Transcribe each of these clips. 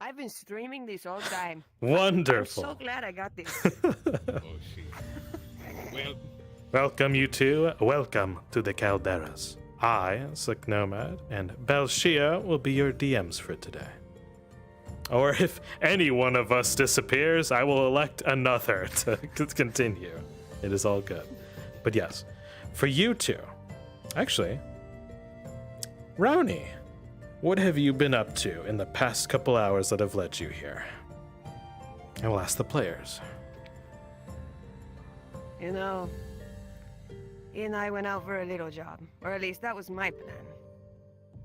I've been streaming this all time. Wonderful. I'm so glad I got this. Oh shit. Well, Welcome, you two. Welcome to the Calderas. I, Slick Nomad, and Belshia will be your DMs for today. Or if any one of us disappears, I will elect another to continue. It is all good. But yes, for you two, actually, Rowney, what have you been up to in the past couple hours that have led you here? I will ask the players. You know, he and I went out for a little job. Or at least that was my plan.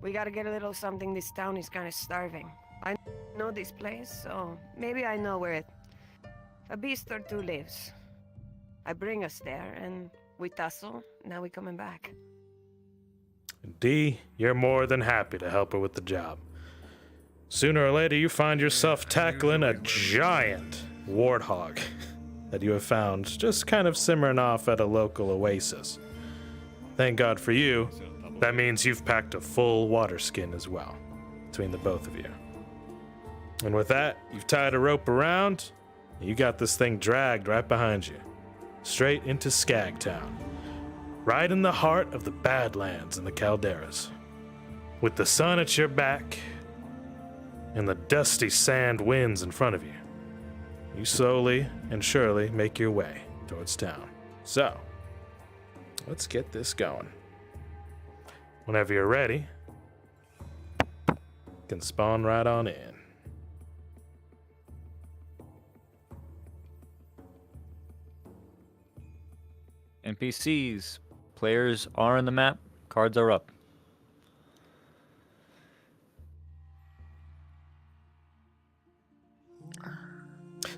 We gotta get a little something. This town is kind of starving. I know this place, so maybe I know where a beast or two lives. I bring us there, and we tussle. Now we coming back. D, you're more than happy to help her with the job. Sooner or later, you find yourself tackling a giant warthog that you have found just kind of simmering off at a local oasis. Thank God for you, that means you've packed a full water skin as well, between the both of you. And with that, you've tied a rope around, and you got this thing dragged right behind you, straight into Skagtown, right in the heart of the Badlands in the Calderas. With the sun at your back and the dusty sand winds in front of you, you slowly and surely make your way towards town. So, let's get this going. Whenever you're ready, you can spawn right on in. NPCs. Players are on the map. Cards are up.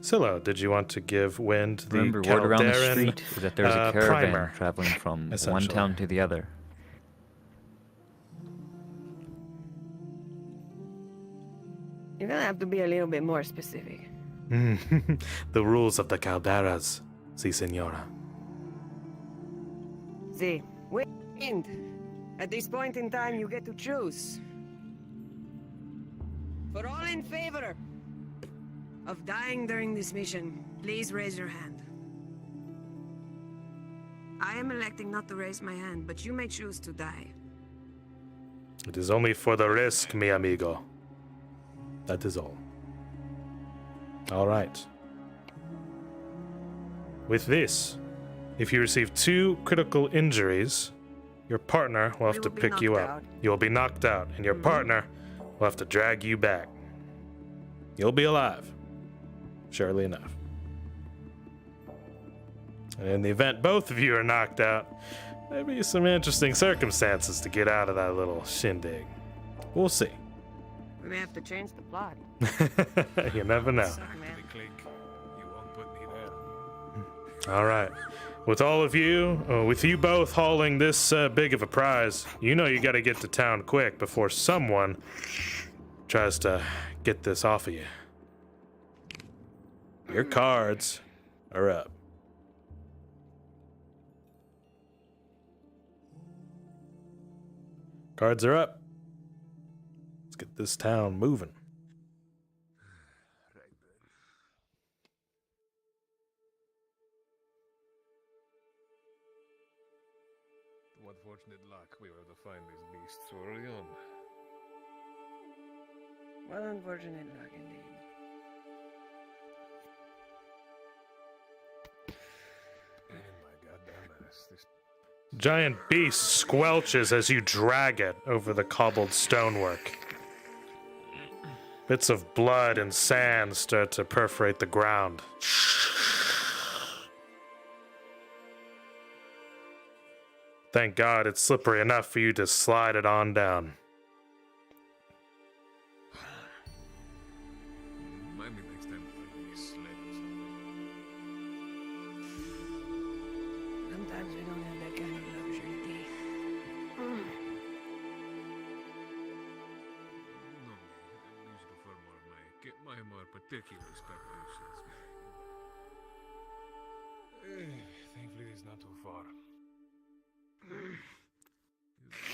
Scylla, did you want to give Wind the Remember, word around the Calderan, street is that there's a caravan primer, traveling from one essentially? town to the other. You're gonna have to be a little bit more specific. The rules of the Calderas, si senora. See, Wind. At this point in time, you get to choose. For all in favor of dying during this mission, please raise your hand. I am electing not to raise my hand, but you may choose to die. It is only for the risk, mi amigo. That is all. All right. With this, if you receive 2 critical injuries, your partner will have We to will be pick you knocked up. out. You'll be knocked out, and your partner will have to drag you back. You'll be alive, surely enough. And in the event both of you are knocked out, there'll be some interesting circumstances to get out of that little shindig. We'll see. We may have to change the plot. You never know. Sorry, man. the click. You won't put me there. All right. With all of you, with you both hauling this big of a prize, you know you got to get to town quick before someone tries to get this off of you. Your cards are up. Cards are up. Let's get this town moving. Right then. What fortunate luck we were to find this beast so early on. What unfortunate luck indeed. And my goddamn ass, this Giant beast squelches as you drag it over the cobbled stonework. Bits of blood and sand start to perforate the ground. Thank God it's slippery enough for you to slide it on down. Mind me next time to play this sled or something. Sometimes we don't have that kind of luxury, D. No, me. I usually prefer more of my more particular preparations. Thankfully, it's not too far. You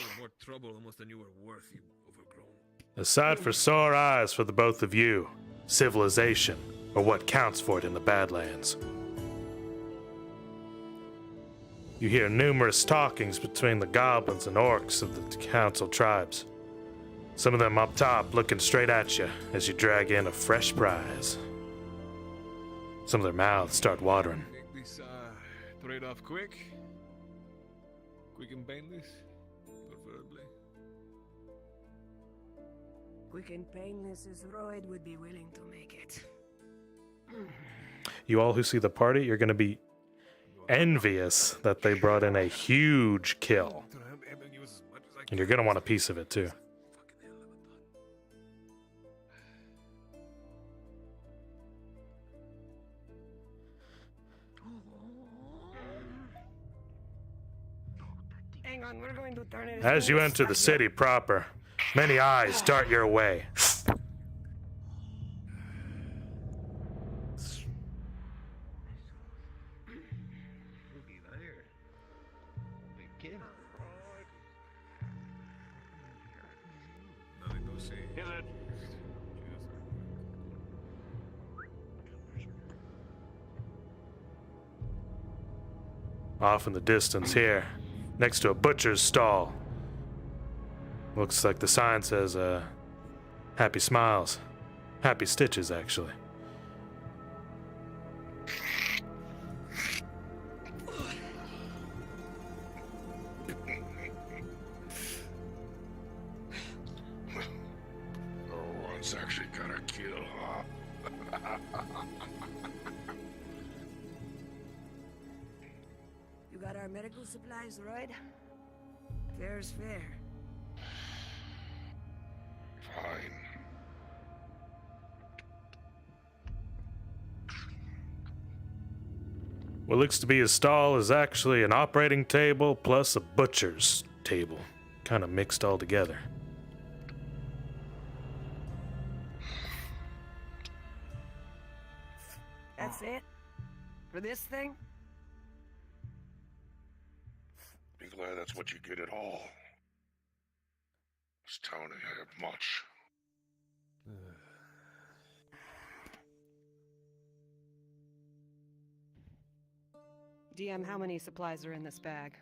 were more trouble almost than you were worth, you overgrown A sight for sore eyes for the both of you. Civilization, or what counts for it in the Badlands. You hear numerous talkings between the goblins and orcs of the council tribes. Some of them up top looking straight at you as you drag in a fresh prize. Some of their mouths start watering. Make this trade off quick. Quick and painless, preferably. Quick and painless as Royd would be willing to make it. You all who see the party, you're going to be envious that they brought in a huge kill. And you're going to want a piece of it too. Hang on, we're going to turn it. As you enter the city proper, many eyes dart your way. Nothing to see. Off in the distance here, next to a butcher's stall. Looks like the sign says, Happy Smiles. Happy Stitches, actually. Oh, it's actually gonna kill, huh? You got our medical supplies, Royd? Fair's fair. Fine. What looks to be a stall is actually an operating table plus a butcher's table. Kind of mixed all together. That's it? For this thing? Be glad that's what you get at all. This town ain't had much. DM, how many supplies are in this bag?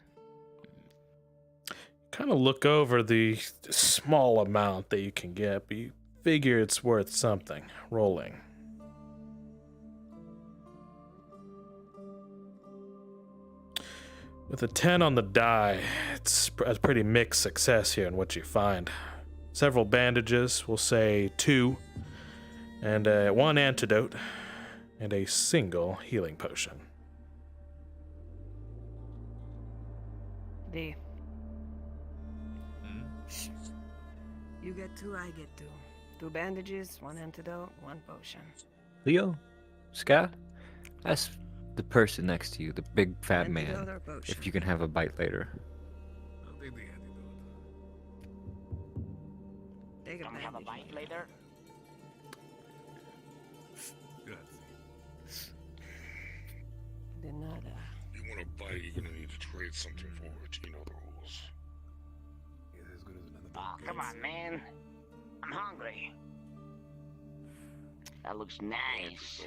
Kind of look over the small amount that you can get, but you figure it's worth something. Rolling. With a 10 on the die, it's a pretty mixed success here in what you find. Several bandages, we'll say 2, and 1 antidote, and a single healing potion. D. You get 2, I get 2. 2 bandages, 1 antidote, 1 potion. Leo, Scott, ask the person next to you, the big fat Antidote man, or potion? if you can have a bite later. I'll take the antidote. Take a Have a bandage. bite later? Grazie. De nada. You want a bite, you're gonna need to trade something for it. You know the rules. It's as good as another Oh, bite. come on, man. I'm hungry. That looks nice.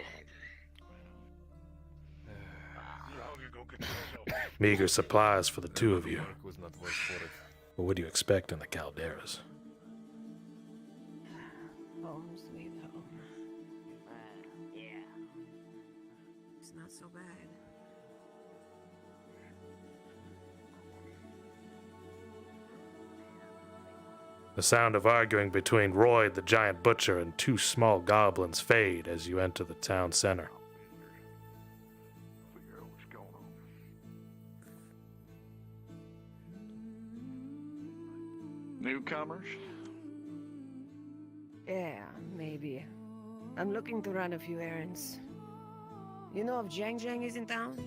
You're hungry, go get yourself. Meager supplies for the two of you. Work was not worth for it. But what do you expect in the Calderas? Home, sweet home. Yeah. It's not so bad. The sound of arguing between Roy the giant butcher and 2 small goblins fade as you enter the town center. Figure out what's going on. Newcomers? Yeah, maybe. I'm looking to run a few errands. You know if Jang Jang is in town?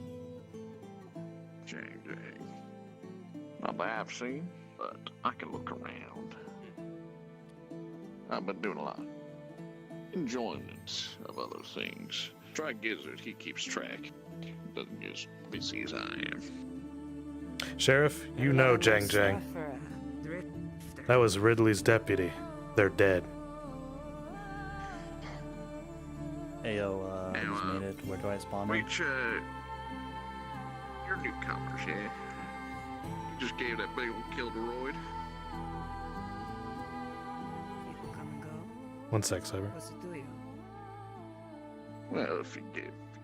Jang Jang. Not that I've seen, but I can look around. I've been doing a lot. Enjoyment of other things. Try Gizzard, he keeps track. Doesn't get as busy as I am. Sheriff, you know Jang Jang. Stuff for a drifter. That was Ridley's deputy. They're dead. Hey yo, I just made it. Where do I spawn? Which, you're newcomers, yeah? You just gave that big old Calderoid. People come and go. One sec, Cyber. What's it do you? Well, if you're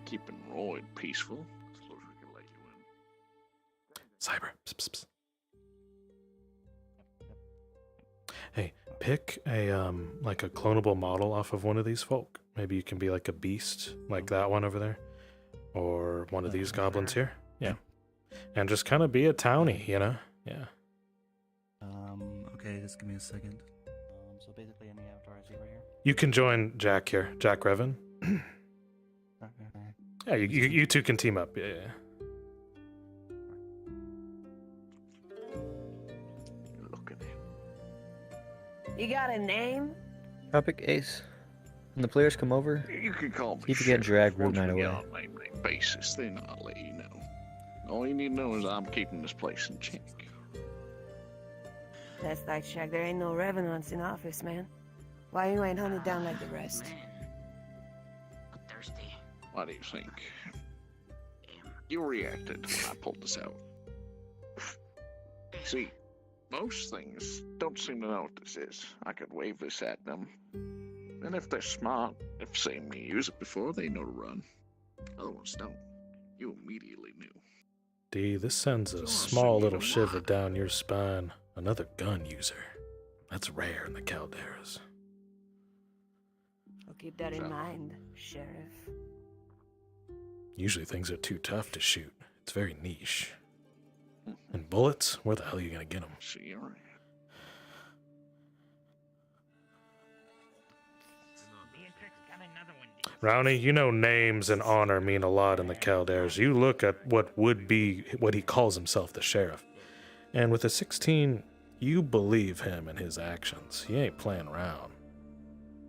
keeping Royd peaceful, I suppose we can let you in. Cyber. Psst, psst, psst. Hey, pick a like a clonable model off of one of these folk. Maybe you can be like a beast, like that one over there, or one of these goblins here. Yeah, and just kind of be a townie, you know? Yeah. Okay, just give me a second. So basically, any avatar I see right here. You can join Jack here, Jack Revan. Yeah, you two can team up. Yeah. Look at him. You got a name? Tropic Ace. When the players come over, You can call me see if you get Sheriff. dragged Route Once 9 we get away. on name basis, then I'll let you know. All you need to know is I'm keeping this place in check. Last I checked, there ain't no revenants in office, man. Why you ain't hunted down like the rest? Man. I'm thirsty. Why do you think? You reacted when I pulled this out. See, most things don't seem to know what this is. I could wave this at them. And if they're smart, if seen me use it before, they know to run. Other ones don't. You immediately knew. D, this sends a So small you little know shiver what? down your spine. Another gun user. That's rare in the Calderas. I'll keep that in mind, Sheriff. Usually things are too tough to shoot. It's very niche. And bullets? Where the hell are you gonna get them? See, all right. Beatrix got another one. Rowney, you know names and honor mean a lot in the Calderas. You look at what would be what he calls himself, the sheriff. And with a 16, you believe him and his actions. He ain't playing around.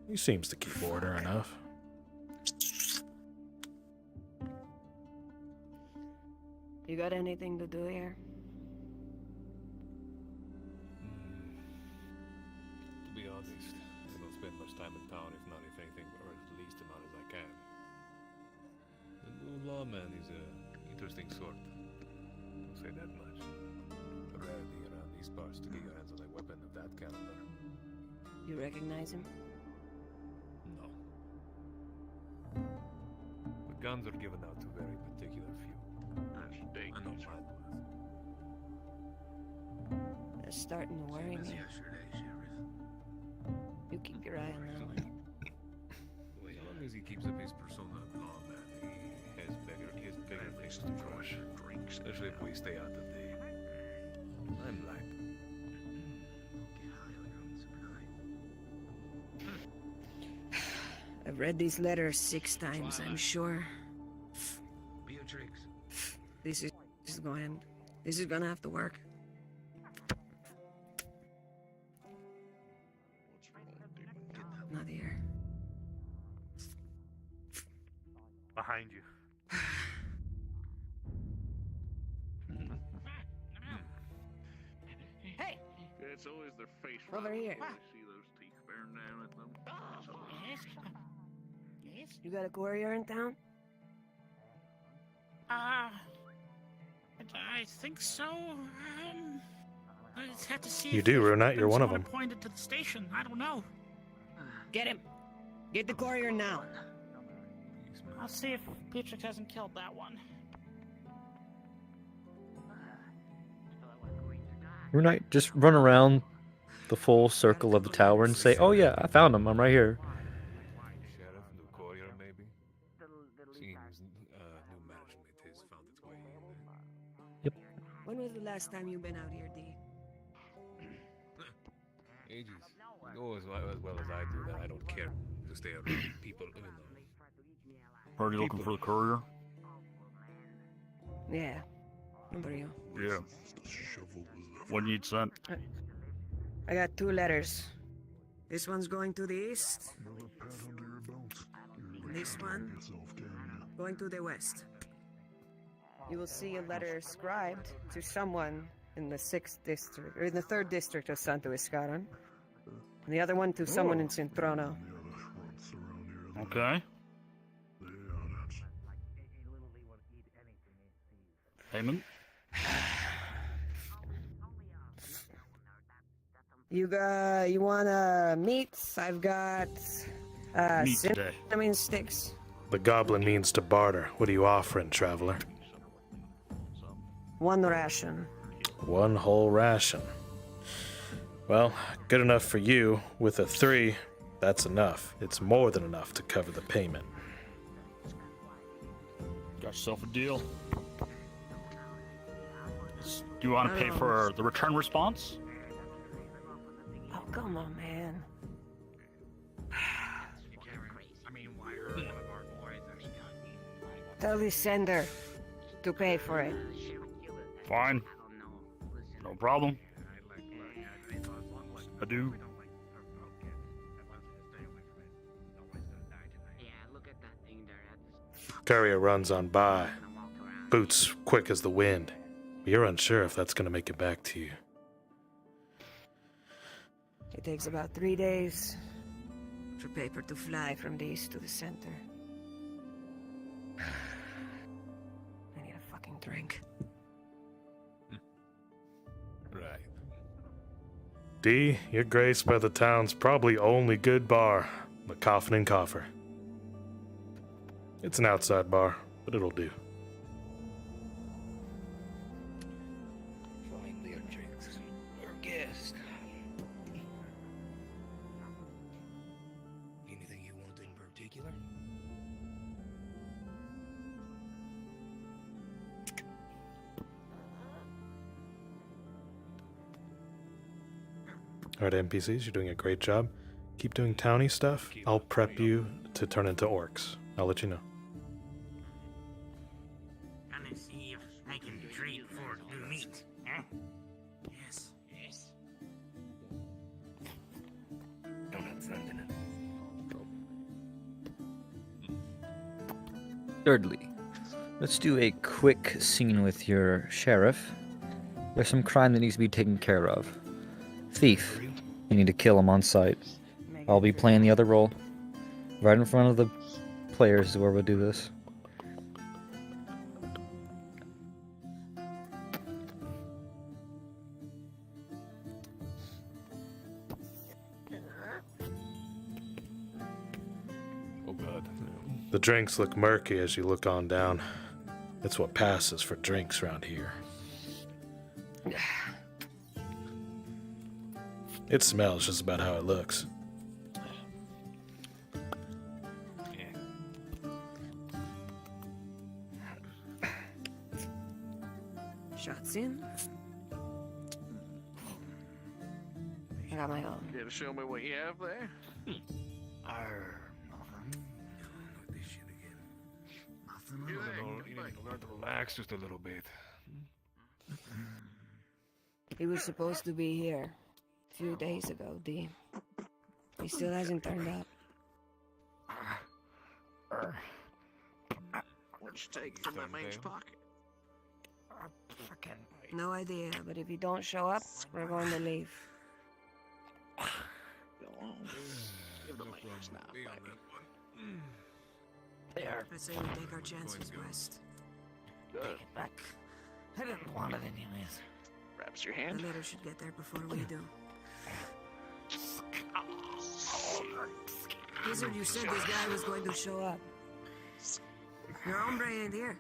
He seems to keep order enough. You got anything to do here? To be honest, I don't spend much time in town, if not if anything, or at least as much as I can. The new lawman is a interesting sort. Don't say that much. A rarity around these parts to get your hands on a weapon of that caliber. You recognize him? No. But guns are given out to very particular few. That's I know dangerous. mine was. That's starting to worry me. You keep your eye on that one. As long as he keeps up his persona of lawman, he has bigger things to crush. Drinks. Especially if we stay out of the... limelight. I've read these letters 6 times, I'm sure. Beatrix. This is gonna have to work. What's wrong, dude? Not here. Behind you. Hey! It's always their face. Over right here. when you see those teeth bearing down at them. It's always- Yes? Yes? You got a courier in town? I think so. I just have to see. You if do, there's Runat, been you're one of someone them. Appointed to the station. I don't know. Get him! Get the courier now! I'll see if Beatrix hasn't killed that one. Runite, just run around the full circle of the tower and say, "Oh yeah, I found him. I'm right here." Sheriff, new courier, maybe? Seems new management has found its way in there. When was the last time you been out here, D? Ages. You know as well as I do that I don't care to stay around people, even though... Party looking for the courier? Yeah. Number you. Yeah. What do you need sent? I got 2 letters. This one's going to the east. This one going to the west. You will see a letter scribed to someone in the 6th district, or in the 3rd district of Santo Escaron. And the other one to someone in Cintrono. Okay. Payment? You want meat? I've got Meat today. cinnamon sticks. The goblin means to barter. What are you offering, traveler? 1 ration. 1 whole ration. Well, good enough for you. With a 3, that's enough. It's more than enough to cover the payment. Got yourself a deal. Do you want to pay for the return response? Oh, come on, man. Tell the sender to pay for it. Fine. No problem. I do. Courier runs on by. Boots quick as the wind. You're unsure if that's going to make it back to you. It takes about 3 days for paper to fly from the east to the center. I need a fucking drink. Right. D, you're graced by the town's probably only good bar, the Coffin and Coffer. It's an outside bar, but it'll do. Finally, a drink or guest. Anything you want in particular? Alright, NPCs, you're doing a great job. Keep doing towny stuff. I'll prep you to turn into orcs. I'll let you know. Gonna see if I can trade for new meat, huh? Yes. Yes. Don't have friend in it. Thirdly, let's do a quick scene with your sheriff. There's some crime that needs to be taken care of. Thief. You need to kill him on sight. I'll be playing the other role. Right in front of the players is where we'll do this. Oh god. The drinks look murky as you look on down. It's what passes for drinks around here. It smells just about how it looks. Shots in. I got my own. Care to show me what you have there? You need to learn to relax just a little bit. He was supposed to be here a few days ago, D. He still hasn't turned up. What'd you take from that mate's pocket? No idea, but if you don't show up, we're going to leave. Go on. Give the mate a snap back. There. I say we take our chances, West. Good. Take it back. I didn't want it anyways. Grabs your The hand. letter should get there before we do. Wizard, you said this guy was going to show up. Your hombre ain't here.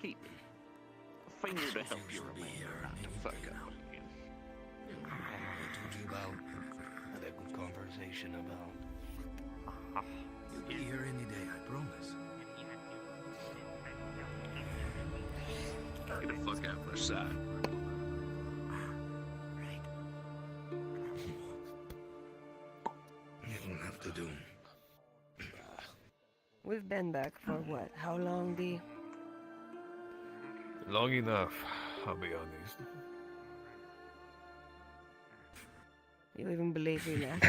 Keep it. A finger to help you remember not to fuck up again. I told you about that good conversation about. You'll be here any day, I promise. Get the fuck out of my side. You don't have to do. We've been back for what? How long, D? Long enough, I'll be honest. You even believe me left?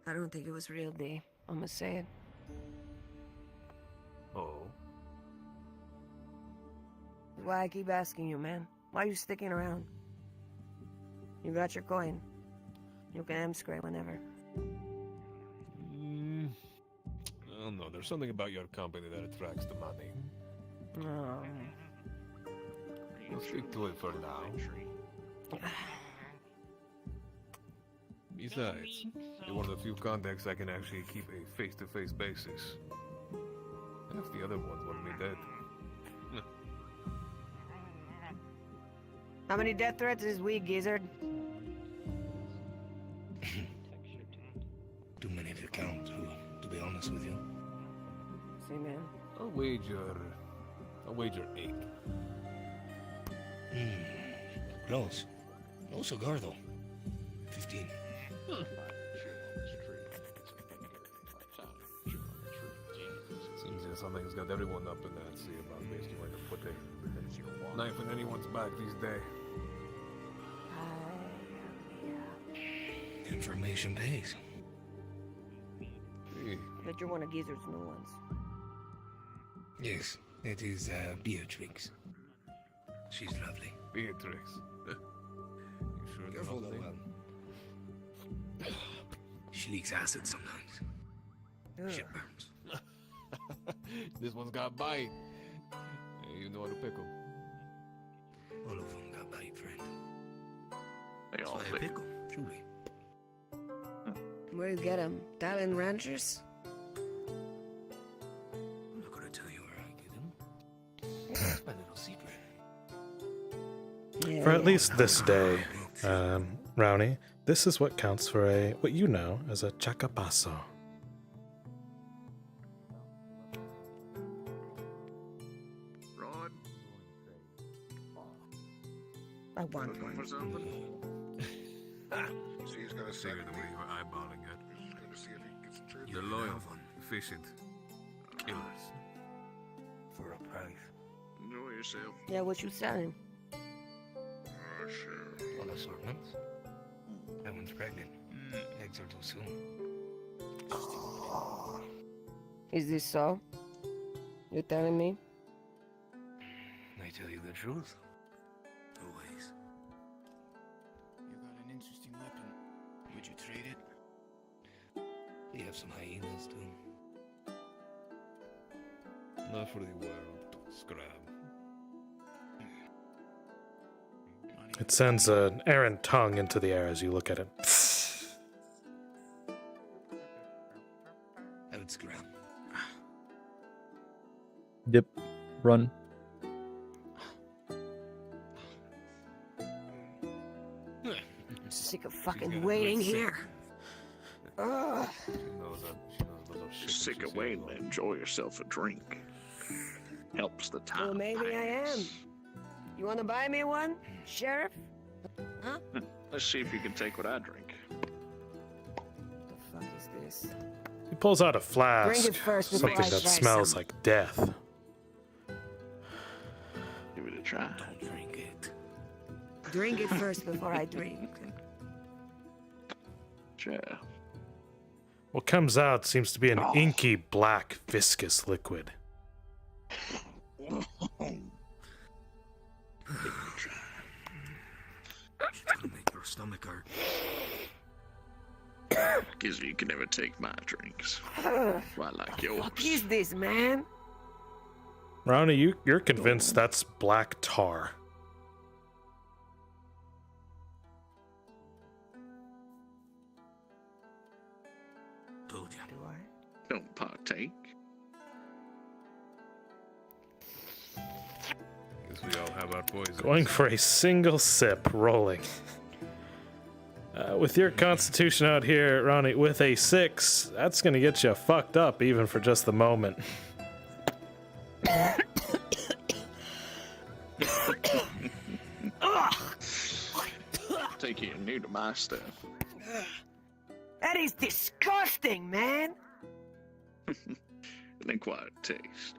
I don't think it was real, D. I'm gonna say it. Oh. Why I keep asking you, man. Why are you sticking around? You got your coin. You can M-scrape whenever. I don't know. There's something about your company that attracts the money. Oh. We'll stick to it for now. Besides, you're one of the few contacts I can actually keep a face-to-face basis. Half the other ones want me dead. How many death threats this week, Gizzard? Too many to count, to be honest with you. See, man. I'll wager 8. Close. No cigar, though. 15. Seems that something's got everyone up in that sea about basically where to put a knife in anyone's back these days. Information pays. But you're one of Gizzard's new ones. Yes, it is Beatrix. She's lovely. Beatrix. You sure it's Careful, lovely? though. She leaks acid sometimes. Shit burns. This one's got bite. Hey, you know how to pick 'em. All of them got bite, friend. They all That's why I think. pick 'em, truly. Where you get them? Talon Ranchers? I'm not gonna tell you where I get them. That's my little secret. Yeah. For at least this day, Rowney, this is what counts for what you know as a chacapaso. Rod, I want looking for one. something? So he's gonna say Figure the way you were eyeballing it. he's gonna see if he gets a trade. They're loyal, efficient, killers. For a price. Enjoy yourself. Yeah, what you selling? Oh, sure. All assortments. That one's pregnant. Eggs are too soon. Is this so? You telling me? I tell you the truth. Always. You got an interesting weapon. Would you trade it? We have some hyenas too. Not for the world. Scrap. It sends an errant tongue into the air as you look at it. I would scram. Dip. Run. I'm sick of fucking got a waiting good here. Ugh. She knows those little shit Sick that of she waiting, says. enjoy yourself a drink. Helps the time. Well, maybe I am. pass. You want to buy me one, Sheriff? Huh? Let's see if you can take what I drink. The fuck is this? He pulls out a Drink flask, it first before something I that try smells some. like death. Give it a try. Don't drink it. Drink it first before I drink. Sure. What comes out seems to be an inky, black, viscous liquid. It's gonna make your stomach hurt. Gives you can never take my drinks. Ugh. I like The fuck yours. is this, man? Ronnie, you're convinced that's black tar. Told you. Do I? Don't partake. Guess we all have our poisons. Going for a single sip, rolling. With your constitution out here, Ronnie, with a 6, that's gonna get you fucked up even for just the moment. Take it new to my stuff. That is disgusting, man. An acquired taste.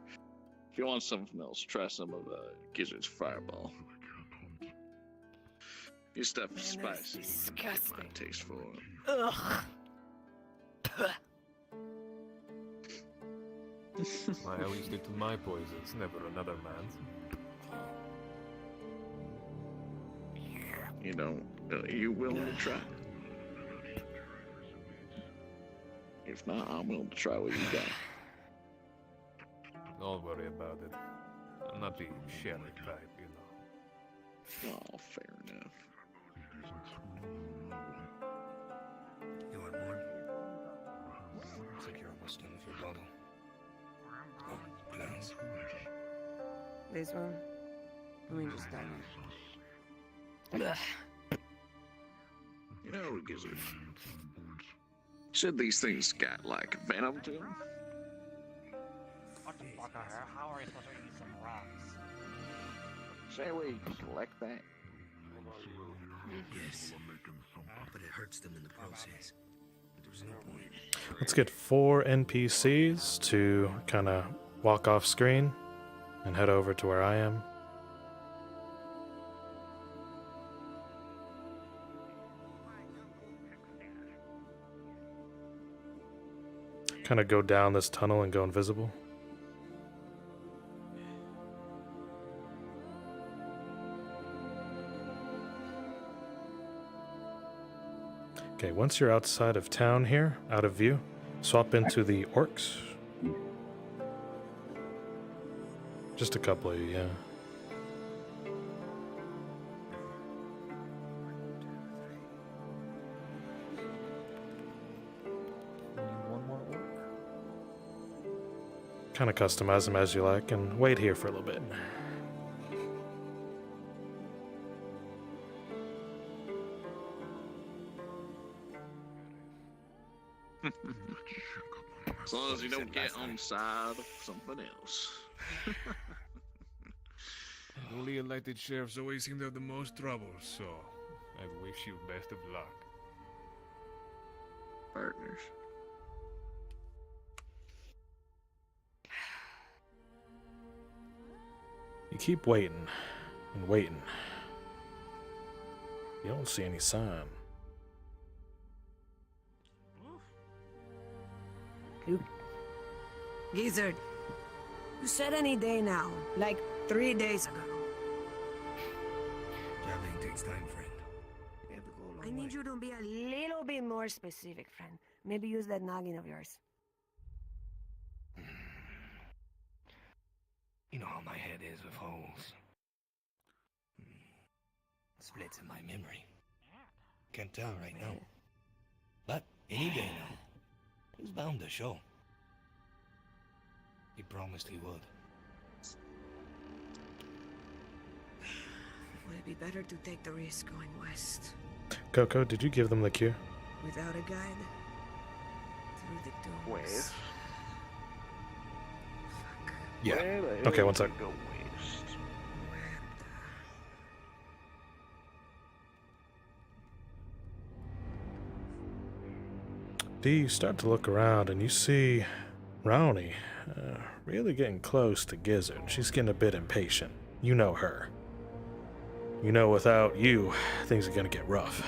If you want something else, try some of Gizzard's Fireball. Your stuff is Man, that's spicy. disgusting. My taste for it. Ugh. I always stick to my poisons, never another man's. You know, are you willing to try? If not, I'm willing to try what you got. Don't worry about it. I'm not the sheriff type, you know. Oh, fair enough. You want more? Looks like you're almost done with your bottle. Oh, plans. This one? Let me just dive in. You know, Gizzard. Said these things got like venom to them. What the fuck are her? How are we supposed to eat some rocks? Say we collect that. Yes. But it hurts them in the process. There's no point. Let's get 4 NPCs to kind of walk off screen and head over to where I am. Kind of go down this tunnel and go invisible. Okay, once you're outside of town here, out of view, swap into the orcs. Just a couple of you, yeah. One more orc. Kind of customize them as you like and wait here for a little bit. As long as you don't get on the side of something else. Newly elected sheriffs always seem to have the most trouble, so I wish you best of luck. Partners. You keep waiting and waiting. You don't see any sign. Gizzard, you said any day now, like 3 days ago. Traveling takes time, friend. I need you to be a little bit more specific, friend. Maybe use that noggin of yours. You know how my head is with holes. Splits in my memory. Can't tell right now. But any day now, he's bound to show. He promised he would. Would it be better to take the risk going west? Coco, did you give them the cue? Without a guide? Through the doors. West. Yeah. Where the Okay, hell one did sec. we go west? D, you start to look around and you see Rowney really getting close to Gizzard. She's getting a bit impatient. You know her. You know without you, things are gonna get rough.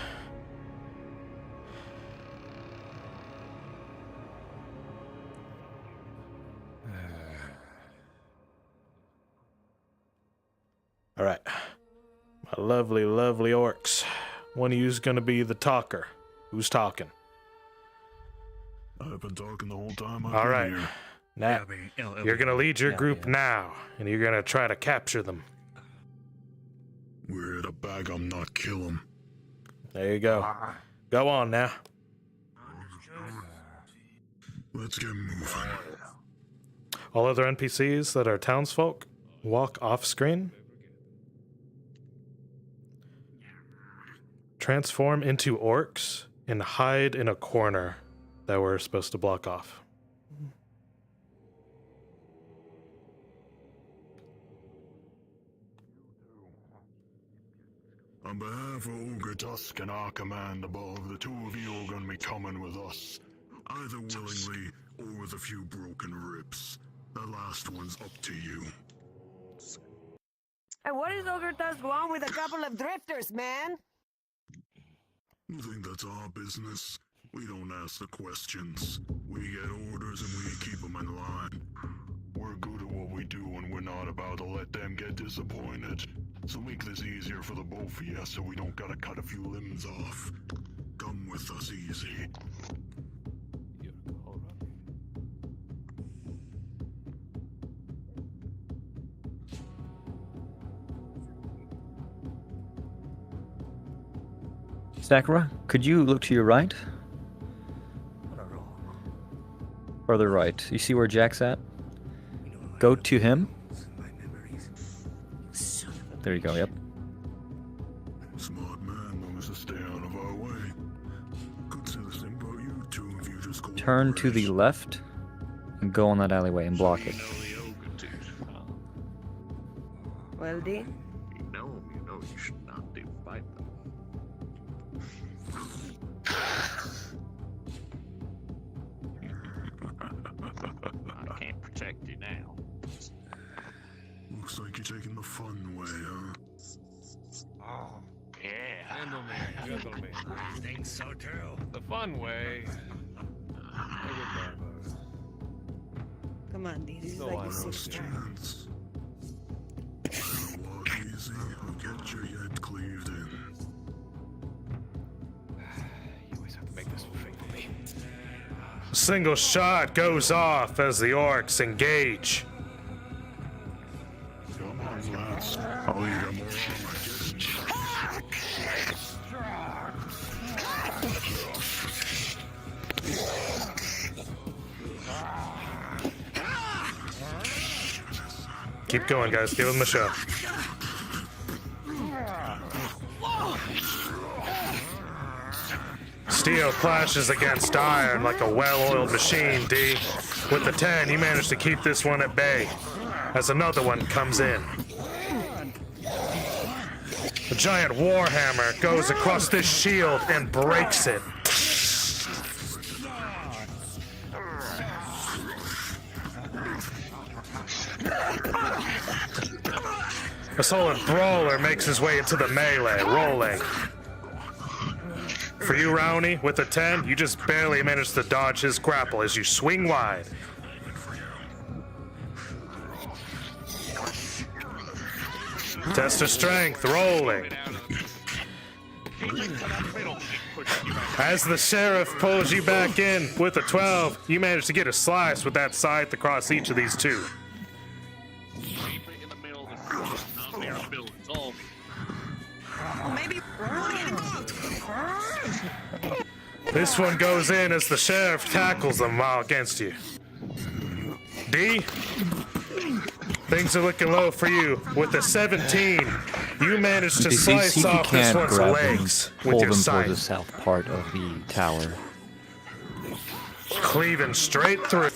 Alright. My lovely, lovely orcs. One of you's gonna be the talker. Who's talking? I've been talking the whole time I've All been right. here. Now, you're gonna lead your group now, and you're gonna try to capture them. We're here to bag 'em, not kill 'em. There you go. Go on now. Let's get moving. All other NPCs that are townsfolk, walk off screen. Transform into orcs and hide in a corner that we're supposed to block off. On behalf of Ogretusk and our command above, the two of you are going to be coming with us. Either willingly or with a few broken ribs. The last one's up to you. And what is Ogretusk want with a couple of drifters, man? You think that's our business? We don't ask the questions. We get orders and we keep them in line. We're good at what we do and we're not about to let them get disappointed. So make this easier for the both of you so we don't gotta cut a few limbs off. Come with us easy. Sakura, could you look to your right? Further right. You see where Jack's at? Go to him. There you go, yep. Smart man knows to stay out of our way. Could say the same about you two if you just go. Turn to the left and go on that alleyway and block it. Well, D? You know you should not divide them. I can't protect you now. Looks like you're taking the fun way, huh? Oh, Yeah. handle me. I think so too. The fun way. Come on, D. This is No, like I the know. sixth time. Chance. Walk easy or get your head cleaved in. You always have to make this thing for me. Single shot goes off as the orcs engage. Come on, lads. I'll eat them all. Keep going, guys. Give them a shot. Steel clashes against iron like a well-oiled machine, D. With the 10, you manage to keep this one at bay as another one comes in. The giant warhammer goes across this shield and breaks it. A solid brawler makes his way into the melee, rolling. For you, Rowney, with a 10, you just barely manage to dodge his grapple as you swing wide. Test of strength, rolling. As the sheriff pulls you back in with a 12, you manage to get a slice with that scythe across each of these two. This one goes in as the sheriff tackles them while against you. D, things are looking low for you. With a 17, you manage to slice off this one's legs with Pull your them toward the scythe, south part of the tower. cleaving straight through.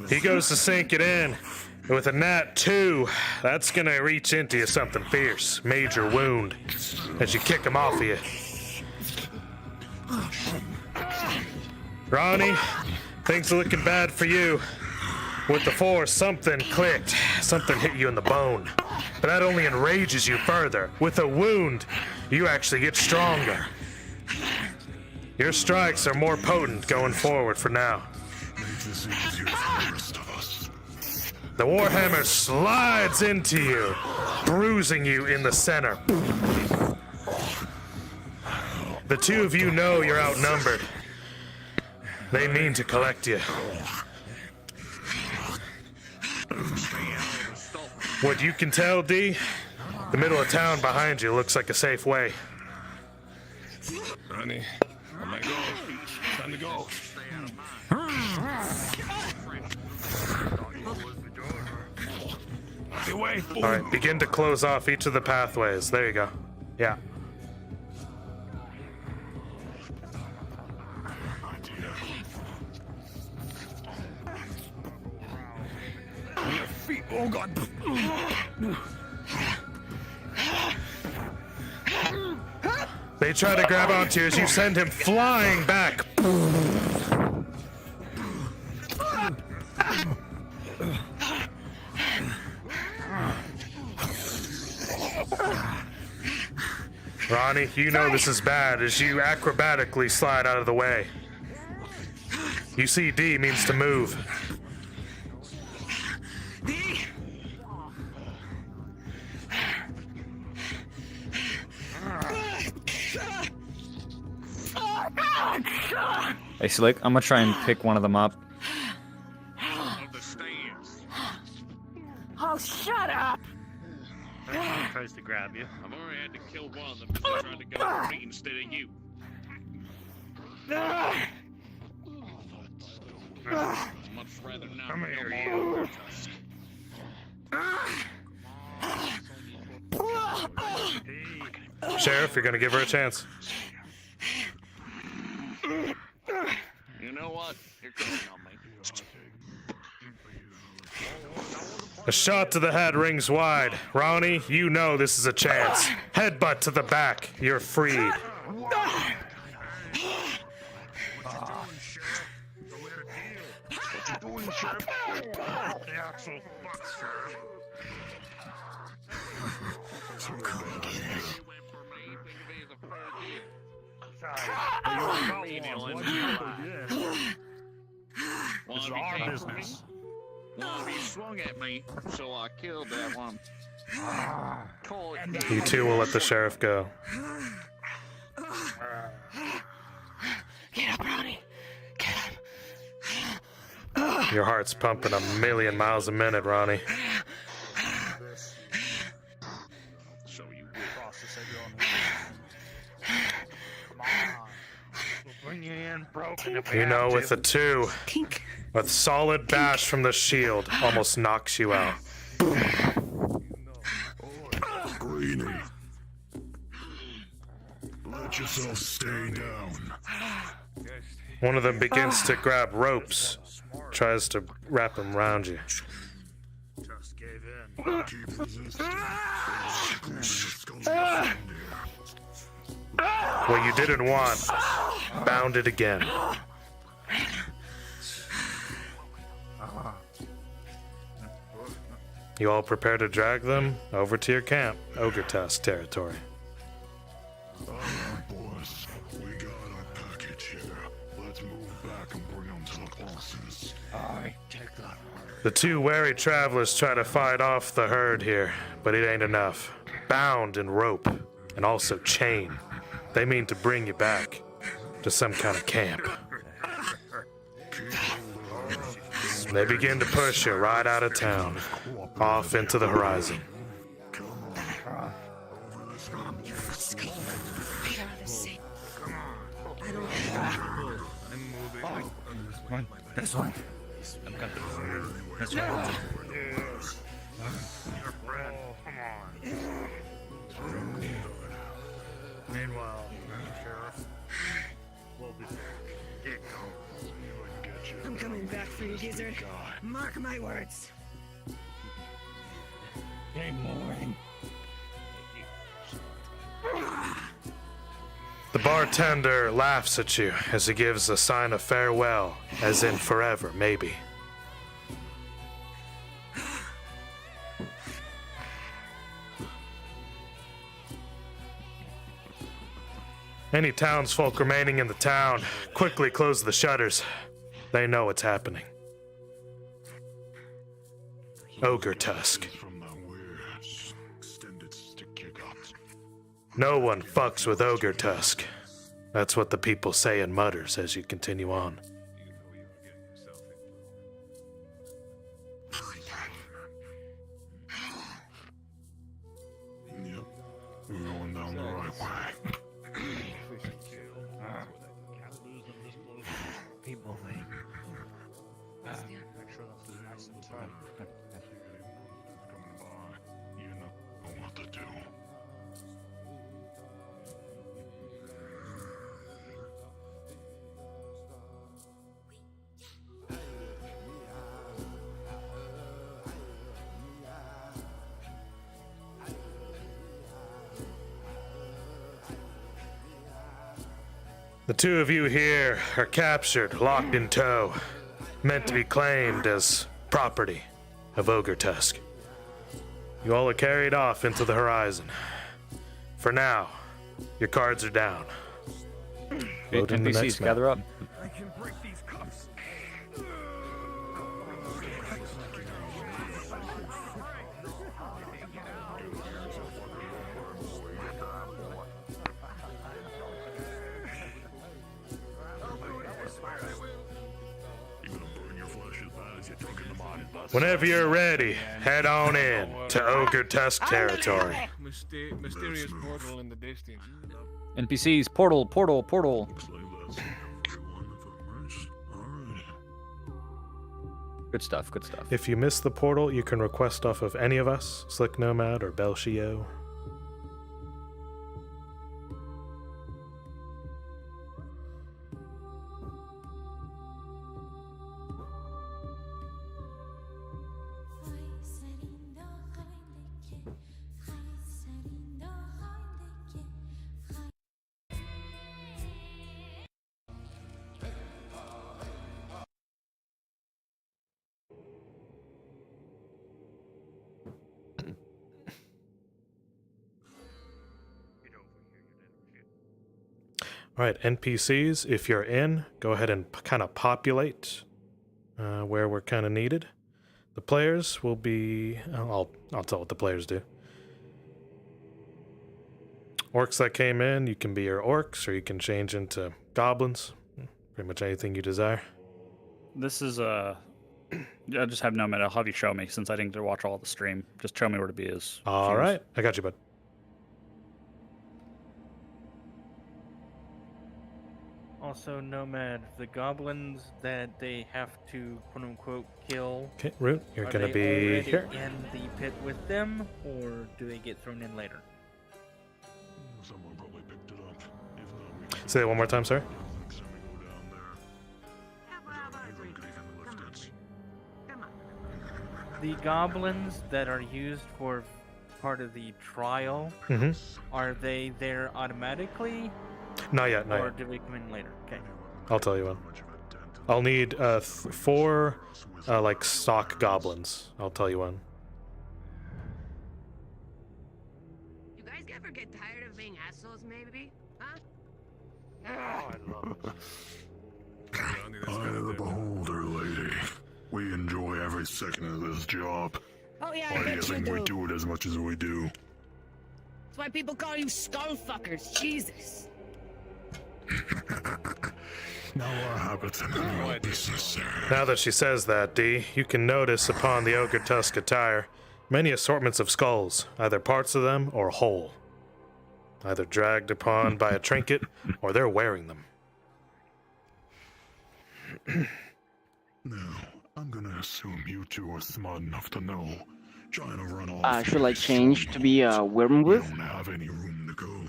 He goes to sink it in. With a nat 2, that's gonna reach into you something fierce. Major wound as you kick him off of you. Ronnie, things are looking bad for you. With the 4, something clicked. Something hit you in the bone. But that only enrages you further. With a wound, you actually get stronger. Your strikes are more potent going forward for now. Make this easier for the rest of us. The warhammer slides into you, bruising you in the center. The two of you know you're outnumbered. They mean to collect you. What you can tell, D, the middle of town behind you looks like a safe way. Ronnie, I let go. Time to go. Away. All right, begin to close off each of the pathways. There you go. Yeah. Your feet. Oh God. They try to grab onto you as you send him flying back. Ronnie, you know this is bad as you acrobatically slide out of the way. You see D means to move. D! Hey, Slick, I'm gonna try and pick one of them up. Oh, shut up! Tries to grab you. I've already had to kill one of them because they're trying to go for me instead of you. I'd much rather not Come here, kill more Sheriff, you're gonna give her a chance. You know what? You're going on me. A shot to the head rings wide. Ronnie, you know this is a chance. Headbutt to the back. You're freed. It's our business. Well, he swung at me, so I killed that one. Call it. You two will let the sheriff go. Get up, Ronnie. Get up. Your heart's pumping a million miles a minute, Ronnie. So you Bring you in, broken. If You know, with a 2, Tink. a solid bash from the shield almost knocks you out. Greenie. Let yourself stay down. One of them begins to grab ropes, tries to wrap them around you. Just gave in. Keep resisting. What you didn't want, bound it again. You all prepare to drag them over to your camp, Ogretusk territory. Alright, boys. We got our package here. Let's move back and bring them to the bosses. Alright, take that. The 2 wary travelers try to fight off the herd here, but it ain't enough. Bound in rope, and also chain. They mean to bring you back to some kind of camp. They begin to push you right out of town, off into the horizon. This one. I'm coming. This one. Your friend. Come on. Meanwhile, Sheriff, we'll be back. Get going. I'm coming back for you, Gizzard. Mark my words. Good morning. The bartender laughs at you as he gives a sign of farewell, as in forever, maybe. Any townsfolk remaining in the town quickly close the shutters. They know what's happening. Ogretusk. From that weird extended stick you got. No one fucks with Ogretusk. That's what the people say in mutters as you continue on. Yep. We're going down the right way. People think. Make sure that's nice and tight. Coming by. You know what to do. The 2 of you here are captured, locked in tow, meant to be claimed as property of Ogretusk. You all are carried off into the horizon. For now, Your cards are down. Load in the next NPCs, map. gather up. I can break these cuffs. Whenever you're ready, head on in to Ogretusk territory. Mysterious portal in the distance. NPCs, portal, portal, portal. Good stuff, good stuff. If you miss the portal, you can request off of any of us, Slick Nomad or Belshio. All right, NPCs, if you're in, go ahead and kind of populate where we're kind of needed. The players will be... I'll tell what the players do. Orcs that came in, you can be your orcs, or you can change into goblins. Pretty much anything you desire. This is I just have Nomad. I'll have you show me since I didn't get to watch all the stream. Just show me where to be is. All right, I got you, bud. Also, Nomad, the goblins that they have to quote unquote kill. Okay, Root, you're are gonna they be already here. in the pit with them, or do they get thrown in later? Someone probably picked it up. If not, we Say that one more time, sir. next time we go down there. The goblins that are used for part of the trial, Mm-hmm. are they there automatically, Not yet, not or yet. do they come in later? Okay. I'll tell you one. I'll need 4 like stock goblins. I'll tell you one. You guys ever get tired of being assholes, maybe? Huh? Oh, I love it. Eye of the beholder, lady. We enjoy every second of this job. Oh yeah, I Why do you bet you think we do. do it as much as we do? That's why people call you skullfuckers. Jesus. Now our habits and our business, sir. Now that she says that, Dee, you can notice upon the Ogretusk attire many assortments of skulls, either parts of them or whole. Either dragged upon by a trinket, or they're wearing them. Now, I'm gonna assume you two are smart enough to know. Trying to run off. Should I change to be a We wormwood? don't have any room to go.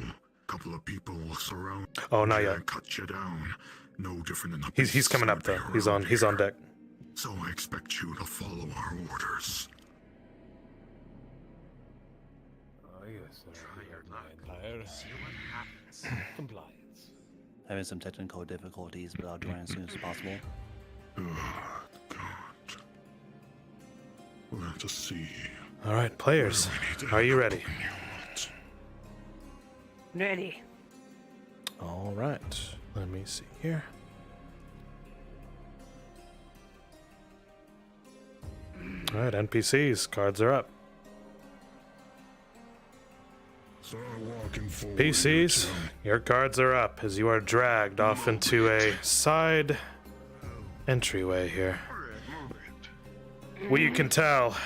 Couple of people will surround Oh, not you yet. and cut you down. No different than the He's beasts coming up though. everywhere He's on around here. deck. So I expect you to follow our orders. Oh, yes, sir. My entire compliance. Having some technical difficulties, but I'll join as soon as possible. Oh, God. We'll have to see. All right, players, are you ready? Ready. All right, let me see here. All right, NPCs, cards are up. Start walking forward. PCs, your cards are up as you are dragged off into a side entryway here. What you can tell,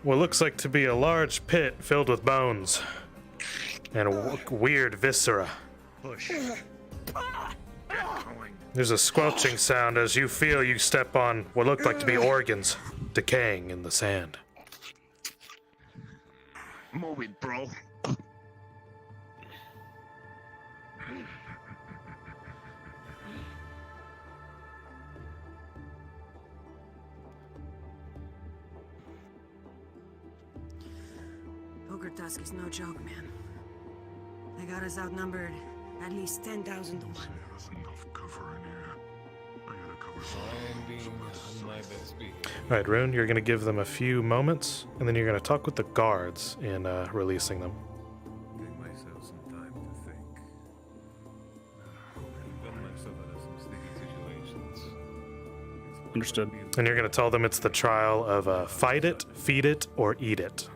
what looks like to be a large pit filled with bones and a weird viscera. Push. There's a squelching sound as you feel you step on what look like to be organs decaying in the sand. Move it, bro. Ogretusk is no joke, man. They got us outnumbered at least 10,000 to 1. There's enough cover in here. I gotta cover I'm being on my best beat. All right, Rune, you're going to give them a few moments, and then you're going to talk with the guards in releasing them. Give myself some time to think. Understood. And you're going to tell them it's the trial of fight it, feed it, or eat it.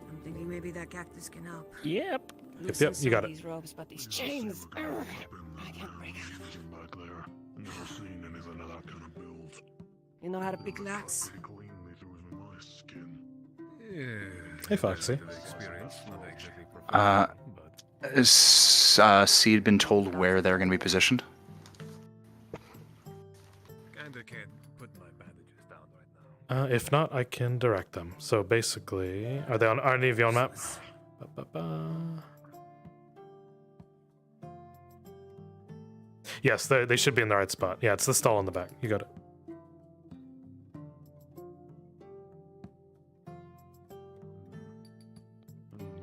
I'm thinking maybe that cactus can help. Yep. Loosen You got some of it. these ropes, but these chains. I can't break out of them. Back there. Never seen anything of that kind of build. You know how to pick locks? Pretty cleanly through my skin. Yeah. Hey, Foxy. Experience, not exactly professional, but Has Seed been told where they're going to be positioned? kinda can't put my bandages down right now. If not, I can direct them. So basically, are any of you on map? Yes, they should be in the right spot. Yeah, it's the stall in the back. You got it.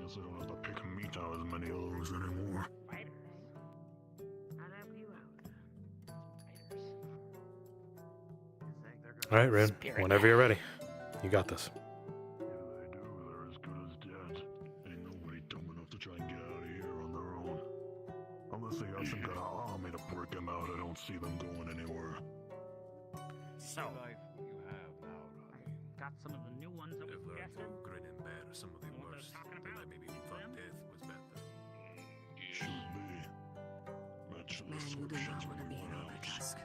Guess I don't have to pick meat out as many of those anymore. All right, Rin. Whenever you're ready. You got this. If they do, they're as good as dead. Ain't nobody dumb enough to try and get out of here on their own. Unless they got some kind of army to break them out, I don't see them going anywhere. So, Life you have now, Ronnie. got some of the new ones that I've we're learned guessing. from grin and bear some of the What they're worst talking that I about? maybe even thought death was better. Should be. Match the Man, you do descriptions not when want to we be an went out. Ogretusk.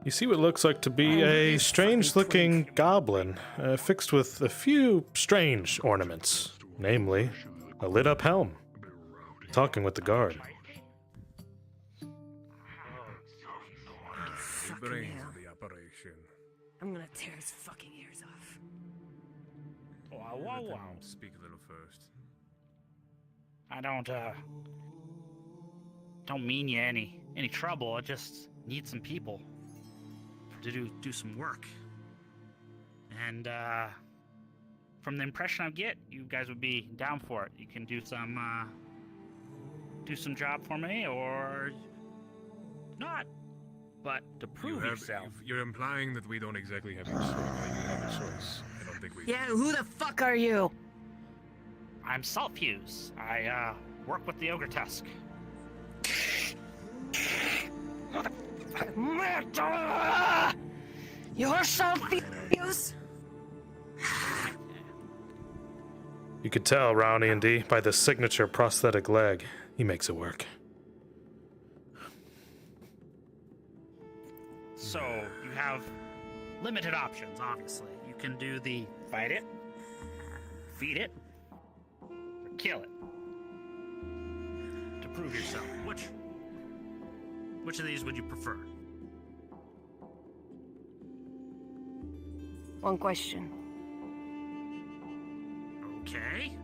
You see what looks like to be a strange-looking goblin, fixed with a few strange ornaments, namely a lit-up helm, talking with the guard. The brains of the operation. I'm gonna tear his fucking ears off. Wow, Let wow, them wow. speak a little first. I don't mean you any trouble. I just need some people to do some work. And from the impression I get, you guys would be down for it. You can do some job for me, or not. But to prove yourself. You're implying that we don't exactly have a choice. I don't think we. Yeah, who the fuck are you? I'm Saltfuse. I work with the Ogretusk. You're Saltfuse? You could tell, Rowney and D, by the signature prosthetic leg. He makes it work. So you have limited options, obviously. You can do the fight it, feed it, or kill it. To prove yourself. Which of these would you prefer? One question. Okay.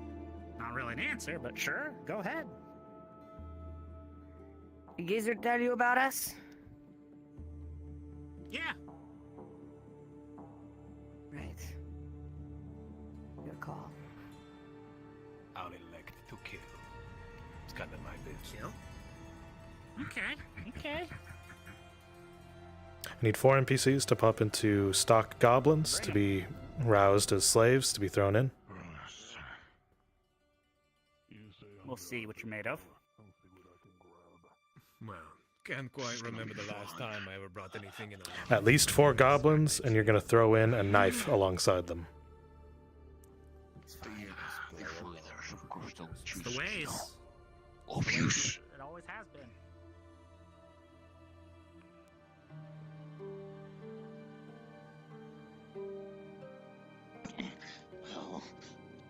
Not really an answer, but sure, go ahead. Did Gizzard tell you about us? Yeah. Right. Your call. I'll elect to kill. It's kind of my business. Kill? Okay. I need 4 NPCs to pop into stock goblins to be roused as slaves to be thrown in. We'll see what you're made of. Well, can't quite remember the last time I ever brought anything in. At least 4 goblins, and you're going to throw in a knife alongside them. It's the ways. Obvious. It always has been.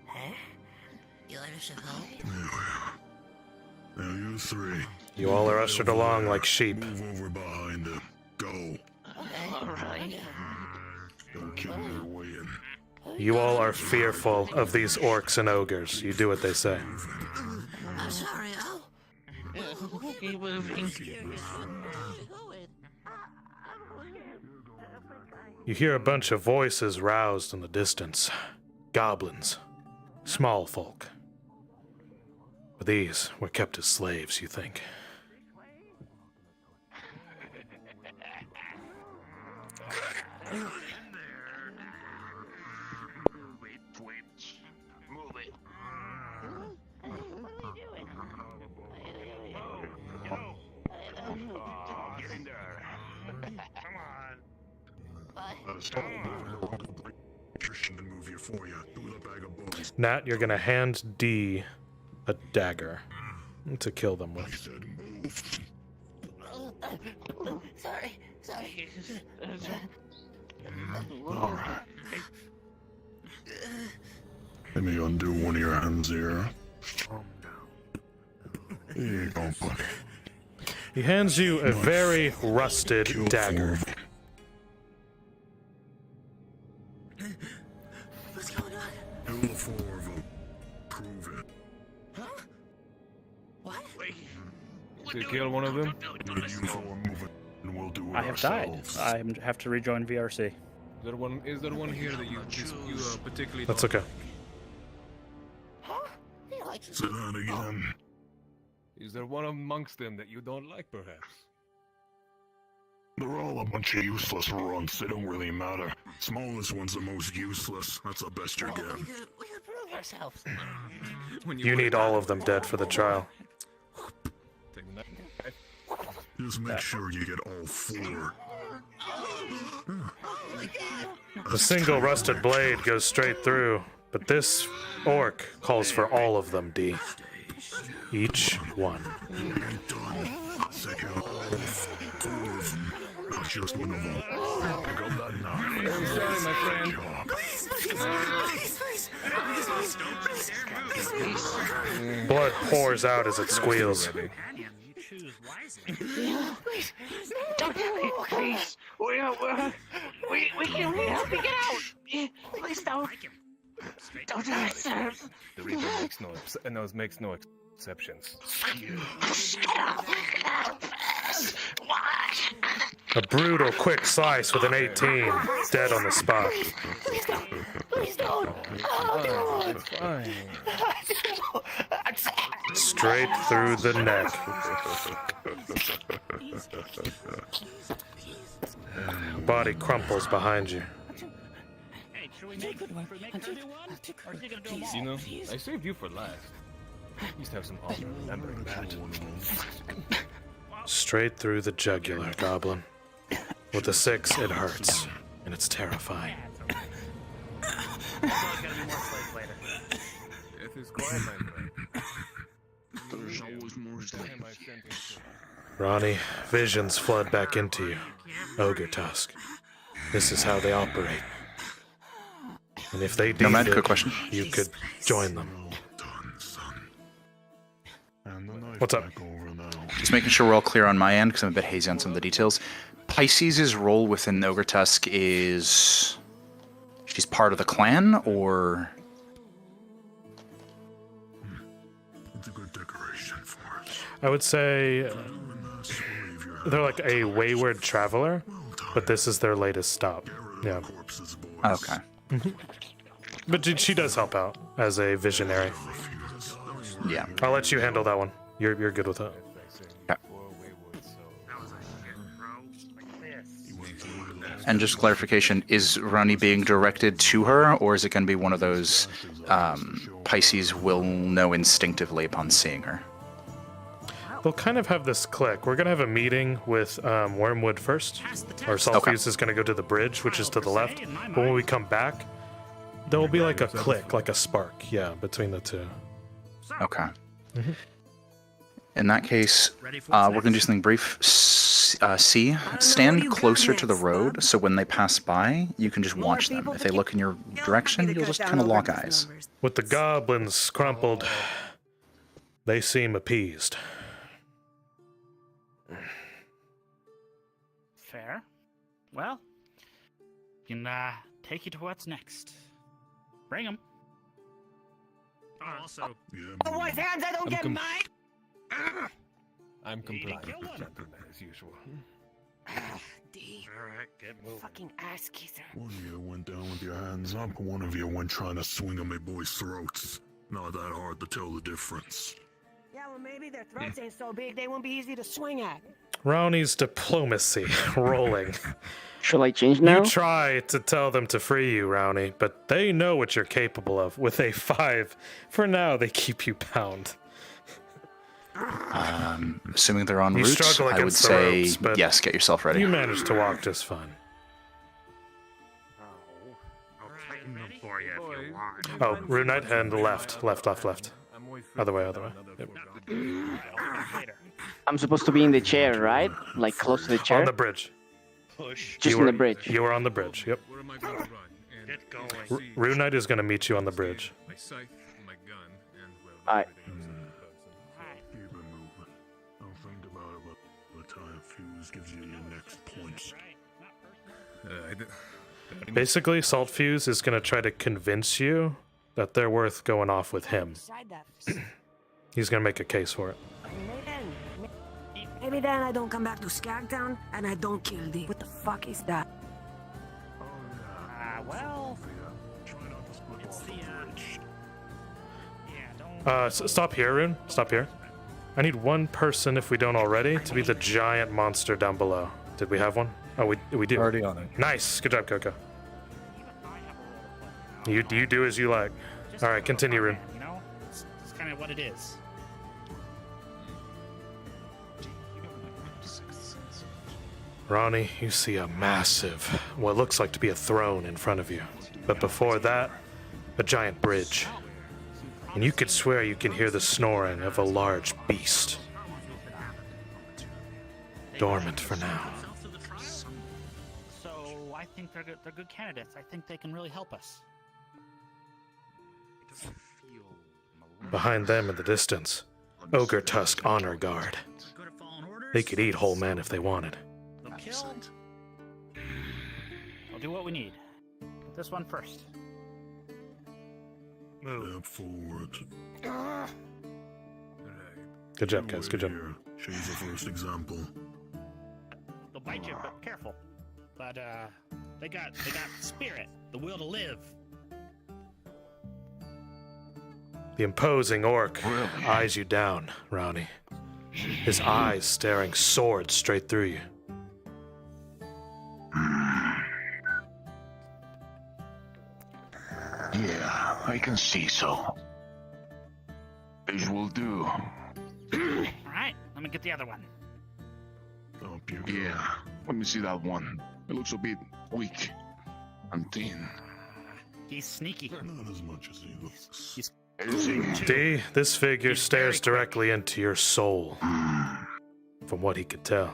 Huh? You want us to help? Now you 3. You all are ushered along like sheep. Move over behind him. Go. Okay. Alright. Don't kill your way in. You all are fearful of these orcs and ogres. You do what they say. I'm sorry, Al. Keep moving. You hear a bunch of voices roused in the distance. Goblins. Small folk. But these were kept as slaves, you think. Move it. Nat, you're gonna hand D a dagger to kill them with. Sorry. Alright. Let me undo one of your hands here. Here you go, buddy. He hands you a very rusted dagger. What's going on? Kill the 4 of them. Prove it. Huh? What? To kill one of them? We'll do it I have died. ourselves. I have to rejoin VRC. Is there one here that you particularly That's don't okay. Huh? He likes Say that again. Is there one amongst them that you don't like, perhaps? They're all a bunch of useless runts. They don't really matter. Smallest one's the most useless. That's the best you're getting. We could prove ourselves. You need all of them dead for the trial. Just make sure you get all 4. The single rusted blade goes straight through, but this orc calls for all of them, D. Each one. Second, 4 of them. Not just one of them. Pick up that knife. I'm sorry, my friend. Blood pours out as it squeals. Please, don't kill me, please. We can help you get out. Please don't. Don't do it, sir. The Reaper makes no exceptions. A brutal, quick slice with an 18. Dead on the spot. Please don't. Oh, It's fine. Straight through the neck. Body crumples behind you. Hey, should we make another one? Or is he gonna do them all? You know, I saved you for last. You used to have some honor remembering that. Straight through the jugular, Goblin. With a 6, it hurts, and it's terrifying. Death is quiet, my friend. There's always more Time I sent him to- Ronnie, visions flood back into you. Ogretusk. This is how they operate. And if they Nomad, deemed quick it, question. you could join them. What's up? Just making sure we're all clear on my end, because I'm a bit hazy on some of the details. Pisces' role within Ogretusk is... she's part of the clan, or... It's a good decoration for us. I would say they're like a wayward traveler, but this is their latest stop. Yeah. Okay. But she does help out as a visionary. Yeah. I'll let you handle that one. You're good with that. And just clarification, is Ronnie being directed to her, or is it going to be one of those Pisces will know instinctively upon seeing her? They'll kind of have this click. We're going to have a meeting with Wormwood first. Our Sulfuse is going to go to the bridge, which is to the left. But when we come back, there will be like a click, like a spark, yeah, between the two. Okay. In that case, we're going to do something brief. C, stand closer to the road, so when they pass by, you can just watch them. If they look in your direction, you'll just kind of lock eyes. With the goblins crumpled, they seem appeased. Fair. Well, can take you to what's next. Bring them. Also, Oh, what hands? I don't get com- mine. I'm compliant, gentlemen, as usual. D. Alright, get moving. Fucking ass kisser. One of you went down with your hands up, one of you went trying to swing on my boys' throats. Not that hard to tell the difference. Yeah, well, maybe their throats ain't so big, they won't be easy to swing at. Ronnie's diplomacy rolling. Shall I change now? You try to tell them to free you, Rowney, but they know what you're capable of. With a 5, for now, they keep you bound. Assuming they're en You route, struggle I would against the say ropes, but yes, get yourself ready. You managed to walk just fine. Oh, Rune Knight and left. Other way. Yep. I'm supposed to be in the chair, right? Like close to the chair? On the bridge. Just on the bridge. You were on the bridge, yep. Where am I gonna run? Get going. Rune Knight is going to meet you on the bridge. My scythe, my gun, and well, Alright. everything else in the person. Keep it moving. Don't think about it, but the time fuse gives you your next points. Basically, Salt Fuse is going to try to convince you that they're worth going off with him. He's going to make a case for it. Maybe then I don't come back to Skagtown and I don't kill thee. What the fuck is that? Well, it's the, Stop here, Rune. Stop here. I need one person, if we don't already, to be the giant monster down below. Did we have one? Oh, we do. Already on it. Nice. Good job, Coco. You do as you like. All right, continue, Rune. You know, it's kind of what it is. Ronnie, you see a massive, what looks like to be a throne in front of you. But before that, a giant bridge. And you could swear you can hear the snoring of a large beast. Dormant for now. So I think they're good candidates. I think they can really help us. Behind them in the distance, Ogretusk Honor Guard. They could eat whole men if they wanted. They'll kill. I'll do what we need. This one first. Step forward. Good job, guys. Good job. Show you the first example. They'll bite you, but careful. But they got spirit, the will to live. The imposing orc eyes you down, Rowney. His eyes staring swords straight through you. Yeah, I can see so. Visual do. Alright, let me get the other one. Yeah, let me see that one. It looks a bit weak and thin. He's sneaky. Not as much as he looks. He's D, this figure stares directly into your soul. From what he could tell.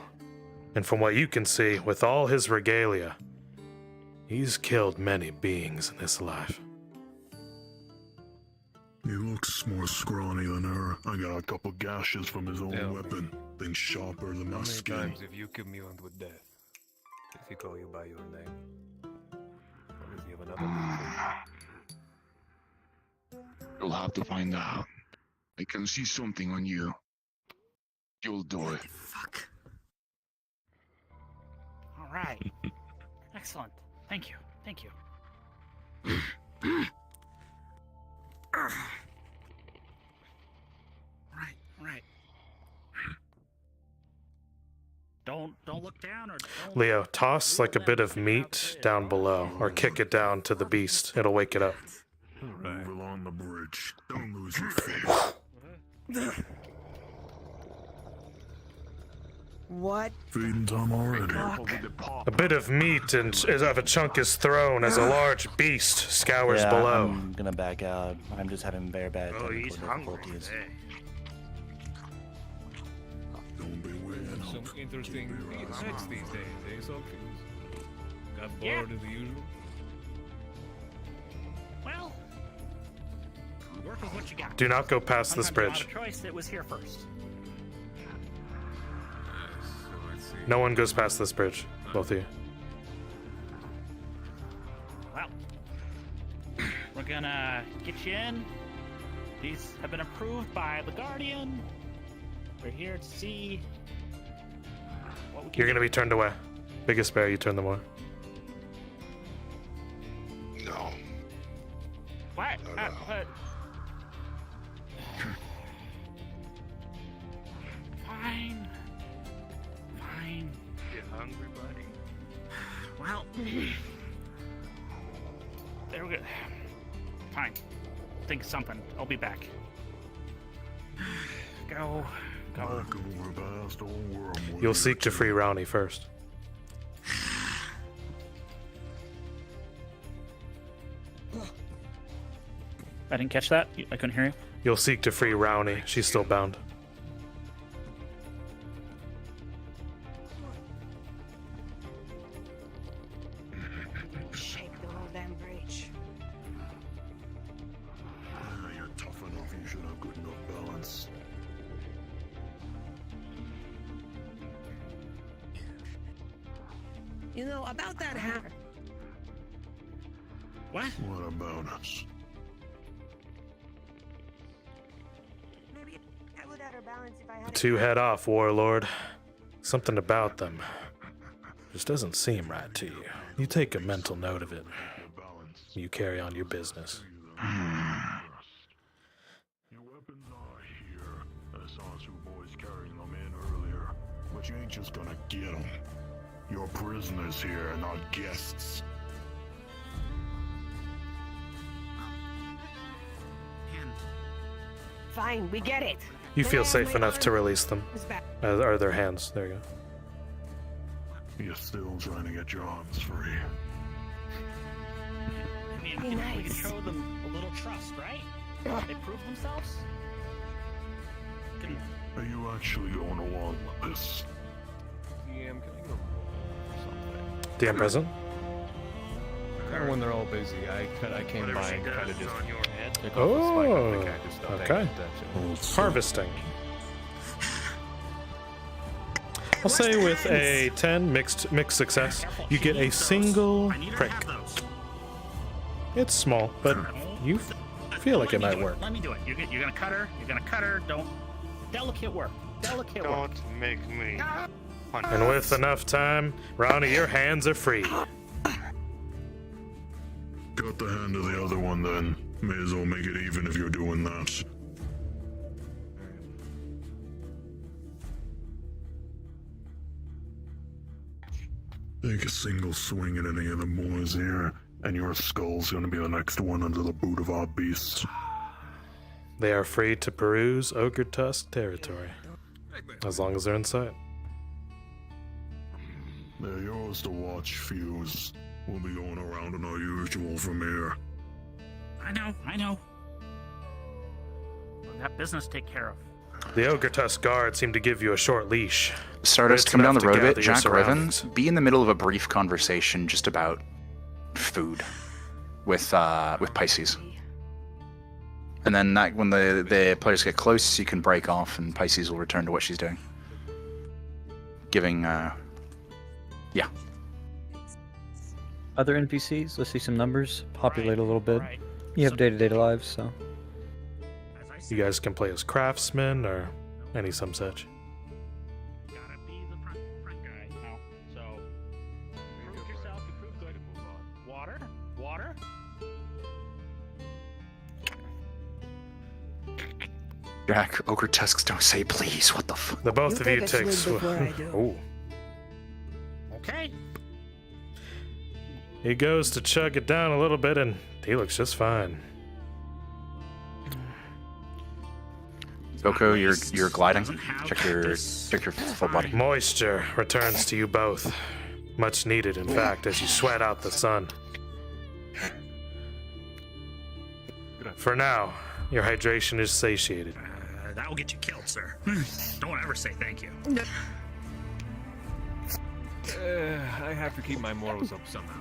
And from what you can see, with all his regalia, he's killed many beings in this life. He looks more scrawny than her. I got a couple gashes from his own weapon. Things sharper than my skin. How many times have you communed with death? Does he call you by your name? Or does he have another name? You'll have to find out. I can see something on you. You'll do it. Fuck. Alright. Excellent. Thank you. Thank you. Right. Don't look down or don't... Leo, toss like a bit of meat down below, or kick it down to the beast. It'll wake it up. Move along the bridge. Don't lose your faith. What? Feeding time already. A bit of meat and as of a chunk is thrown as a large beast scours Yeah, below. I'm gonna back out. I'm just having very bad technical he's hungry. difficulties. Don't be weird. Some interesting effects these days, eh, Saltfuse? Got bored Yeah. as the usual? Well, work with what you got. Do not go past this Sometimes bridge. a lot of choice, it was here first. So let's see. No one goes past this bridge. Both of you. Well, we're gonna get you in. These have been approved by the Guardian. We're here to see what we can You're gonna be turned away. Biggest bear, you turn them away. No. What? Fine. You hungry, buddy? Well, there we go. Fine. Think of something. I'll be back. Go. Back over past old wormwood. You'll seek to free Rowney first. I didn't catch that. I couldn't hear you. You'll seek to free Rowney. She's still bound. Shake the whole damn bridge. You're tough enough. You should have good enough balance. You know, about that hammer. What? What about us? Maybe I would have her balance if I had Two head off, Warlord. Something about them just doesn't seem right to you. You take a mental note of it. You carry on your business. Your weapons are here. I saw two boys carrying them in earlier. But you ain't just gonna get them. You're prisoners here, not guests. Fine, we get it. You Then I feel have safe my enough to arm. release them. It's back. Are their hands? There you go. You're still trying to get your arms free. I mean, Be we can nice. show them a little trust, right? They prove themselves. Can- Are you actually going along with this? DM, can I go something? DM present? Kind of when they're all busy, I came by and kind of just took off the spike Oh, of the cactus, not paying okay. attention. Harvesting. I'll say with a 10 mixed success, you get a single prick. It's small, but you feel like it might work. Let me do it. You're gonna cut her. You're gonna cut her. Don't. Delicate work. Delicate work. Don't make me. And with enough time, Rowney, your hands are free. Cut the hand of the other one then. May as well make it even if you're doing that. Take a single swing at any of the boys here, and your skull's gonna be the next one under the boot of our beasts. They are free to peruse Ogretusk territory, as long as they're in sight. They're yours to watch, Fuse. We'll be going around on our usual from here. I know. We got business to take care of. The Ogretusk guard seem to give you a short leash. Stardust, It's come down enough the to road a bit. gather your Jack surroundings. Rivens, be in the middle of a brief conversation just about food with Pisces. And then when the players get close, you can break off and Pisces will return to what she's doing. Giving, yeah. Other NPCs, let's see some numbers, populate a little bit. You have day-to-day lives, so. You guys can play as craftsmen or some such. Gotta be the front guy now. So, prove yourself. You prove good. Water. Jack, Ogretusks don't say please, what the fuck? The both of you take before I do. Ooh. Okay. He goes to chug it down a little bit and he looks just fine. Goko, you're gliding. Check your full body. Moisture returns to you both. Much needed, in fact, as you sweat out the sun. For now, your hydration is satiated. That will get you killed, sir. Don't ever say thank you. I have to keep my morals up somehow.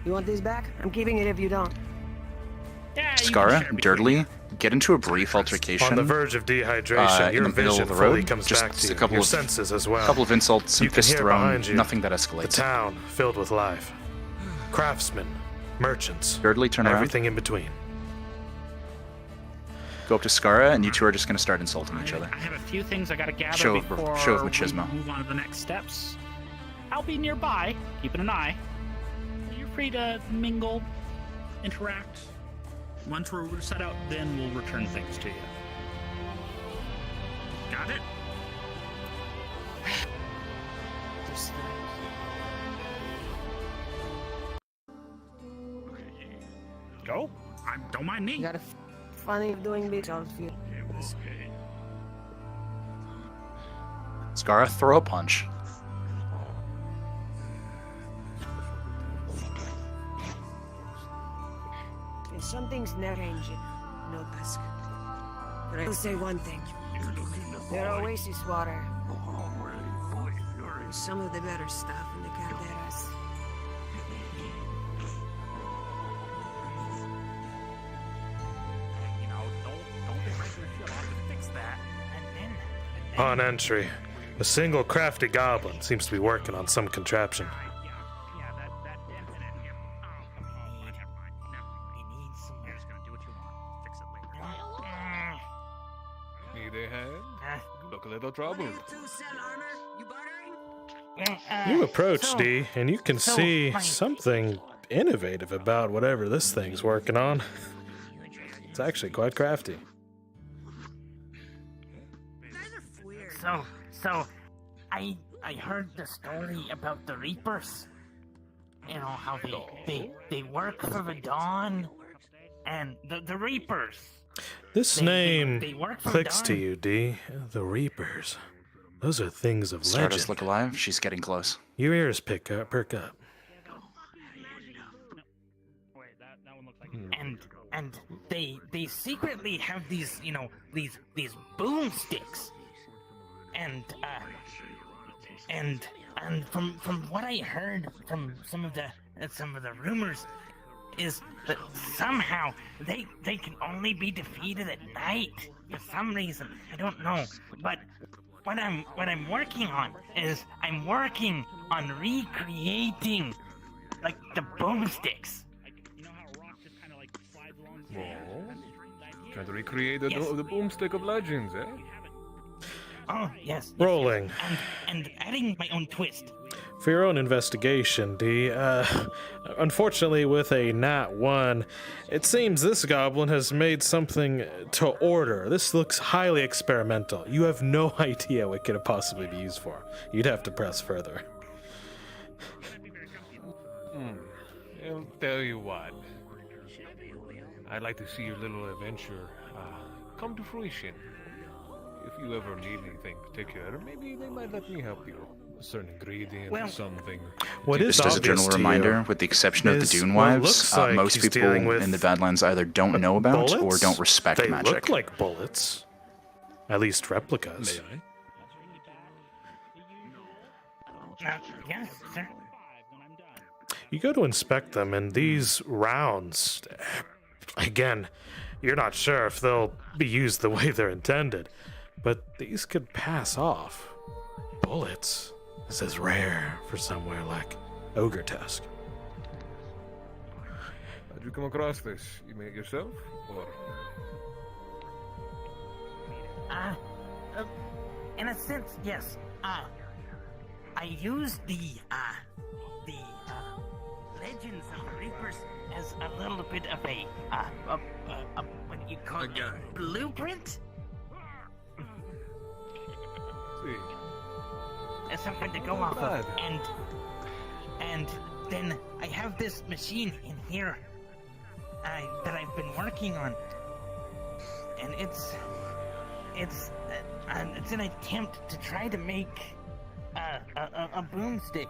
You want this back? I'm keeping it if you don't. Yeah, Skara, Dirtly, get into a brief altercation. On the verge of dehydration, in your the middle vision of the fully road. comes Just back to a you. couple Your of senses as well. couple of insults, some You can fists hear thrown, behind you nothing that the escalates. town filled with life. Craftsmen, merchants, Dirtly, turn around. everything in between. Go up to Skara, and you two are just going to start insulting each other. I have a few things I gotta gather Show of before we machismo. move on to the next steps. I'll be nearby, keeping an eye. You're free to mingle, interact. Once we're set out, then we'll return things to you. Got it? Go. Don't mind me. You got a funny of doing this. I'll feel. Skara, throw a punch. some things never change in no dusk. But I will say one thing. Their oasis water is some of the better stuff in the Calderas. You know, don't break your shit off and fix that. And then On entry, a single crafty goblin seems to be working on some contraption. yeah, that definite. Oh, come on. Never mind. No, he needs some. You're just gonna do what you want. Fix it later. Need a hand? You look a little troubled. You approach, so- D, and you can see my- something innovative about whatever this thing's working on. It's actually quite crafty. So, I heard the story about the Reapers. You know how they work for the Dawn, and the Reapers. This They name work for clicks to Dawn. you, D. The Reapers. Those are things of Stardust legend. look alive. She's getting close. Your ears perk up. And they secretly have these, you know, these boomsticks. And from what I heard from some of the rumors is that somehow they can only be defeated at night for some reason. I don't know. But what I'm working on is I'm working on recreating like the boomsticks. Well, trying to recreate the Yes. boomstick of legends, eh? Oh yes. Rolling. And adding my own twist. For your own investigation, D, unfortunately with a nat 1, it seems this goblin has made something to order. This looks highly experimental. You have no idea what could it possibly be used for. You'd have to press further. I'll tell you what. I'd like to see your little adventure come to fruition. If you ever need anything particular, maybe they might let me help you. A certain ingredient or something. What is Just as a obvious general to reminder, you with the exception of the is Dune what Wives, looks like most he's people dealing with in the Badlands either don't know about or bullets? don't respect They magic. look like bullets. At least replicas. May I? Yes, sir. You go to inspect them, and these rounds, again, you're not sure if they'll be used the way they're intended, but these could pass off. Bullets. This is rare for somewhere like Ogretusk. How'd you come across this? You made it yourself? Or In a sense, yes. I used the legends of the Reapers as a little bit of a what do you call it? Blueprint? see. As something to go off of. And then I have this machine in here that I've been working on. And it's an attempt to try to make a boomstick,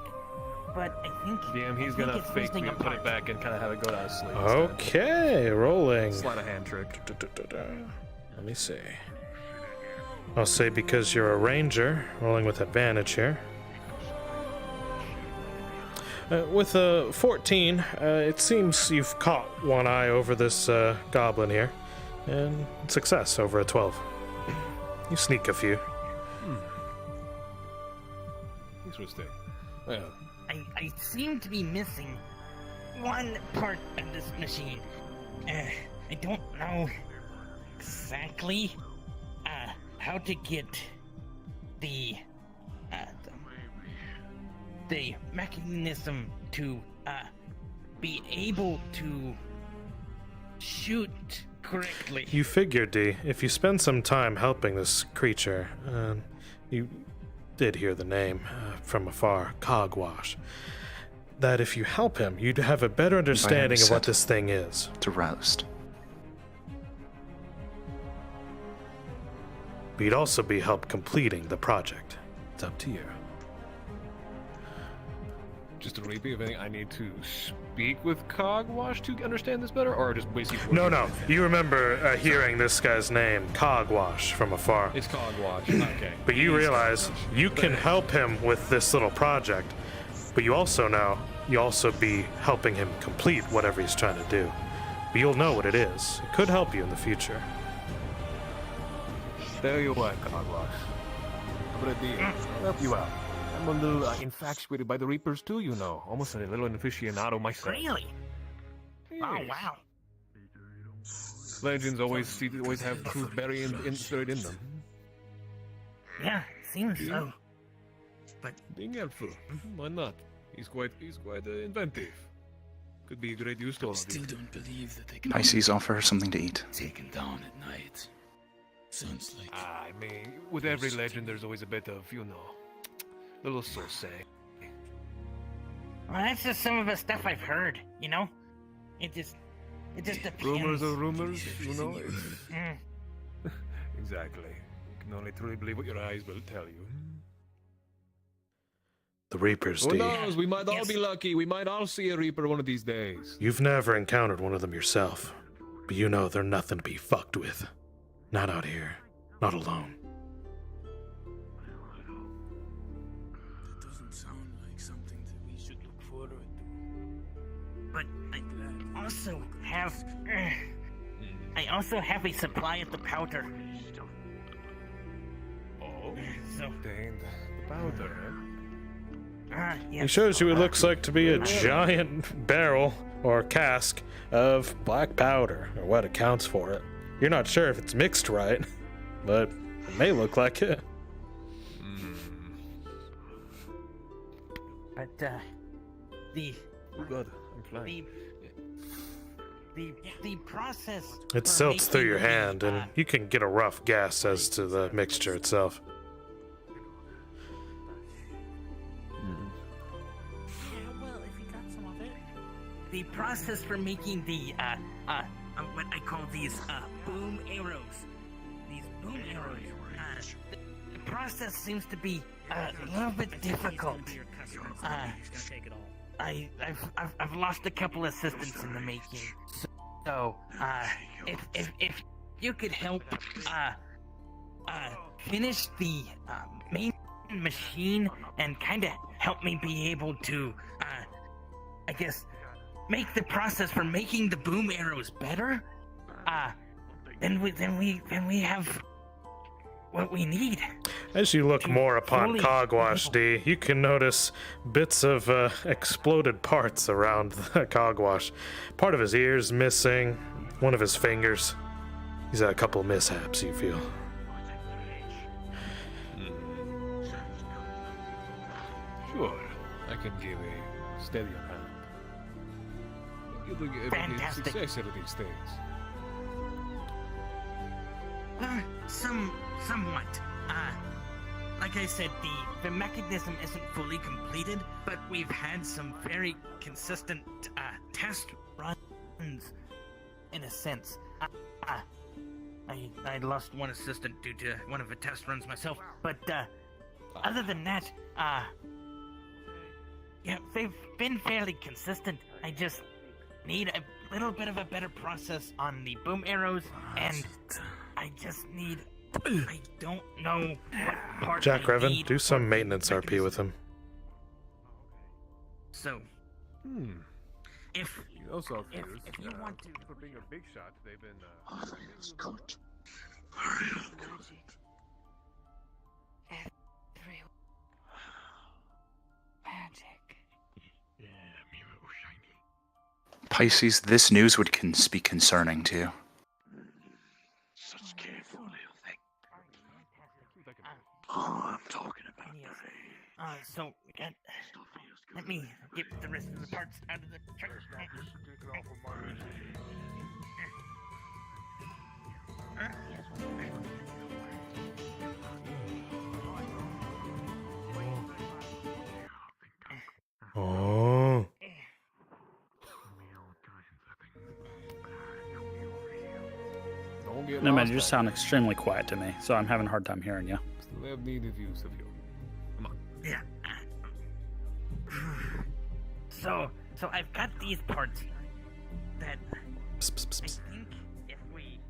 but I think Damn, he's I think gonna it's fake me missing a and put it part. back and kind of have it go down sleep. Okay, rolling. Sleight of hand trick. Let me see. I'll say because you're a ranger, rolling with advantage here. With a 14, it seems you've caught one eye over this goblin here, and success over a 12. You sneak a few. Interesting. Well, I seem to be missing one part of this machine. I don't know exactly how to get the mechanism to be able to shoot correctly. You figure, D, if you spend some time helping this creature, you did hear the name from afar, Cogwash, that if you help him, you'd have a better understanding of what this thing is. To roust. But you'd also be help completing the project. It's up to you. Just to repeat, if anything, I need to speak with Cogwash to understand this better, or just basically... No. You remember hearing this guy's name, Cogwash, from afar. It's Cogwash, okay. But you realize you can help him with this little project, but you also know you'll also be helping him complete whatever he's trying to do. But you'll know what it is. It could help you in the future. Tell you what, Cogwash. How about a deal? I'll help you out. I'm a little infatuated by the Reapers too, you know. Almost a little aficionado myself. Really? Oh, wow. Legends always have truth buried in them. Yeah, seems so. But being helpful, why not? He's quite inventive. Could be a great use to all of you. Still don't believe that they can Pisces, offer her something to eat. taken down at night. Sounds like I mean, with every legend, there's always a bit of, little say. Well, that's just some of the stuff I've heard, you know? It just depends. Rumors are rumors, you know? Exactly. You can only truly believe what your eyes will tell you. The Reapers, Who Dee. knows? We might all be lucky. We might all see a Reaper one of these days. You've never encountered one of them yourself, but you know they're nothing to be fucked with. Not out here. Not alone. that doesn't sound like something that we should look forward to. But I also have a supply of the powder. Oh, so obtained the powder, yes. He shows you it looks like to be a giant barrel or cask of black powder, or what accounts for it. You're not sure if it's mixed right, but it may look like it. But the Oh god, I'm flying. the process. It for silts through your making the, hand, and you can get a rough guess as to the mixture itself. The process for making the what I call these boom arrows. These boom arrows. The process seems to be a little bit difficult. I've lost a couple assistants in the making. So if you could help finish the main machine and kind of help me be able to I guess make the process for making the boom arrows better, then we have what we need. As you look more upon Cogwash, D, you can notice bits of exploded parts around the Cogwash. Part of his ear's missing, one of his fingers. He's had a couple of mishaps, you feel. Sure, I can give a steadier hand. You'll get Fantastic. success out of these things. Somewhat. Like I said, the mechanism isn't fully completed, but we've had some very consistent test runs, in a sense. I lost one assistant due to one of the test runs myself, but other than that, yeah, they've been fairly consistent. I just need a little bit of a better process on the boom arrows, and I just need. I don't know what part Jack I Revan, need do some for maintenance RP mechanism. with him. So, if You know, so if you want to, for being a big shot, they've been. Oh, that is good. Magic. Pisces, this news would be concerning to you. Such careful little thing. Oh, I'm talking about so let me get the rest of the parts out of the truck. Oh. Don't get No, man, lost you just out sound extremely quiet to me, so I'm having a hard time hearing you. there. Still have need of use of you. Come on. Yeah. So I've got these parts that Psst, psst, psst, I psst. think if we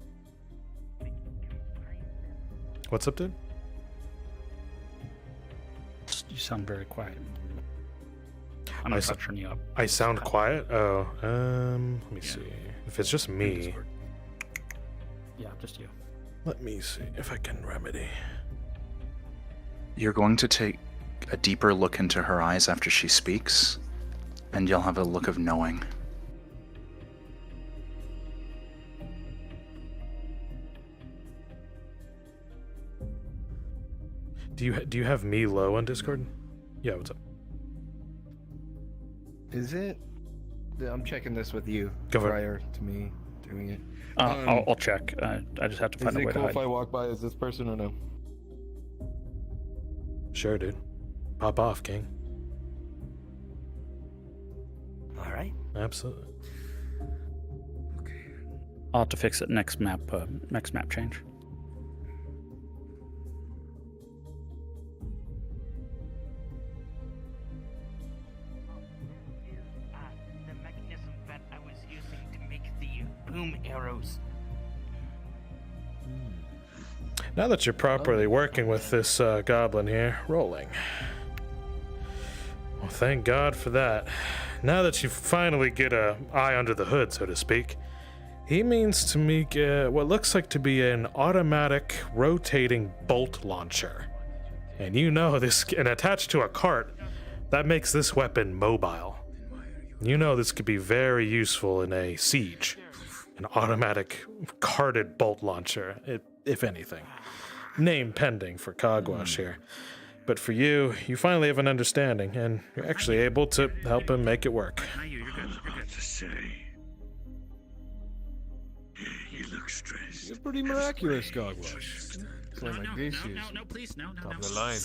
What's up, dude? You sound very quiet. I'm not turning you up. I sound quiet? Oh, let me see. If it's just me, Yeah, just you. let me see if I can remedy. You're going to take a deeper look into her eyes after she speaks, and you'll have a look of knowing. Do you have me low on Discord? Yeah, what's up? Is it? I'm checking this with you Go for it. prior to me doing it. I'll check. I just have to Is find a it way cool to if hide. I walk by as this person or no? Sure, dude. Pop off, King. All right. Absolutely. I'll have to fix it next map change. the mechanism that I was using to make the boom arrows. Now that you're properly working with this goblin here, rolling. Well, thank God for that. Now that you finally get an eye under the hood, so to speak, he means to make what looks like to be an automatic rotating bolt launcher. And you know this, and attached to a cart, that makes this weapon mobile. You know this could be very useful in a siege. An automatic carted bolt launcher, if anything. Name pending for Cogwash here. But for you, you finally have an understanding, and you're actually able to help him make it work. Hard to say. You look stressed. You're pretty miraculous, Gogwash. It's like my Gacy is. No, please, no. Top of the line.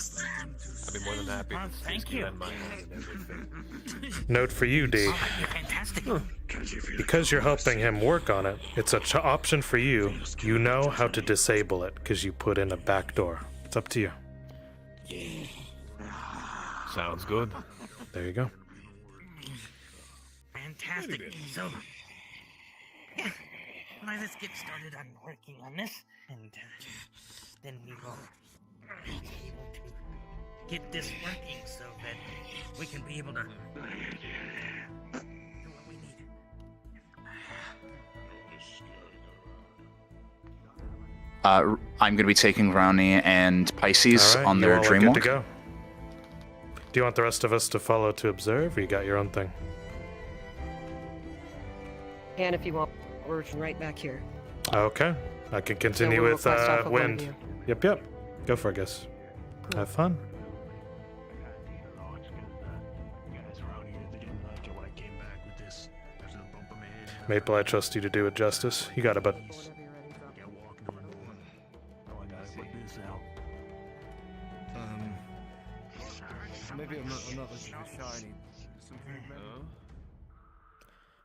I'd be more than happy. Thank to you. lend my hand and everything. Note for you, D. Fantastic. Because you're helping him work on it, it's an option for you. You know how to disable it, because you put in a back door. It's up to you. Sounds good. There you go. Fantastic. So, yeah, let's get started on working on this, and then we will be able to get this working so that we can be able to do what we need. I'm going to be taking Brownie and Pisces All right, on you their all are dream good walk. to go. Do you want the rest of us to follow to observe, or you got your own thing? And if you want, we're right back here. Okay. I can continue we'll with request off of one of wind. you. Yep. Go for it, guys. Have fun. Maple, I trust you to do it justice. You got it, bud. Maybe I'm not looking for shiny.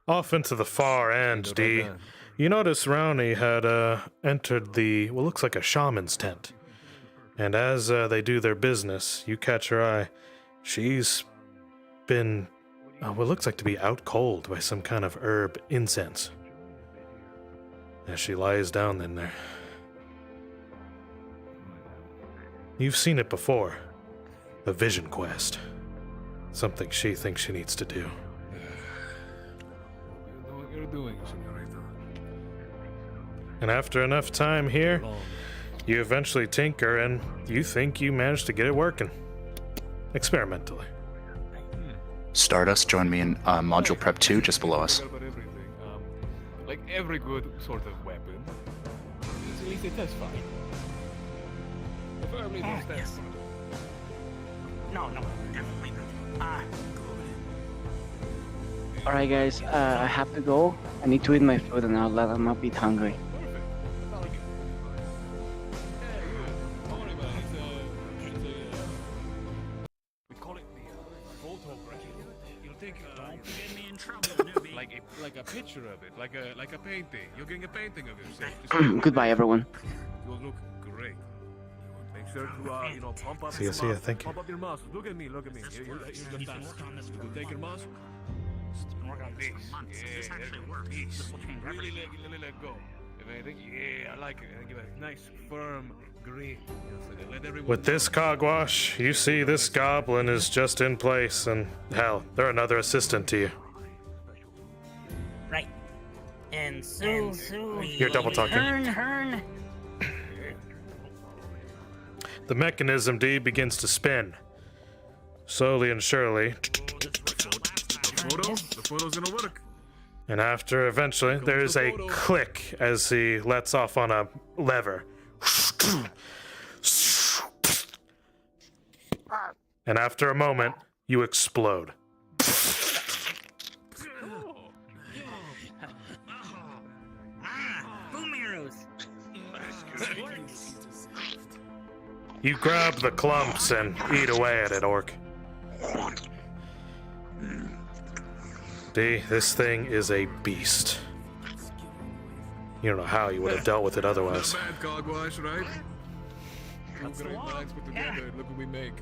Off into the far end, D. You notice Rowney had entered the, what looks like a shaman's tent. And as they do their business, you catch her eye. She's been, what looks like to be out cold by some kind of herb incense. As she lies down in there. You've seen it before. A vision quest. Something she thinks she needs to do. You know what you're doing, señorita. And after enough time here, you eventually tinker and you think you managed to get it working. Experimentally. Stardust, join me in Module Prep 2 just below us. About everything. Like every good sort of weapon, it's at least a test fire. Preferably those test Yes. No, definitely not. Alright guys, I have to go. I need to eat my food and I'll let them not be hungry. We call it the photograph. You'll take Don't get me in trouble, newbie. like a picture of it, like a painting. You're getting a painting of yourself. Goodbye everyone. You'll look great. Make sure to pump up See ya, your see ya, muscles. thank you. Pump up your muscles. Look at me. Here's the time. You take your muscle. Been working on this for months. If this actually works, this will change Really everything. let go. If anything, yeah, I like it. I give it a nice, firm green. So they let everyone With this cogwash, you see this goblin is just in place, and hell, they're another assistant to you. Right. And so You're double talking. Hearn. The mechanism, D, begins to spin. Slowly and surely. The photo's gonna work. And after, eventually, there's a click as he lets off on a lever. And after a moment, you explode. Boom arrows. You grab the clumps and eat away at it, Orc. D, this thing is a beast. You don't know how you would have dealt with it otherwise. Not bad, Cogwash, right? Two great minds put together. Look what we make.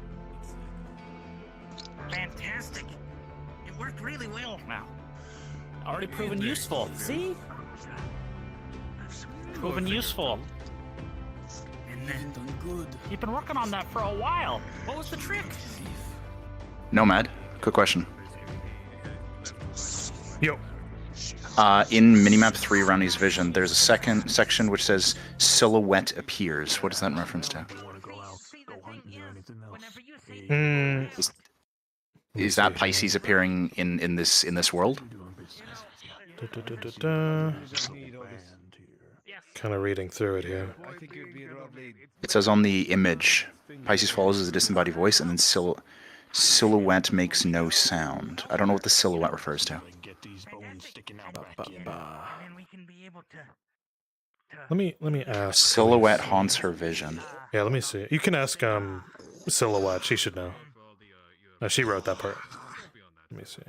Fantastic. It worked really well. Wow. Already proven useful. See? Proven useful. And then you've been working on that for a while. What was the trick? Nomad, quick question. Yo. In Minimap 3, Roundy's Vision, there's a second section which says silhouette appears. What is that in reference to? Is that Pisces appearing in this world? Kind of reading through it here. It says on the image, Pisces follows as a disembodied voice, and then silhouette makes no sound. I don't know what the silhouette refers to. Let me ask. Silhouette haunts her vision. Yeah, let me see. You can ask Silhouette. She should know. She wrote that part. Let me see.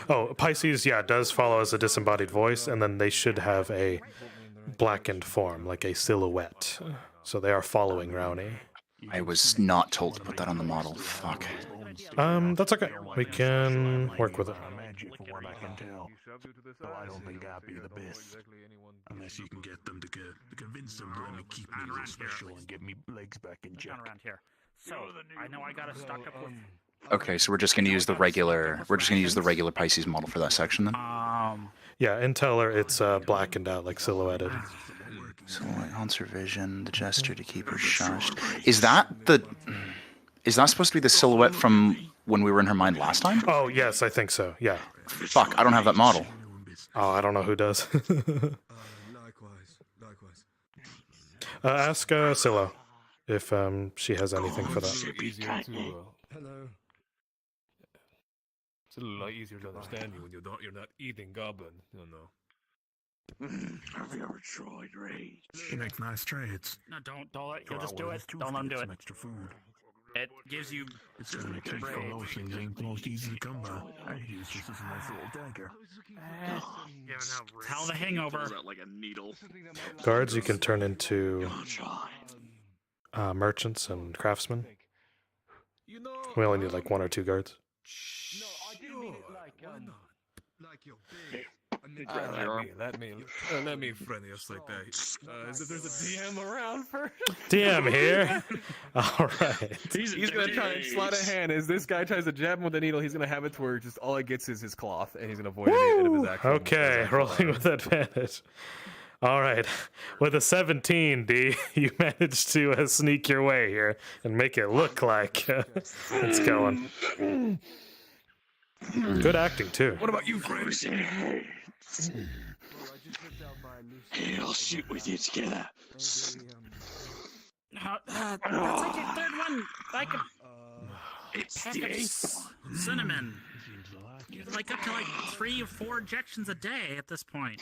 Oh, Pisces, yeah, does follow as a disembodied voice, and then they should have a blackened form, like a silhouette. So they are following Rowney. I was not told to put that on the model. Fuck. That's okay. We can work with it. I can tell. So I don't think I'd be the best. Unless you can get them to convince them to let me keep me as a special and get me legs back in check. Around here. So I know I gotta stock up with. Okay, so we're just gonna use the regular. We're just gonna use the regular Pisces model for that section then. Yeah, in Teller it's blackened out, like silhouetted. Silhouette haunts her vision. The gesture to keep her shushed. Is that supposed to be the silhouette from when we were in her mind last time? Oh yes, I think so. Yeah. Fuck, I don't have that model. Oh, I don't know who does. Ask Scylla if she has anything for that. Hello. It's a lot easier to understand you when you're not eating goblin. You know. Have you ever tried rage? She makes nice trades. No, don't you'll just do it. Don't let him do it. Extra food. It gives you. It's gonna take from those things ain't the most easy to come by. I use this as a nice little dagger. Tell the hangover. Like a needle. Guards you can turn into merchants and craftsmen. We only need like 1 or 2 guards. Let me friend us like that. Is if there's a DM around for DM here. All right. He's gonna try and slide a hand. As this guy tries to jab him with the needle, he's gonna have it to where just all it gets is his cloth, and he's gonna avoid any of his actions. Okay, rolling with advantage. All right, with a 17, D, you managed to sneak your way here and make it look like it's going. Good acting too. What about you, friend? Hey, I'll shoot with you together. That's like your third one. Like a It's pack the of eighth one. cinnamon. You're like up to like 3 or 4 injections a day at this point.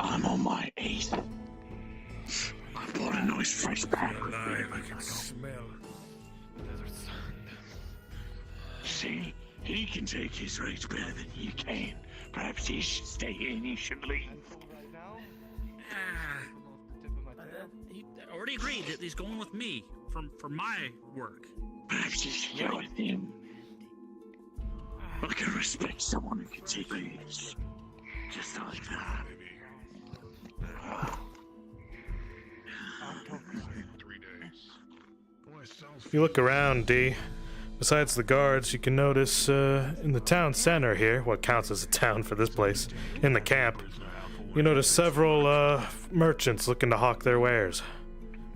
I'm on my 8th. I bought a nice fresh pack with me. I can smell desert sand. See, he can take his rage better than you can. Perhaps he should stay here and you should leave. He already agreed that he's going with me. for my work. I'm just showing him. I can respect someone who can take risks. Just like that. If you look around, D, besides the guards, you can notice in the town center here, what counts as a town for this place, in the camp, you notice several merchants looking to hawk their wares.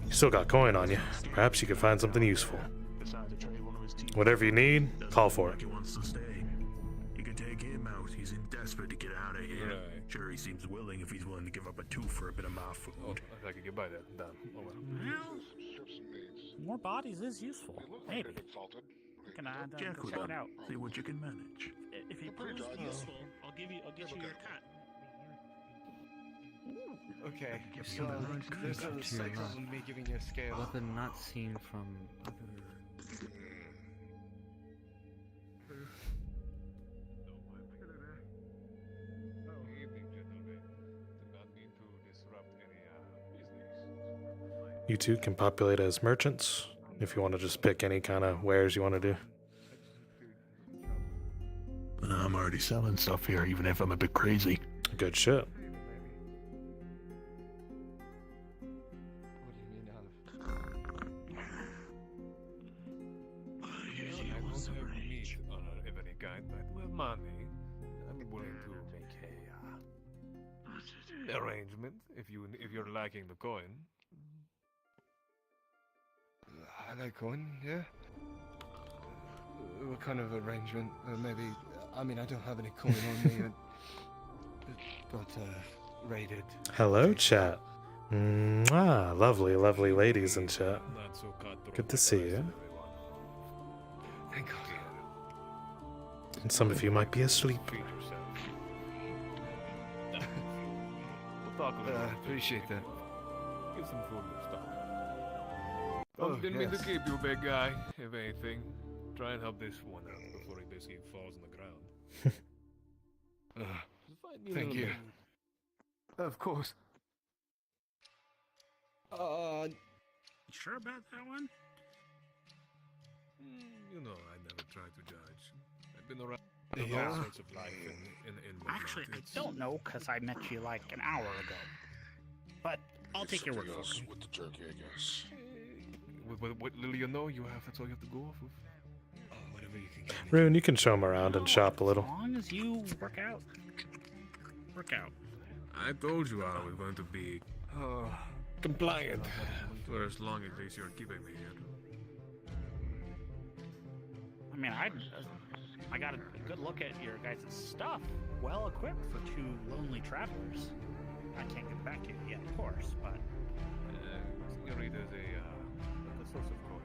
You still got coin on you. Perhaps you can find something useful. Whatever you need, call for it. He wants to stay. You can take him out. He's desperate to get out of here. Right. Sure, he seems willing if he's willing to give up a tooth for a bit of my food. Oh, I could get by that. Damn. Oh well. Well, more bodies is useful. Maybe. We can Check with check it him. out. See what you can manage. If he proves useful, I'll get you your cut. Okay, so there's no mistake on me giving you a scale. Weapon not seen from other. You two can populate as merchants, if you want to just pick any kind of wares you want to do. I'm already selling stuff here, even if I'm a bit crazy. Good shit. Of any kind, but with money, I'm willing to make a arrangement if you're lacking the coin. I like coin, yeah. What kind of arrangement? Maybe. I mean, I don't have any coin on me, but raided. Hello, chat. Mwah, lovely, lovely ladies in chat. Not so cutthroat Good to like see the rest you. of everyone. Thank God. And some of you might be asleep. Feed yourself. We'll talk a little. Appreciate that. Get some food and stuff. Oh, Didn't mean to yes. keep you, big guy. If anything, try and help this one out before he basically falls on the ground. Just find me a Thank little you. bit. Of course. You sure about that one? You know, I never try to judge. I've been around Yeah. all sorts of life in the Actually, I mountains. don't know because I met you like an hour ago. But I'll take your word for it. With the jerky, I guess. What little you know, that's all you have to go off of. Whatever you can get me. Rune, you can show them around and shop a little. As long as you work out. Work out. I told you I was going to be compliant for as long as you're keeping me here. I mean, I got a good look at your guys' stuff. Well equipped for two lonely travelers. I can't get back to you yet, of course, but Senorita's a source of coin.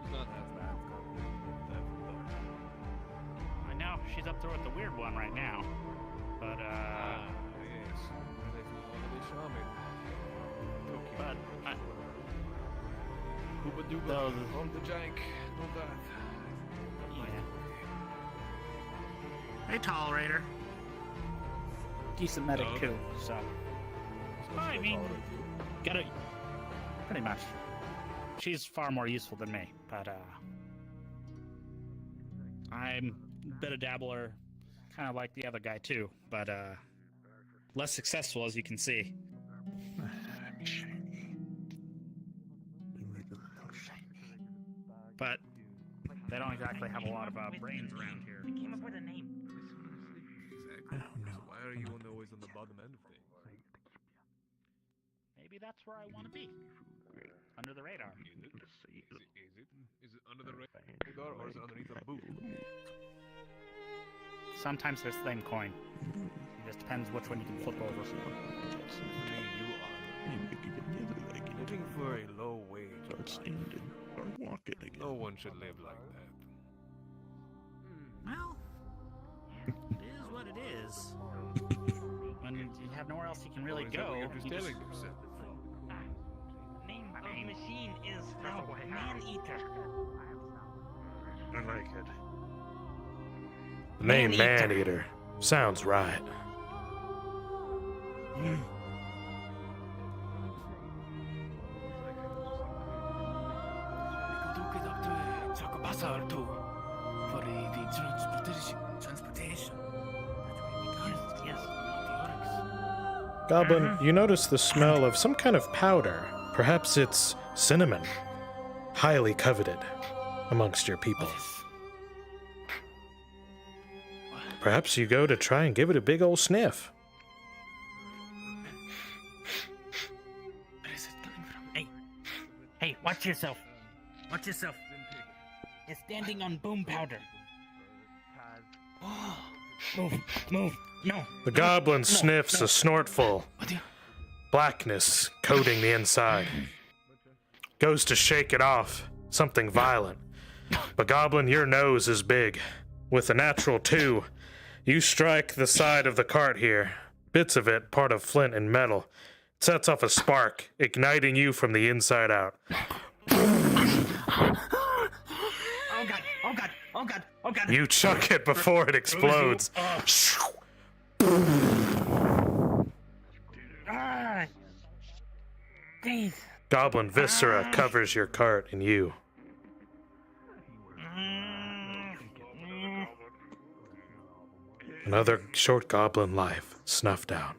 She's not half bad. I know she's up there with the weird one right now. But Yes. Really charming. but Hooba dooba. Those- On the jank. All that. hey, tolerator. Decent medic too, so. I mean, gotta pretty much. She's far more useful than me, but I'm a bit of dabbler, kind of like the other guy too, but less successful as you can see. But they don't exactly have a lot of brains around here. I came up with a name. Exactly. So why are you always on the bottom end of things? Maybe that's where I want to be. Under the radar. Is it under the radar or is it underneath the boot? Sometimes they're the same coin. It just depends which one you can flip over. You are living for a low wage. No one should live like that. Well, it is what it is. When you have nowhere else you can really Or is that go, what you're just you telling yourself? name of the machine is Man-Eater. I like it. The name Man-Eater. Man-Eater. Sounds right. hazard too for the transportation. Yes. Goblin, you notice the smell of some kind of powder. Perhaps it's cinnamon. Highly coveted amongst your people. Perhaps you go to try and give it a big old sniff. Where is it coming from? Hey, watch yourself. Watch yourself. You're standing on boom powder. Move. No. The goblin sniffs a snortful. Blackness coating the inside. Goes to shake it off. Something violent. But goblin, your nose is big. With a natural 2, you strike the side of the cart here. Bits of it, part of flint and metal. It sets off a spark, igniting you from the inside out. Oh God. You chuck it before it explodes. Goblin viscera covers your cart and you. Another short goblin life snuffed out.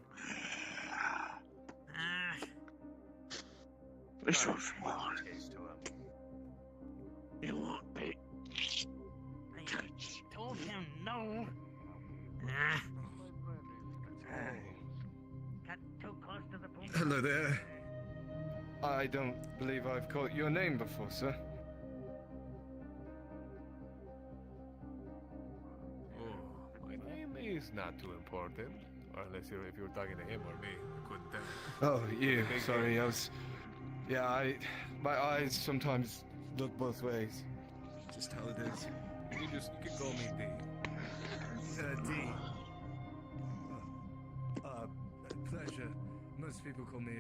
This was fun. It won't be. I told him no. Got too close to the boom. Hello there. I don't believe I've caught your name before, sir. My name is not too important. Or unless if you're talking to him or me, I couldn't tell. Oh, you. Sorry, I was... Yeah, my eyes sometimes look both ways. Just how it is. You can call me D. D. Pleasure. Most people call me,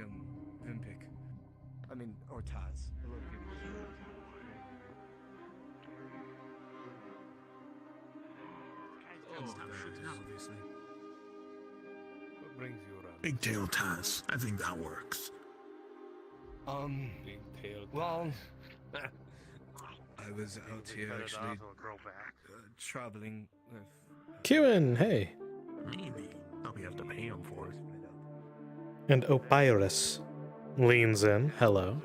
Vimpic. I mean, or Taz. A lot of people say Obviously. What brings you around? Big tail Taz. I think that works. Big tail. Well, I was out here actually traveling with... Kieran, hey. Maybe. Hope you have to pay him for it. And Opyrus leans in, hello.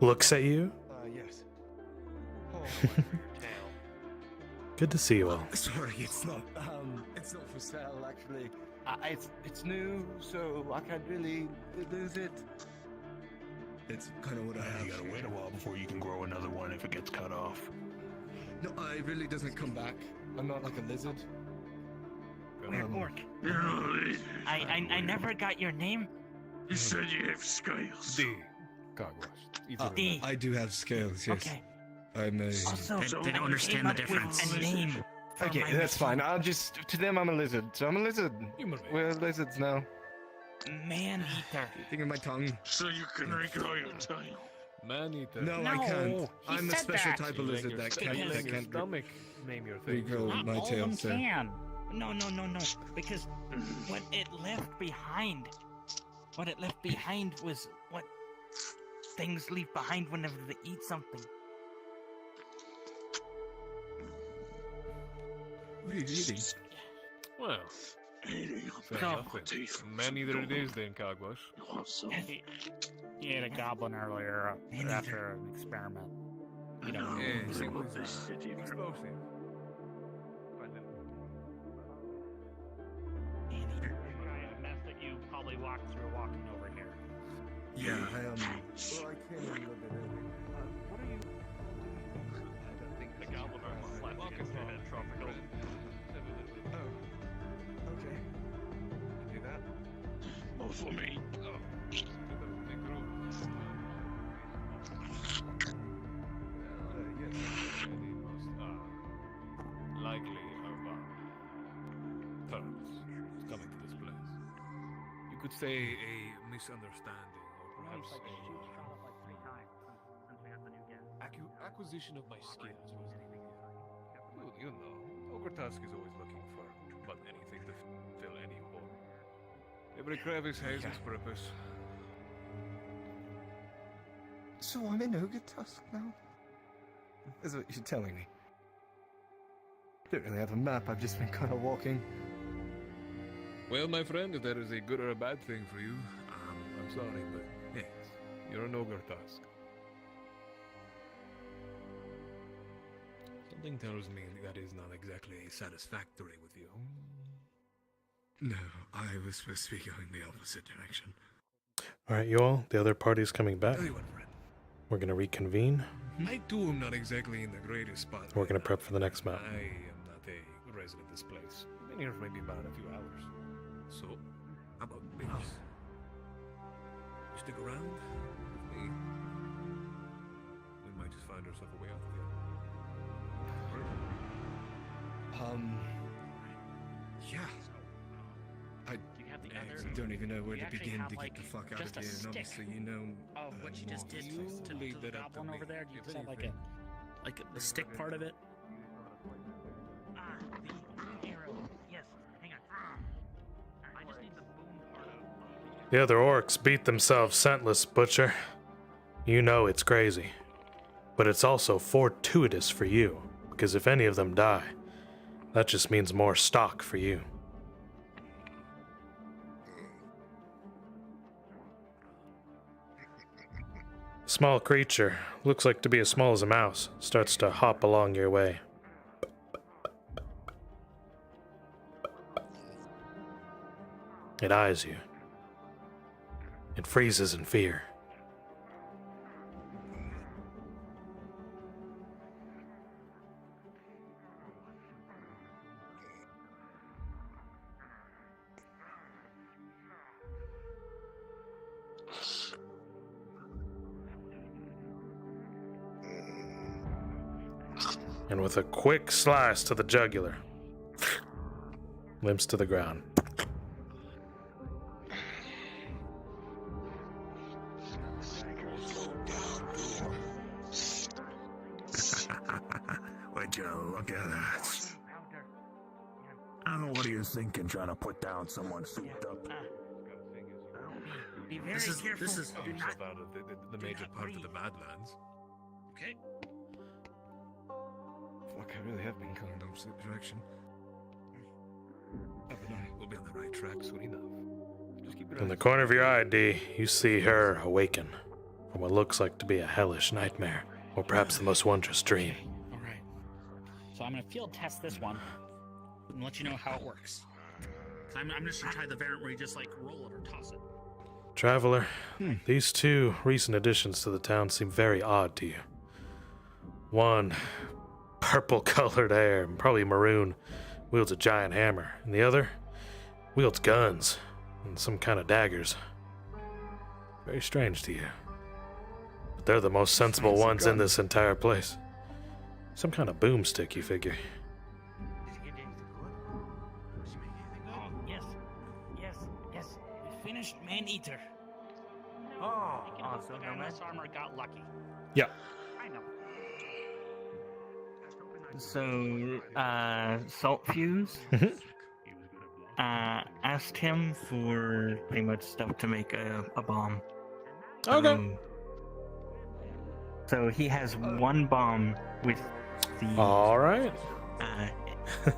Looks at you. Yes. Good to see you all. Sorry, it's not for sale, actually. It's new, so I can't really lose it. It's kind of what I have. You gotta wait a while before you can grow another one if it gets cut off. No, it really doesn't come back. I'm not like a lizard. Weird orc. I never got your name. You said you have scales. D. Cogwash. D. I do have scales, yes. Okay. I'm a... Also, They don't understand the difference. A name. Okay, that's fine. To them, I'm a lizard. So I'm a lizard. We're lizards now. Man-eater. Think of my tongue. So you can regrow your tail. Man-eater. No, I can't. I'm a said special that. type of lizard that can't stomach. Name your thing. regrow Not my all tail, of them sir. can. No. Because what it left behind was what things leave behind whenever they eat something. What are you eating? Well, fair No. enough then. Man-eater it is then, Cogwash. He ate a goblin earlier after an experiment. You know. Explosive. A mess that you probably walked through walking over here. Yeah, I am. Well, I came in a little bit early. What are you? I don't think the goblin are walking through that tropical. Oh. Okay. Do that. More for me. Oh. Big group. Yes. The most likely of turns coming to this place. You could say a misunderstanding, or perhaps acquisition of my skills was you know, Ogretusk is always looking for but anything to fill any hole. Every crevice has its purpose. So I'm in Ogretusk now? Is what you're telling me. Don't really have a map, I've just been kind of walking. Well, my friend, if that is a good or a bad thing for you, I'm sorry, but yes, you're an Ogretusk. Something tells me that is not exactly satisfactory with you. No, I was supposed to be going the opposite direction. All right, you all. The other party's coming back. Tell you what, friend. We're gonna reconvene. I too am not exactly in the greatest spot. We're gonna prep for the next map. I am not a resident of this place. I've been here for maybe about a few hours. So, how about this? You stick around with me. We might just find ourselves a way out of here. Yeah. I don't even know where to begin to get the fuck out of here. And obviously, you know. What you just did to leave the that up to goblin me. over there? Do you just have like the stick part of it? The arrow. Yes. Hang on. I just need the boom part of. The other orcs beat themselves senseless, Butcher. You know it's crazy. But it's also fortuitous for you, because if any of them die, that just means more stock for you. Small creature, looks like to be as small as a mouse, starts to hop along your way. It eyes you. It freezes in fear. And with a quick slice to the jugular, limps to the ground. Would you look at that? And what are you thinking, trying to put down someone souped up? Be very careful. This is out of the major part of the Badlands. Okay. Fuck, I really have been going the opposite direction. We'll be on the right track soon enough. Just keep it In the corner of your eye, D, you see her awaken from what looks like to be a hellish nightmare, or perhaps the most wondrous dream. All right. So I'm gonna field test this one and let you know how it works. I'm just gonna try the variant where you just like roll it or toss it. Traveler, these two recent additions to the town seem very odd to you. One, purple-colored hair, probably maroon, wields a giant hammer, and the other wields guns and some kind of daggers. Very strange to you. But they're the most sensible ones in this entire place. Some kind of boomstick, you figure. Oh, yes. We finished Man-Eater. Oh, Awesome. awesome. The guy in this armor got lucky. Yeah. I know. So, Salt Fuse asked him for pretty much stuff to make a bomb. Okay. So he has one bomb with the All right.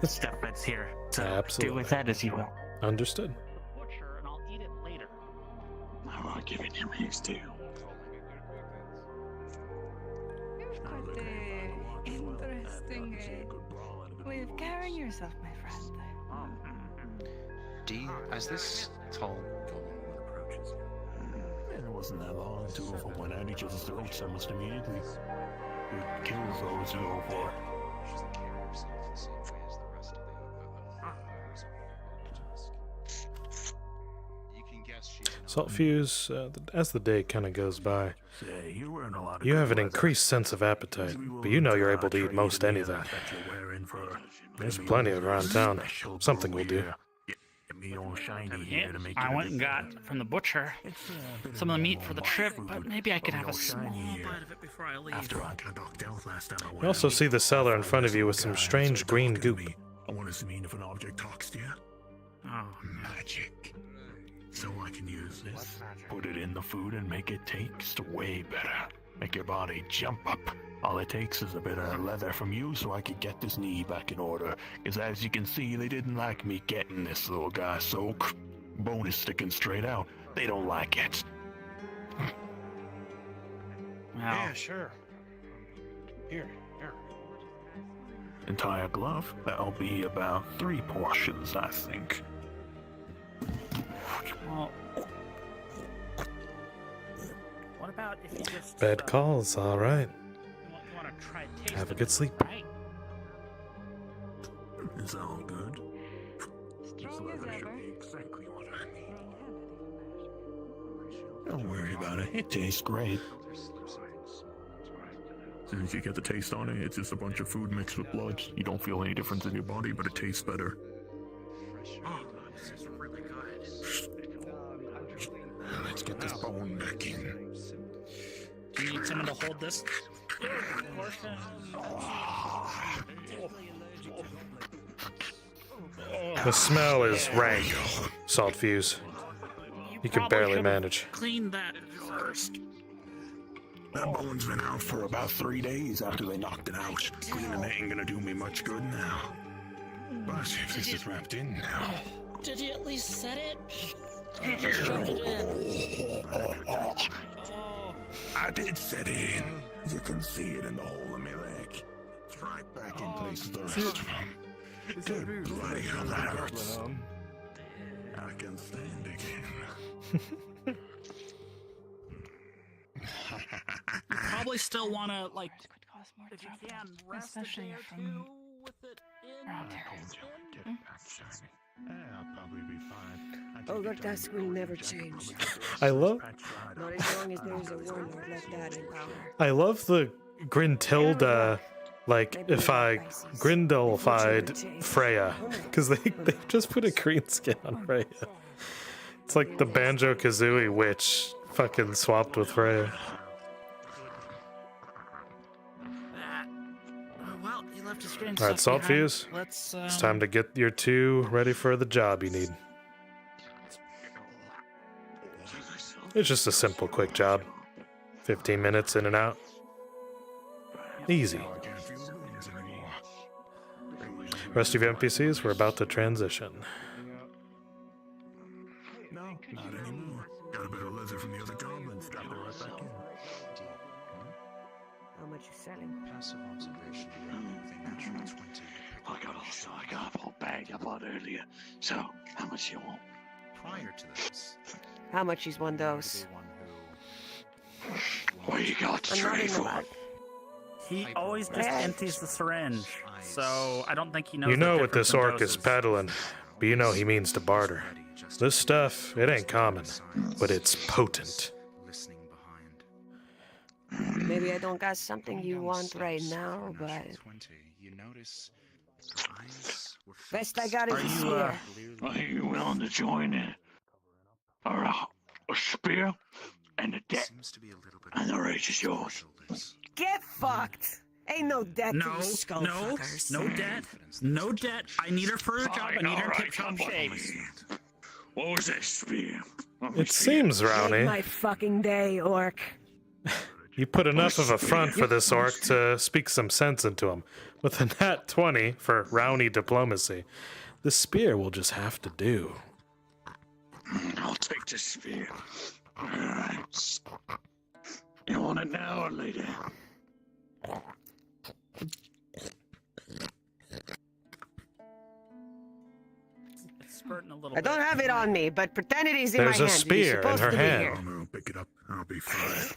stuff that's here. So Absolutely. do with that as you will. Understood. Butcher, and I'll eat it later. I'm not giving him his due. Interesting way of carrying yourself, my friend. D, as this tall goblin approaches you. It wasn't that long until we went at each other's throats almost immediately. It kills those who go for. Salt Fuse, as the day kind of goes by, Say, you're wearing a lot of you have an good weather. increased sense of appetite, but you know you're able to eat most anything. There's plenty of it around town. Something will do. Me all shiny Yeah, here to make I it a went and bit got from the butcher some of the meat for the trip, but maybe I could have a small bite of it before I leave. After I got knocked out last time I went You also out, see the cellar in front of you with some guys strange are green talking to goop. me. I want to mean if an object talks to you. Oh, Magic. So I can use this, put it in the food and make it taste way better. Make your body jump up. All it takes is a bit of leather from you so I could get this knee back in order. Because as you can see, they didn't like me getting this little guy soaked. Bone is sticking straight out. They don't like it. Wow. Yeah, sure. Here. Entire glove? That'll be about 3 portions, I think. Well, what about if you just Bad calls, all right. you want to try taste Have a it, good sleep. right? Is that all good? Strong as ever. Exactly what I need. Don't worry about it. It tastes great. As soon as you get the taste on it, it's just a bunch of food mixed with blood. You don't feel any difference in your body, but it tastes better. This is really good. Let's get this bone back in. Do you need someone to hold this portion? The smell is rank, Salt Fuse. You can probably barely should've manage. Clean that first. That bone's been out for about 3 days after they knocked it out. Cleaning it ain't gonna do me much good now. But if this is wrapped in now... Did you at least set it? Just shoved it in. I did set it in. You can see it in the hole in my leg. It's right back in place with the rest of them. Good bloody hell, that hurts. I can stand again. You probably still want to, like, Cause more if you trouble, can, rest especially a day or from two with it in. around I here. told you I'd get it back shiny. I'll probably be fine. Ogretusk will never change. I love Not as long as there's a warlord like that in power. I love the Grintilda, like if I Grindelified Freya, because they just put a green skin on Freya. It's like the Banjo-Kazooie witch fucking swapped with Freya. Well, you left a strange All right, stuff Salt behind. Fuse. Let's, It's time to get your 2 ready for the job you need. It's just a simple, quick job. 15 minutes in and out. Easy. Rest of your NPCs, we're about to transition. No, not anymore. Got a bit of leather from the other goblins. Dropped it right back in. How much you selling? Passive observation removing natural 20. I got a whole bag I bought earlier. So, how much you want? Prior to this, How much is one dose? What you got I'm not three in the for? bag. He always just empties the syringe, so I don't think he knows. You the know what difference this in orc is doses. peddling, but you know he means to barter. This stuff, it ain't common, but it's potent. listening behind. Maybe I don't got something you want right now, but 20, you notice her eyes were best I got is Are a you, spear. Are you willing to join in? Or a spear and a debt? seems to be a little bit And the rage is yours. Get fucked! Ain't no debt to No, you skull no, fuckers. no debt, no debt. I need her for a job. I need her tip-top shape. What was that spear? It seems, Make Rowney, my fucking day, orc. you put enough of a front for this orc to speak some sense into him. With a nat 20 for Rowney diplomacy, the spear will just have to do. I'll take the spear. Alright. You want it now or later? It's spurting a little I don't bit. have it on me, but pretend it is in There's my a hand. spear You're in supposed her to be hand. here. I'm gonna pick it up. I'll be fine.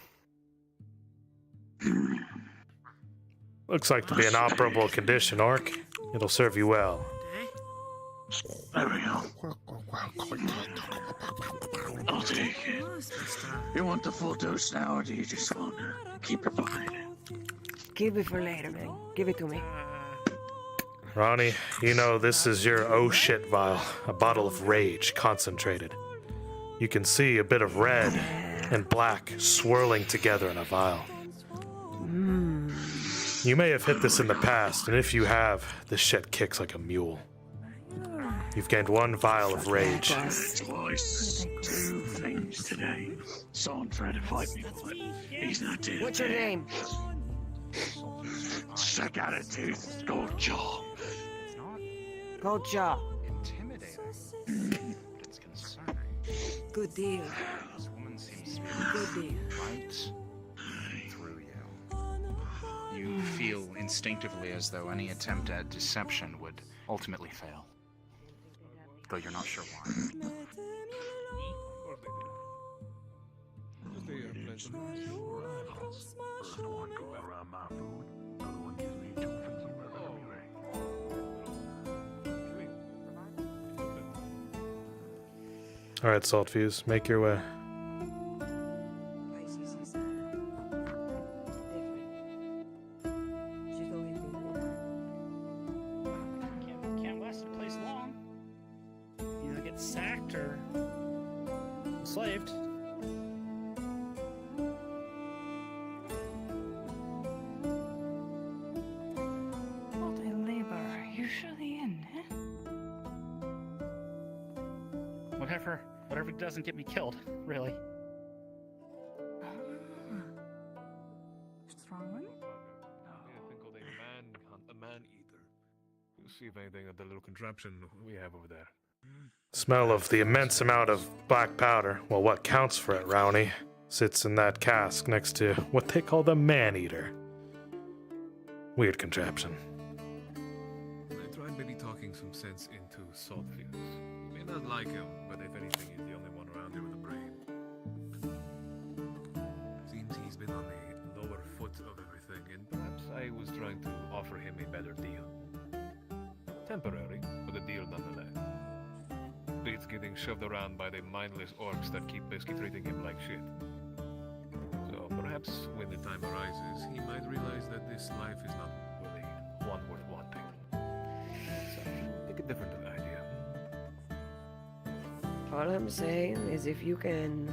Looks like to be an operable condition, orc. It'll serve you well. There we go. I'll take it. You want the full dose now, or do you just want to keep it behind it? Keep it for later, man. Give it to me. Ronnie, you know this is your oh shit vial, a bottle of rage concentrated. You can see a bit of red and black swirling together in a vial. You may have hit this in the past, and if you have, this shit kicks like a mule. You've gained 1 vial of rage. Twice. 2 things today. Someone tried to fight me, but he's not dead. What's your name? Check out a tooth, gold jaw. Gold Jaw. Intimidating. It's concerning. Good deal. This woman seems to be Good deal. Right through you. You feel instinctively as though any attempt at deception would ultimately fail. Though you're not sure why. First one go around my food, other one gives me 2 feet of weather anyway. All right, Saltfuse, make your way. Can't last in place long. You either get sacked or enslaved. Labor usually in, eh? Whatever doesn't get me killed, really. Strong one? Yeah, thing called a man-eater. We'll see if anything of the little contraption we have over there. Smell of the immense amount of black powder, well, what counts for it, Rowney, sits in that cask next to what they call the man-eater. Weird contraption. I tried maybe talking some sense into Saltfields. You may not like him, but if anything, he's the only one around here with a brain. Seems he's been on the lower foot of everything, and perhaps I was trying to offer him a better deal. Temporary, but a deal nonetheless. Beats getting shoved around by the mindless orcs that keep basically treating him like shit. So perhaps when the time arises, he might realize that this life is not really one worth wanting. So, pick a different idea. All I'm saying is if you can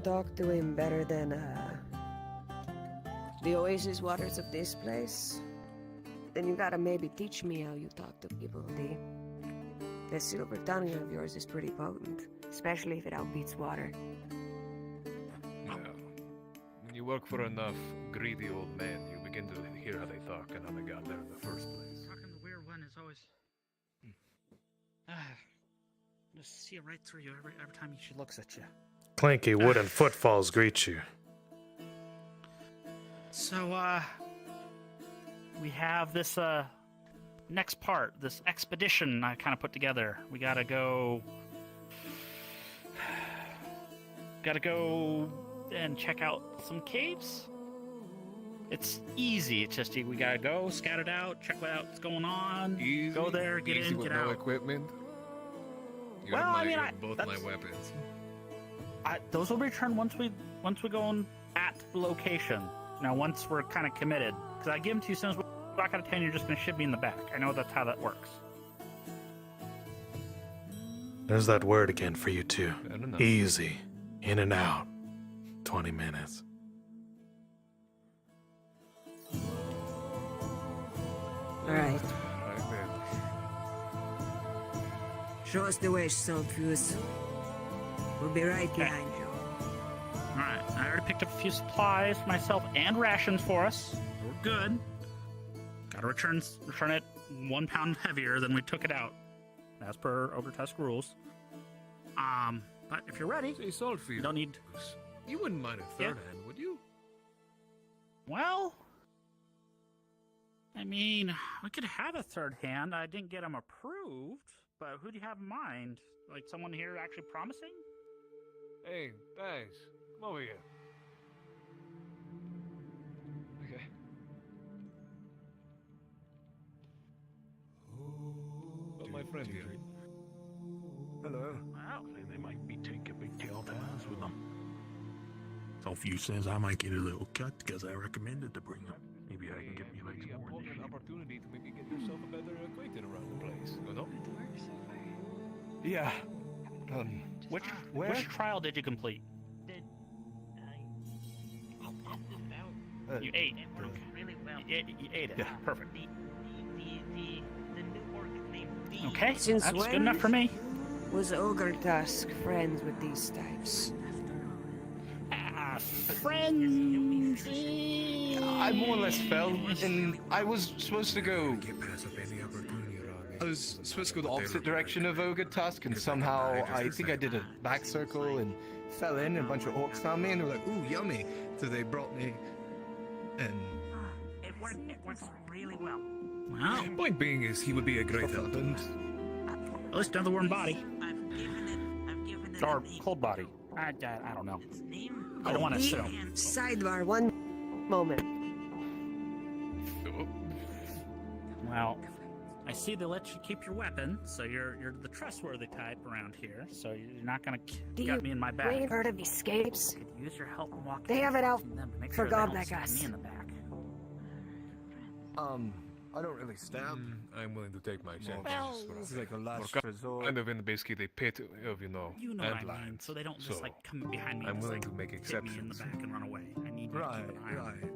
talk to him better than the oasis waters of this place, then you gotta maybe teach me how you talk to people, D. That silver tongue of yours is pretty potent, especially if it outbeats water. Yeah. When you work for enough greedy old men, you begin to hear how they talk and how they got there in the first place. Talking the weird one is always. Just see it right through you every time she looks at you. Clanky wooden footfalls greet you. So, we have this, next part, this expedition I kind of put together. We gotta go and check out some caves. It's easy. It's just we gotta go, scout it out, check what's going on, go there, get Easy in, with get no out. equipment. You Well, have I mean, both my weapons. Those will be returned once we go at the location. Now, once we're kind of committed, because I give them to you as soon as we're back out of 10, you're just going to ship me in the back. I know that's how that works. There's that word again for you two. Fair enough. Easy. In and out. 20 minutes. All right. Right then. Show us the way, Saltfuse. We'll be right behind you. Alright, I already picked up a few supplies for myself and rations for us. We're good. Gotta return it 1 pound heavier than we took it out, as per Ogretusk rules. But if you're ready, Say, Saltfield, you don't need... You wouldn't mind a third hand, would you? Well... I mean, we could have a third hand. I didn't get them approved, but who do you have in mind? Like someone here actually promising? Hey, thanks. Come over here. Okay. Oh, my friend here. Hello. Wow. They might be taking big Calderas with them. Saltfuse says I might get a little cut because I recommended to bring them. Maybe I can get me like some more An opportunity to maybe get yourself a better acquainted around the place, you know? Yeah. Which trial did you complete? You ate. It worked really well. You ate it. Yeah. Perfect. The new orc named Thieves. Okay, Since that's when? good enough for me. Was Ogretusk friends with these types? Friends. I more or less fell, and I was supposed to go. I was supposed to go the opposite direction of Ogretusk, and somehow I think I did a back circle and fell in, and a bunch of orcs found me, and they were like, "Ooh, yummy!" So they brought me, and It worked really well. Wow. Point being is he would be a great help. At least another warm body. Or cold body. I don't know. I don't want to assume. Sidebar, one moment. Well, I see they let you keep your weapon, so you're the trustworthy type around here. So you're not gonna get me in my back. Wait, heard of escapes? Could use your help in walking. They have it out from them to make for sure they God don't like stab us. me in the back. I don't really stab. I'm willing to take my chances. Well, This is like a last We're resort. kind of in basically the pit of, You know what I mean, ant-lions. so they don't just like come behind me. I'm and willing just, to make hit me in the exceptions. back and run away. I need you to keep an eye on me.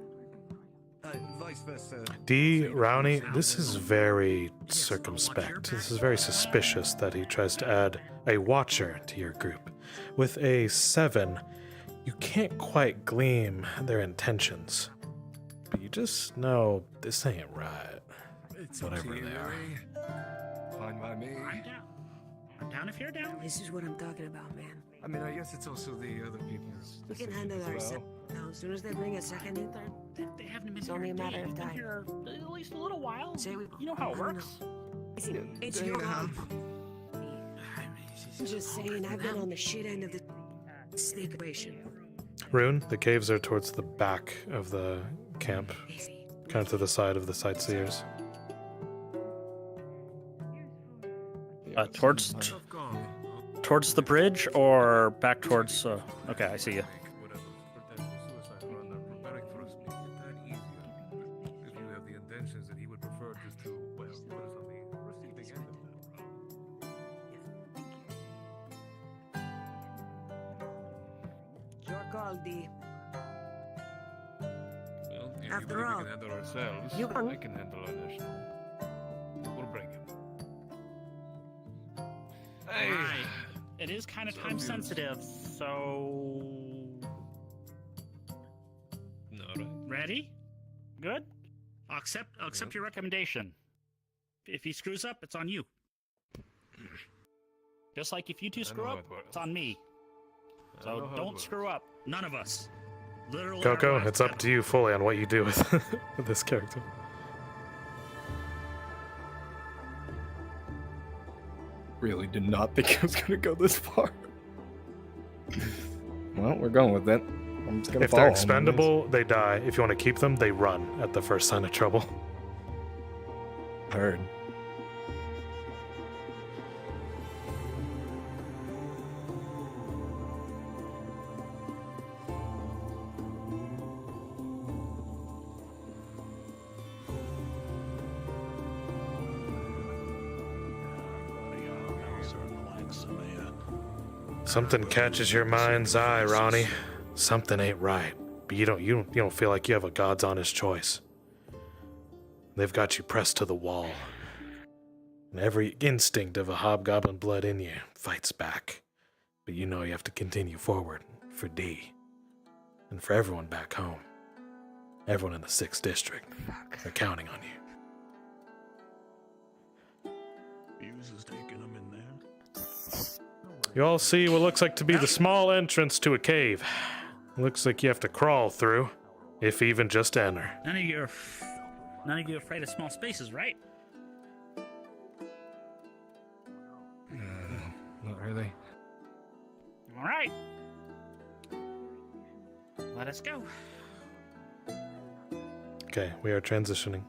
Vice versa. D. Rowney, this is very circumspect. This is very suspicious that he tries to add a watcher to your group. With a 7, you can't quite glean their intentions. But you just know this ain't right. It's Whatever they are. Fine by me. I'm down. I'm down if you're down. This is what I'm talking about, man. I mean, I guess it's also the other people's We can decision handle as well. ourselves. Now, as soon as they bring a second in, They haven't been it's here only a day. matter of They've been time. here at least a little while. Say we, You know how it I don't works. It's your job. I'm just saying, I've been on the shit end of the situation. Rune, the caves are towards the back of the camp, kind of to the side of the sightseers. Towards the bridge or back towards. Okay, I see you. Whatever. Potential suicide runner preparing for a sneak attack easier. If you have the intentions that he would prefer just to, well, put us on the receiving end of that. Your call, D. Well, if After you believe all, we can handle ourselves, you can- I can handle our national. We'll bring him. Hey. Right. It is kind of So time views. sensitive, so. All right. Ready? Good? I'll accept your recommendation. If he screws up, it's on you. Just like if you two screw know how up, it works. it's on me. I know So how it don't works. screw up. None of us. Literally. Coco, our lives it's up together. to you fully on what you do with, with this character. Really did not think I was going to go this far. Well, we're going with it. I'm just gonna If follow they're him on expendable, they die. If you want to keep them, they run at the first sign of trouble. this. Heard. Something catches your mind's eye, Ronnie. Something ain't right. But you don't feel like you have a God's honest choice. They've got you pressed to the wall. And every instinct of a hobgoblin blood in you fights back. But you know you have to continue forward for D. And for everyone back home. Everyone in the 6th district. They're counting on you. Hughes is taking them in there. You all see what looks like to be the small entrance to a cave. Looks like you have to crawl through, if even just to enter. None of you are afraid of small spaces, right? Not really. All right. Let us go. Okay, we are transitioning.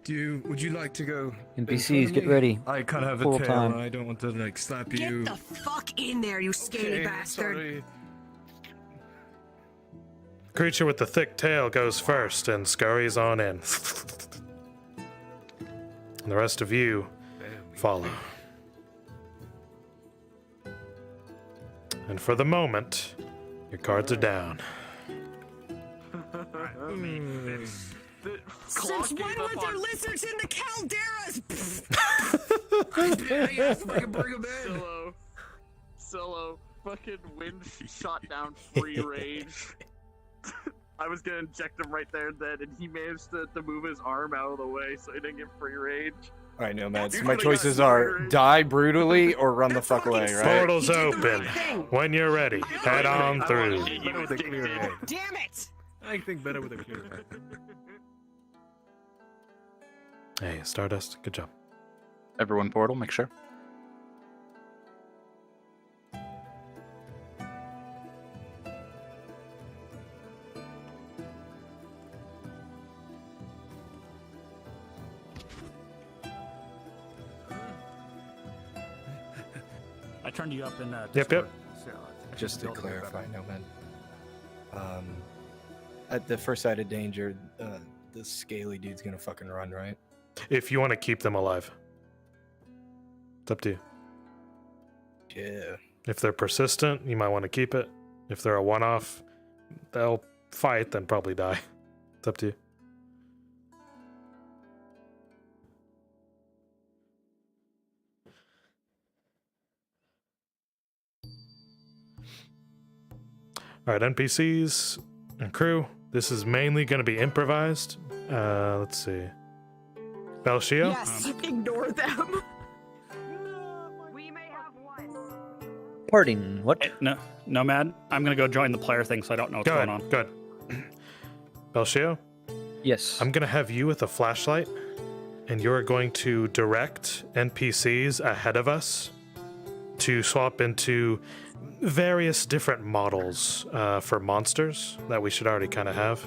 Would you like to go? in NPCs, front of get me? ready. I kind of have a Full tail, time. and I don't want to like slap you. Get the fuck in there, you scaly Okay, bastard. sorry. Creature with the thick tail goes first and scurries on in. And the rest of you follow. And for the moment, your cards are down. Since when were there lizards in the Calderas? Fucking bring him in. Solo, fucking wind shot down free rage. I was gonna inject him right there and then, and he managed to move his arm out of the way so he didn't get free rage. Alright, Nomads. My choices are die brutally or run the fuck away, right? Portal's open. When you're ready, head on through. Better with a clear head. Damn it! I think better with a clear head. Hey, Stardust, good job. Everyone portal, make sure. I turned you up in Yep. Discord. Just to clarify, Nomad. At the first sight of danger, the scaly dude's gonna fucking run, right? If you want to keep them alive, it's up to you. Yeah. If they're persistent, you might want to keep it. If they're a one-off, they'll fight, then probably die. It's up to you. All right, NPCs and crew. This is mainly going to be improvised. Let's see. Belshio? Yes, ignore them. Parting, what? No, Nomad, I'm gonna go join the player thing, so I don't know what's going on. Good. Belshio? Yes. I'm going to have you with a flashlight, and you're going to direct NPCs ahead of us to swap into various different models for monsters that we should already kind of have.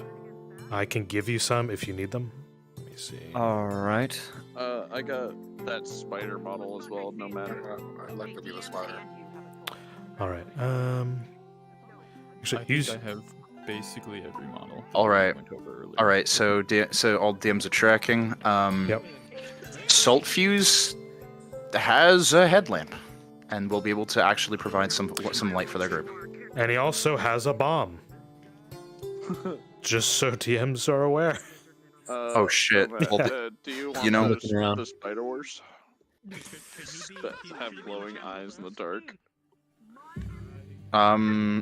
I can give you some if you need them. Let me see. All right. I got that spider model as well, no matter. I'd like to be the spider. All right. Actually, I think I have basically every model. All right. Went over earlier. All right. So all DMs are tracking. Yep. Salt Fuse has a headlamp, and will be able to actually provide some light for their group. And he also has a bomb. Just so TMs are aware. Oh shit! Well, Do you want you know, the Spider Wars? That have glowing eyes in the dark.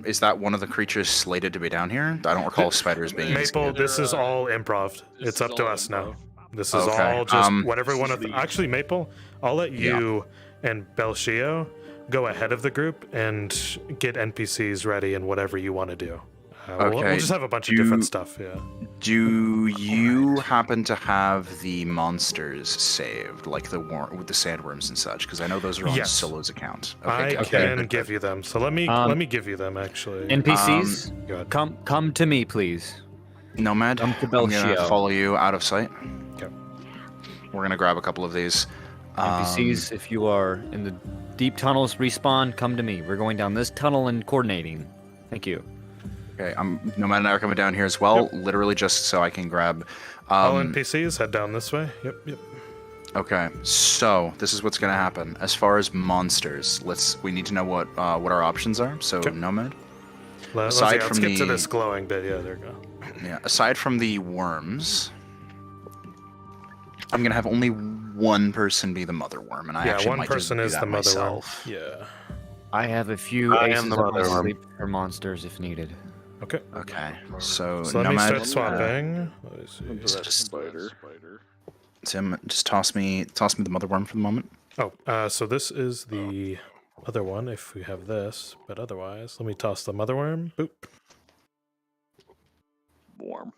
is that one of the creatures slated to be down here? I don't recall spiders being. Maple, this is all improv. It's up to us now. This is Okay, all just whatever one of. Actually, Maple, I'll let you and Belshio go ahead of the group and get NPCs ready and whatever you want to do. We'll just have a bunch of different stuff. Yeah. Do you happen to have the monsters saved, like the with the sandworms and such? Because I know those are on Yes. Solo's account. I can give you them. So let me give you them actually. NPCs, come to me, please. Nomad, Come to I'm gonna Belshio. follow you out of sight. Okay. We're gonna grab a couple of these. NPCs, if you are in the deep tunnels, respawn. Come to me. We're going down this tunnel and coordinating. Thank you. Okay, Nomad and I are coming down here as well, literally just so I can grab. All NPCs head down this way. Yep. Okay, so this is what's gonna happen. As far as monsters, we need to know what our options are. So Nomad. Let's get to this glowing bit. Yeah, there we go. Yeah, aside from the worms, I'm gonna have only one person be the mother worm, and I actually one might person just do is that the mother worm. myself. Yeah. I have a few I am aces the up my mother worm. sleeve for monsters if needed. Okay. Okay. So let me Nomad, start swapping. Let me see. Spider. Tim, just toss me the mother worm for the moment. Oh, so this is the other one if we have this, but otherwise, let me toss the mother worm. Boop. Warm.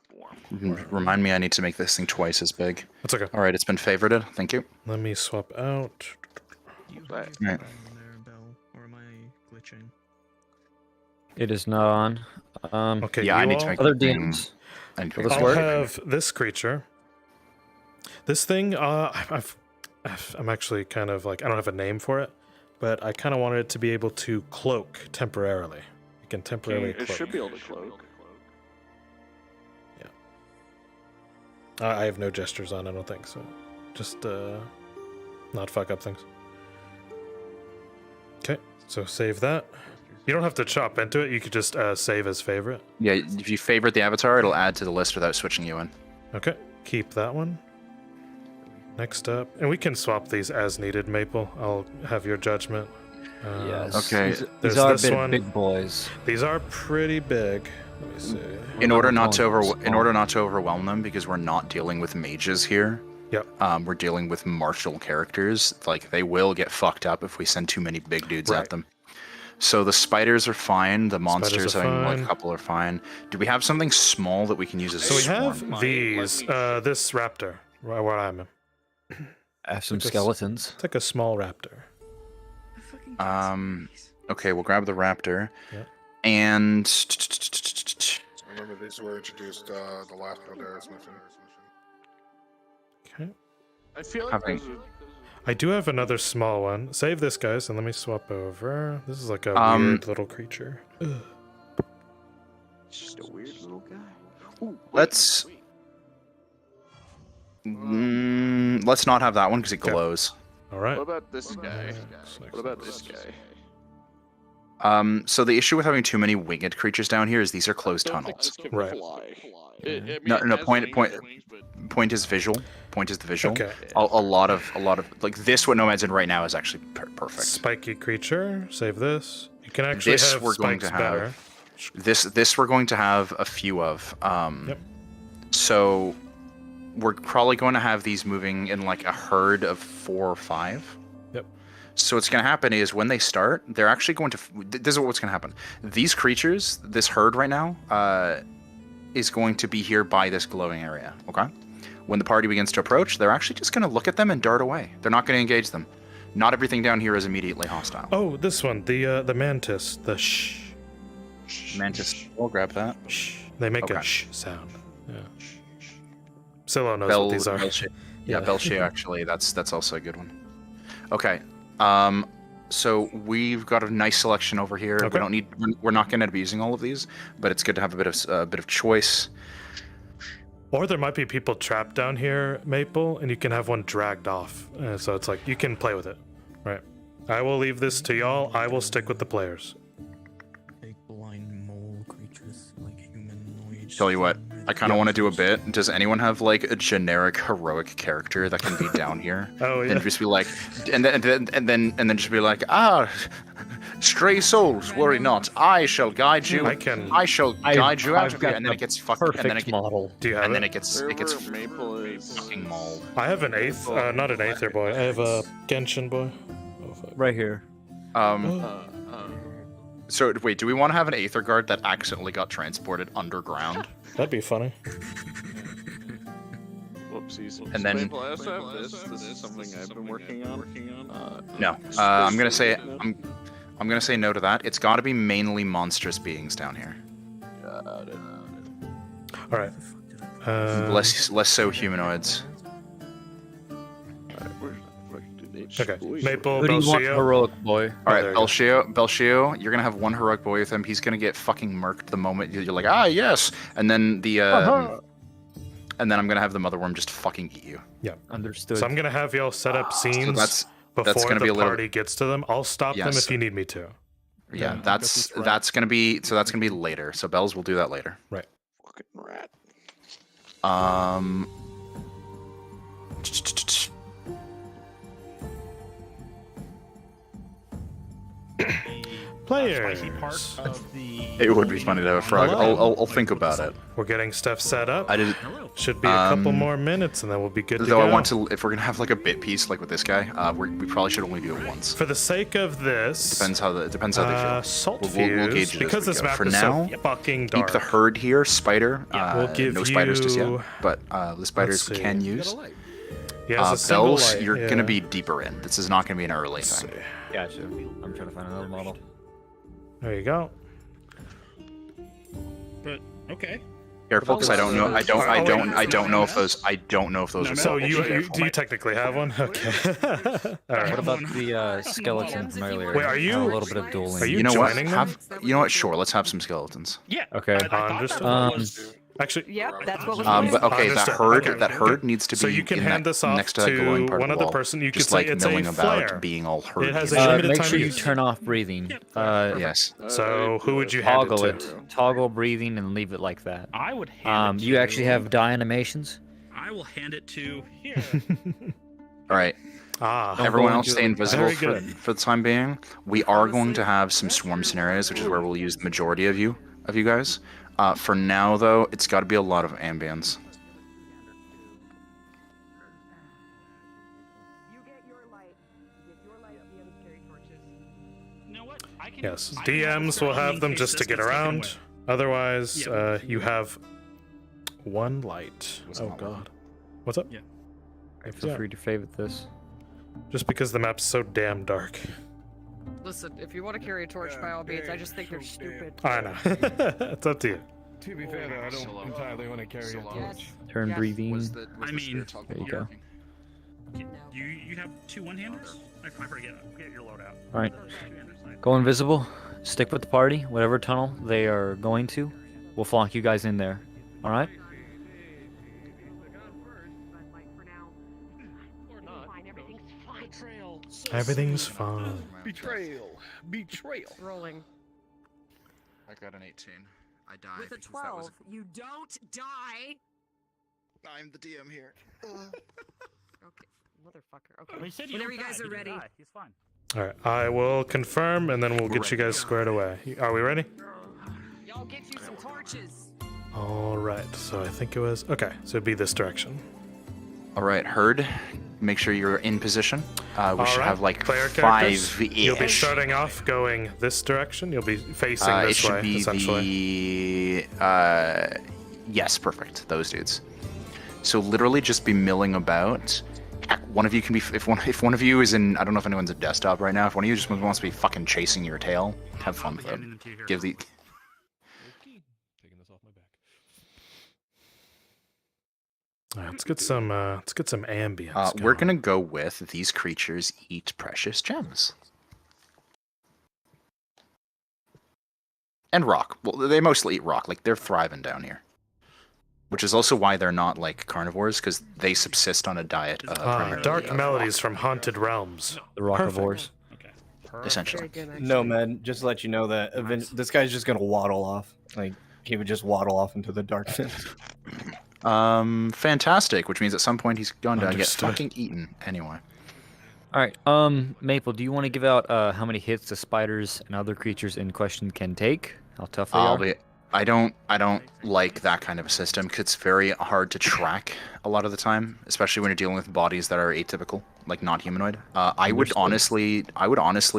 Remind me, I need to make this thing twice as big. That's okay. All right, it's been favorited. Thank you. Let me swap out. Right. Or am I glitching? It is not on. Okay. Yeah, I need to all- make other the thing- DMs. I need to Will make this the I'll thing work? have this creature. This thing, I'm actually kind of like, I don't have a name for it, but I kind of wanted it to be able to cloak temporarily. It can temporarily It cloak. should be able to cloak. I have no gestures on, I don't think, so just not fuck up things. Okay, so save that. You don't have to chop into it, you could just save as favorite. Yeah, if you favorite the avatar, it'll add to the list without switching you in. Okay, keep that one. Next up, and we can swap these as needed, Maple. I'll have your judgment. Yes. Okay. There's These are this one. big boys. These are pretty big. Let me see. In order not to overwhelm them, because we're not dealing with mages here. Yep. We're dealing with martial characters. Like, they will get fucked up if we send too many big dudes at them. So the spiders are fine. The monsters, I mean, like, a couple are fine. Do we have something small that we can use as So a we swarm? have these. This raptor, where I'm in. I have some skeletons. It's like a small raptor. Okay, we'll grab the raptor. Yeah. And Remember, these were introduced the last Calderas mission. Okay. I feel like I do have another small one. Save this, guys, and let me swap over. This is like a weird little creature. Ugh. It's just a weird little guy. Ooh, let's not have that one because it glows. All right. What about this guy? What about this guy? So the issue with having too many winged creatures down here is these are closed tunnels. Right. No. Point is visual. Point is the visual. Okay. A lot of like this. What Nomad's in right now is actually perfect. Spiky creature. Save this. You can actually This have we're going spikes to better. have. This we're going to have a few of. Yep. So we're probably going to have these moving in like a herd of 4 or 5. Yep. So what's going to happen is when they start, they're actually going to. This is what's going to happen. These creatures, this herd right now, is going to be here by this glowing area. Okay. When the party begins to approach, they're actually just going to look at them and dart away. They're not going to engage them. Not everything down here is immediately hostile. Oh, this one, the mantis, the mantis. We'll grab that. They make a sound. Yeah. Silo knows what these are. Belshia, actually, that's also a good one. Okay. So we've got a nice selection over here. Okay. We don't need. We're not going to be using all of these, but it's good to have a bit of choice. Or there might be people trapped down here, Maple, and you can have one dragged off. So it's like you can play with it, right? I will leave this to y'all. I will stick with the players. Blind mole creatures like humanoids. Tell you what, I kind of want to do a bit. Does anyone have like a generic heroic character that can be down here? Oh yeah. And just be like, and then just be like, stray souls, worry not. I shall guide you. I shall guide you out of here. And then it gets fucking. And then it model. Do you have and then it? it gets fucking mauled. I have an not an Aether boy. I have a Genshin boy. Right here. So wait, do we want to have an Aether guard that accidentally got transported underground? That'd be funny. Whoopsies. And then- Maple, I also have this. This is something I've been working on. No. I'm gonna say no to that. It's got to be mainly monstrous beings down here. All right. Less so humanoids. Okay. Maple, Who do you want Belshio. heroic boy? All right, there you go. Belshio, you're gonna have one heroic boy with him. He's gonna get fucking murked the moment you're like, yes, and then and then I'm gonna have the motherworm just fucking eat you. Yeah. Understood. So I'm gonna have y'all set up scenes that's before gonna the be a little. party gets to them. I'll stop them Yes. if you need me to. Yeah, that's gonna be later. So Bells will do that later. Right. Fucking rat. Players. It would be funny to have a frog. Hello. I'll think about it. We're getting stuff set up. I did. Should be a couple more minutes, and then we'll be good to Though go. I want to, if we're gonna have like a bit piece like with this guy, we probably should only do it once. For the sake of this, Depends how they feel. Salt We'll fuse, gauge it because as we this go. map For is now, so fucking dark. keep the herd here. Spider. We'll give no spiders just you- yet, but the spiders we see. can use. Yeah, it's a single Bells, light, you're yeah. gonna be deeper in. This is not gonna be an early thing. Gotcha. I'm trying to find another model. There you go. But okay. Careful, because I don't know. I don't know if those. I don't know if those are. So salvaged. do you technically have one? Okay. All right. What about the skeleton from earlier? Wait, are I have you- a little bit of dueling? Are you You know what? joining them? You know what? Sure, let's have some skeletons. Yeah. Okay. Understood. Actually, Yep, that's what was But okay, Understood. that herd needs to be So you can in hand that, this off next to that glowing to part one of the other wall. person. You could just say like it's a milling about, flare. being all herd. It has a limited make time sure you use. turn off breathing. Yes. So who would you hand Toggle it it. to? Toggle breathing and leave it like that. I would hand it You to- actually have die animations? I will hand it to here. All right. Ah, everyone else stay invisible Very for the time being. We are going to have some swarm scenarios, which is where we'll use the majority of you guys. For now, though, it's got to be a lot of ambience. Yes, DMs will have them just to get around. Otherwise, you have one light. Oh god. What's up? Yeah. Feel free to favorite this. Just because the map's so damn dark. Listen, if you want to carry a torch, by all means. I just think they're stupid. I know. It's up to you. To be fair, though, I don't entirely want to carry a torch. Turn breathing. I mean, there you go. You have 2 one-handers? I forget your loadout. All right. Go invisible. Stick with the party. Whatever tunnel they are going to, we'll flock you guys in there. All right. Everything's fine. Betrayal. Rolling. I got an 18. I died. With a 12, you don't die. I'm the DM here. Okay, motherfucker. Okay. Well, he said you Whenever don't you guys die, are he didn't ready. die. He's fine. All right, I will confirm, and then we'll get you guys squared away. Are we ready? Y'all get you some torches. All right. So I think it was okay. So it'd be this direction. All right, Herd. Make sure you're in position. We should have like player characters. 5-ish. You'll be starting off going this direction. You'll be facing It this should way, be essentially. Yes, perfect. Those dudes. So literally just be milling about. One of you can be if one of you is in. I don't know if anyone's at desktop right now. If one of you just wants to be fucking chasing your tail, have fun with it. Give the. All right, let's get some ambience. We're gonna go with these creatures eat precious gems. And rock. Well, they mostly eat rock. Like, they're thriving down here. Which is also why they're not, like, carnivores, because they subsist on a diet of Dark melodies from haunted realms. The rockivores. Essentially. No, man, just to let you know that this guy's just gonna waddle off. Like, he would just waddle off into the darkness. Fantastic, which means at some point he's going to get Understood. fucking eaten anyway. All right. Maple, do you want to give out how many hits the spiders and other creatures in question can take? How tough they are? I don't like that kind of a system because it's very hard to track a lot of the time, especially when you're dealing with bodies that are atypical, like not humanoid. I would honestly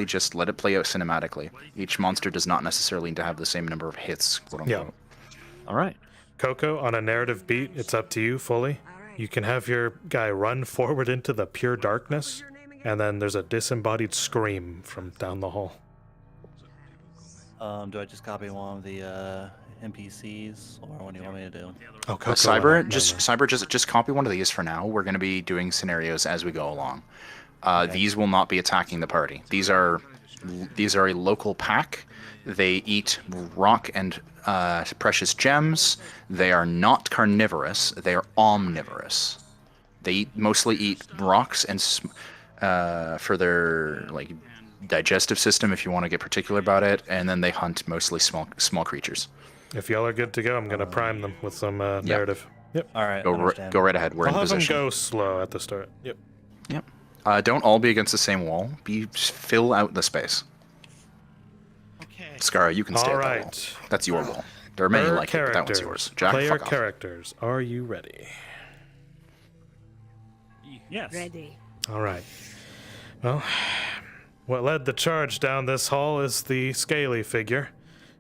just let it play out cinematically. Each monster does not necessarily need to have the same number of hits, quote unquote. All right. Coco, on a narrative beat, it's up to you fully. You can have your guy run forward into the pure darkness, and then there's a disembodied scream from down the hall. Do I just copy one of the NPCs, or what do you want me to do? Oh, Coco, Cyber, just copy one of these for now. We're going to be doing scenarios as we go along. These will not be attacking the party. These are a local pack. They eat rock and precious gems. They are not carnivorous. They are omnivorous. They mostly eat rocks and for their like digestive system, if you want to get particular about it, and then they hunt mostly small creatures. If y'all are good to go, I'm gonna prime them with some narrative. Yep. All right. Go right ahead. We're I'll in have position. them go slow at the start. Yep. Don't all be against the same wall. Fill out the space. Okay. Skara, you can stay All at that right. wall. That's your wall. There are many like it, but that one's yours. Jack, Player fuck off. characters, are you ready? Yes. Ready. All right. Well, what led the charge down this hall is the scaly figure,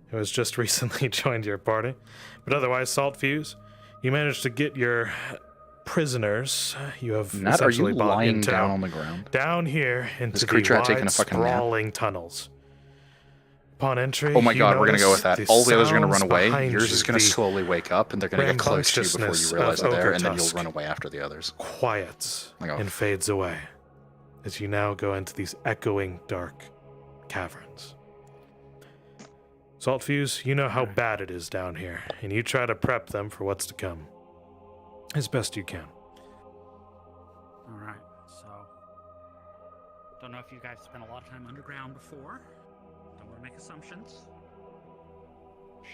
who has just recently joined your party. But otherwise, Salt Fuse, you managed to get your prisoners. You have Nat, are you essentially bought lying into down on the ground? down here into This the creature had wide, taken a fucking nap? sprawling tunnels. Upon entry, Oh my you god, we're gonna go with notice that. the All the others are gonna run sounds away. behind Yours you, is gonna the slowly wake up, and they're gonna get close to you before you realize they're there, and then you'll Ogretusk run away after the others. quiets Like, oh, and fades away as you now go into these echoing dark caverns. Saltfuse, you know how bad it is down here, and you try to prep them for what's to come as best you can. All right. So, don't know if you guys spent a lot of time underground before. Don't want to make assumptions.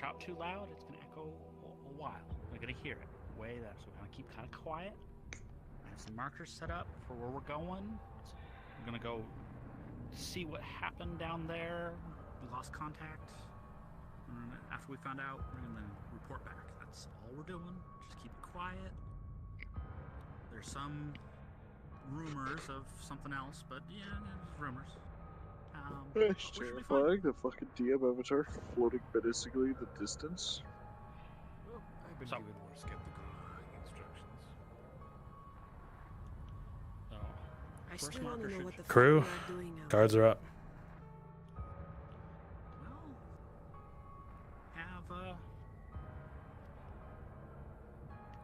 Shout too loud, it's gonna echo a while. We're gonna hear it way there, so we're gonna keep kind of quiet. have some markers set up for where we're going. We're gonna go see what happened down there. We lost contact. And after we found out, we're gonna report back. That's all we're doing. Just keep it quiet. There's some rumors of something else, but yeah, there's rumors. It's terrifying. The fucking DM avatar floating menacingly in the distance. Well, I've been given more skeptical instructions. I still want to know what the fuck Crew, we are doing now. guards are up.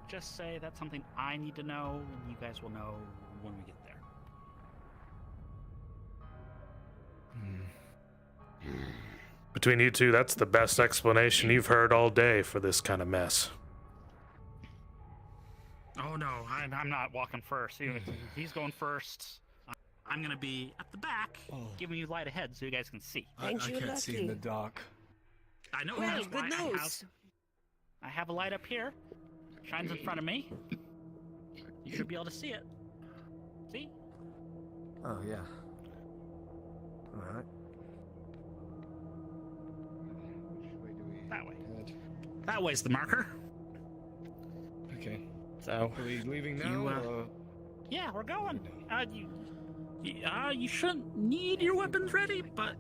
Just say that's something I need to know, and you guys will know when we get there. Between you two, that's the best explanation you've heard all day for this kind of mess. Oh no, I'm not walking first. He's going first. I'm gonna be at the back, giving you light ahead so you guys can see. I can't see in the dark. I know. Well, That's good why news. I have a light up here. Shines in front of me. You should be able to see it. See? Oh, yeah. Alright. That way. That way's the marker. Okay. So, are we leaving now? You, yeah, we're going. You shouldn't need your weapons ready, but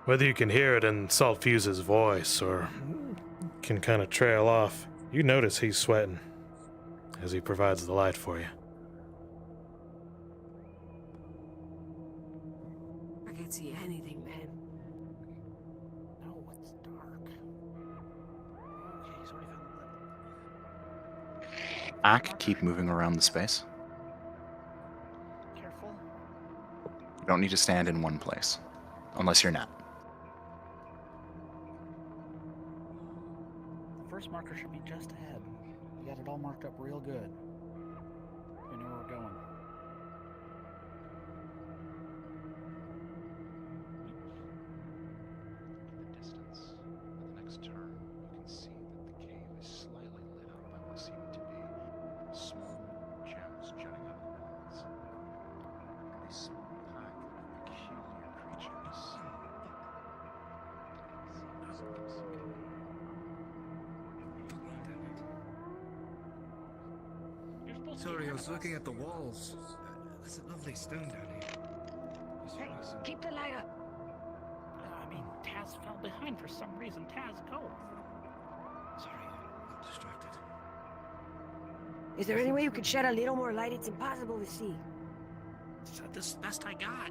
Whether you can hear it in Salt Fuse's voice or can kind of trail off, you notice he's sweating as he provides the light for you. I can't see anything, man. no, it's dark. Okay, so we found Ack, keep moving around the space. Careful. You don't need to stand in one place, unless you're Nat. The first marker should be just ahead. We got it all marked up real good. We know where we're going. The distance, at the next turn, you can see that the cave is slightly lit up by what seem to be small gems jutting out of the walls. A small pack of peculiar creatures. Sorry, I was looking at the walls. There's a lovely stone down here. Hey, keep the light up. I mean, Taz fell behind for some reason. Taz, go. Sorry, I'm distracted. Is there any way you could shed a little more light? It's impossible to see. This is the best I got.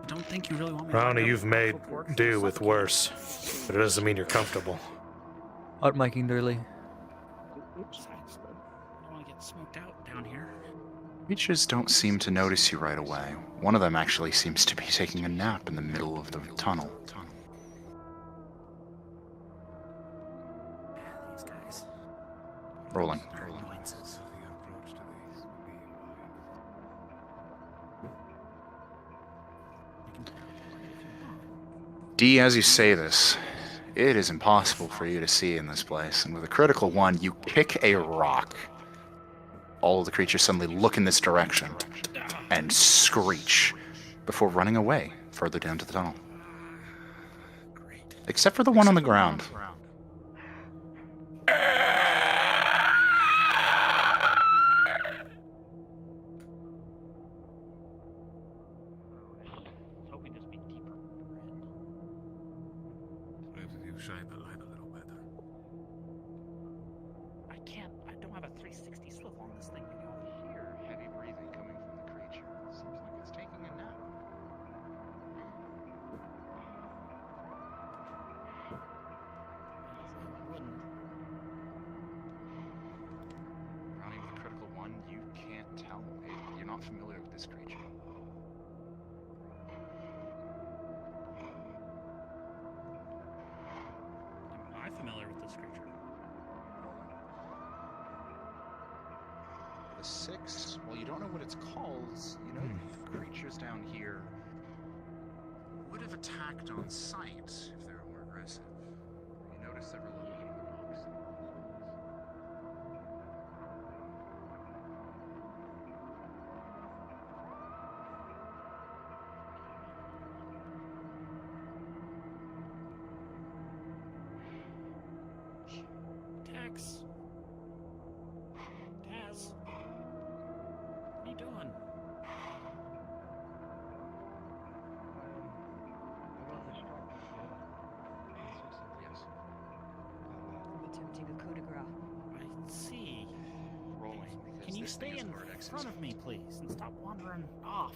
I don't think you really want me to Brownie, light up you've made actual pork. do with worse, but it doesn't mean you're comfortable. Out-miking Durley. I don't want to get smoked out down here. Creatures don't seem to notice you right away. One of them actually seems to be taking a nap in the middle of the tunnel. These guys. Rolling. Annoyances. D, as you say this, it is impossible for you to see in this place, and with a critical one, you kick a rock. All of the creatures suddenly look in this direction and screech before running away further down to the tunnel. Except for the one on the ground. Hoping this be deeper. Perhaps if you shine the light a little better. I can't. I don't have a 360 swivel on this thing. You know. Hear heavy breathing coming from the creature. It seems like it's taking a nap. Brownie, with a critical one, you can't tell. You're not familiar with this creature. Am I familiar with this creature? 6. Well, you don't know what it's called. You know the creatures down here would have attacked on sight if they were more aggressive. You notice several of them eating the rocks. Tex. Taz. What are you doing? I'm attempting a coup de grace. I see. Rolling. Can you stay in front of me, please, and stop wandering off?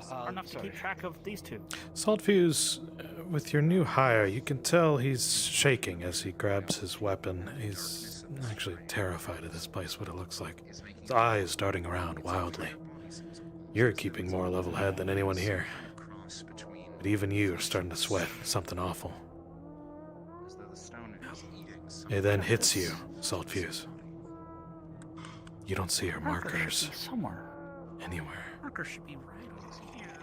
Far enough to keep track of these two. Saltfuse, with your new hire, you can tell he's shaking as he grabs his weapon. He's actually terrified of this place, what it looks like. His eyes darting around wildly. You're keeping more level head than anyone here. But even you are starting to sweat something awful. It then hits you, Saltfuse. You don't see her markers Somewhere. anywhere. Marker should be right over here.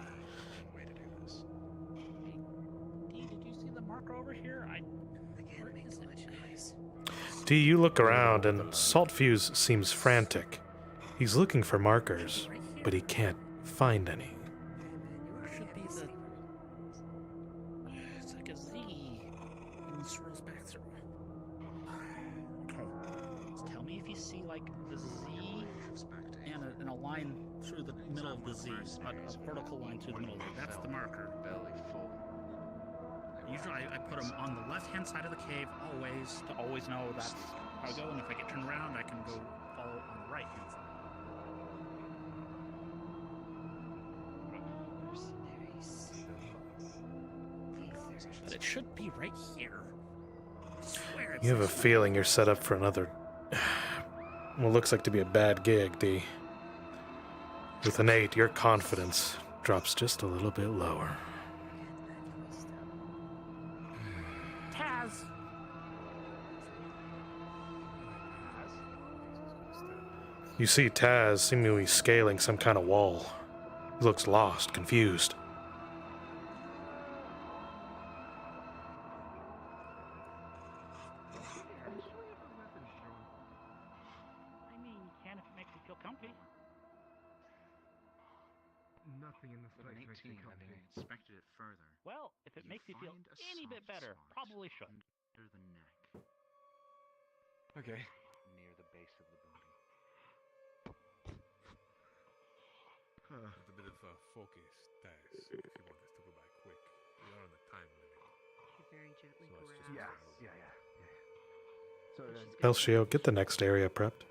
Hey, did you see the marker over here? Where is it? D, you look around and Saltfuse seems frantic. He's looking for markers, but he can't find any. Should be the. It's like a Z. And this runs back through. Okay. Tell me if you see like the Z and a line through the middle of the Z, a vertical line through the middle of it. That's the marker. Usually I put them on the left-hand side of the cave always, to always know that's how I go, and if I get turned around, I can go follow on the right-hand side. But it should be right here. I swear it's You have a feeling you're set up for another, what looks like to be a bad gig, D. With an 8, your confidence drops just a little bit lower. Taz! You see Taz seemingly scaling some kind of wall. He looks lost, confused. I mean, you can if it makes you feel comfy. Nothing in this place makes me comfy. Inspected it further. Well, if it makes you feel find a any bit soft better, spot probably should. Under the neck, Okay. near the base of the body. With a bit of focus, Taz, if you want us to go by quick. We are on the time limit. Very gently So let's grab. just So Elshio, get the next area prepped.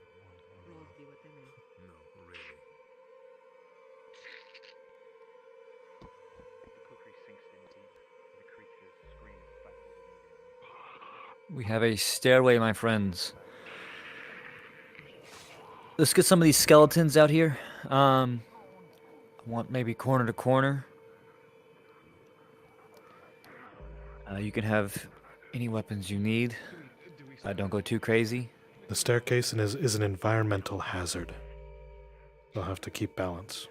Rolls be what they may. No, really. The kukri sinks in deep, and the creature's scream stifles immediately. We have a stairway, my friends. Let's get some of these skeletons out here. I want maybe corner to corner. You can have any weapons you need. Don't go too crazy. The staircase is an environmental hazard. You'll have to keep balance.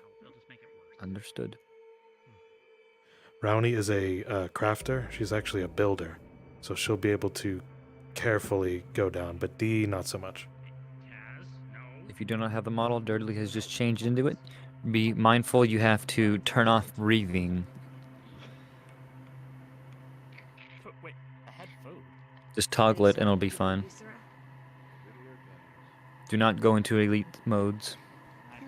Understood. Rowney is a crafter. She's actually a builder. So she'll be able to carefully go down, but D, not so much. If you do not have the model, Dirtly has just changed into it. Be mindful you have to turn off breathing. Wait, I had food. Just toggle it and it'll be fine. Do not go into elite modes. Not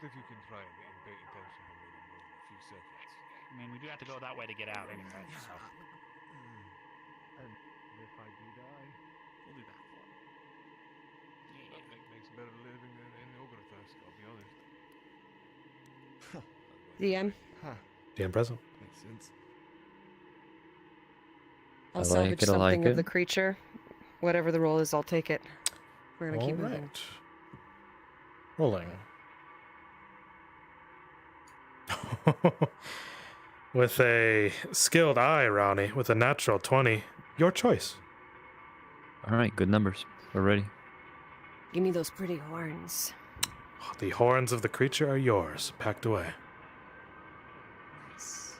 if you can try and pay attention for maybe more than a few seconds. I mean, we do have to go that way to get out anyway, so. And if I do die, We'll do that for him. That makes better living than in Ogretusk, I'll be honest. DM. DM present. Makes sense. I'll I salvage like it, I something like of it. the creature. Whatever the roll is, I'll take it. We're gonna keep All moving. right. Rolling. With a skilled eye, Rowney, with a natural 20. Your choice. All right, good numbers. We're ready. Give me those pretty horns. The horns of the creature are yours, packed away. Nice.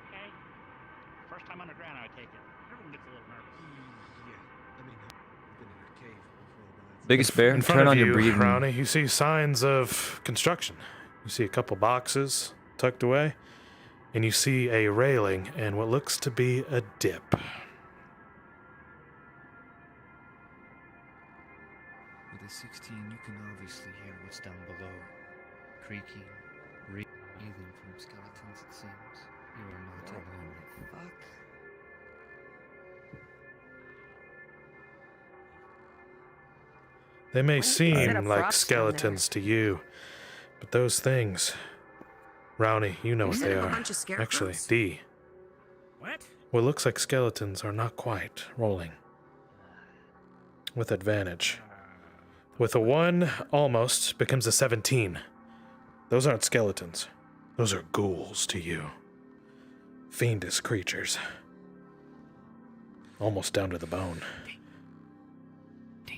Okay. First time underground, I take it. Everyone gets a little nervous. Biggest bear, In front turn of on you, your breathing. Brownie, you see signs of construction. You see a couple boxes tucked away, and you see a railing and what looks to be a dip. With a 16, you can obviously hear what's down below. Creaking, breathing from skeletons, it seems. You are not alone. Fuck. They may Why did they set seem up like props down there? skeletons to you, but those things, Brownie, you know You what set they up a are. bunch of scarecrows? Actually, D. What? What looks like skeletons are not quite rolling. With advantage. With a 1, almost becomes a 17. Those aren't skeletons. Those are ghouls to you. Fiendish creatures. Almost down to the bone.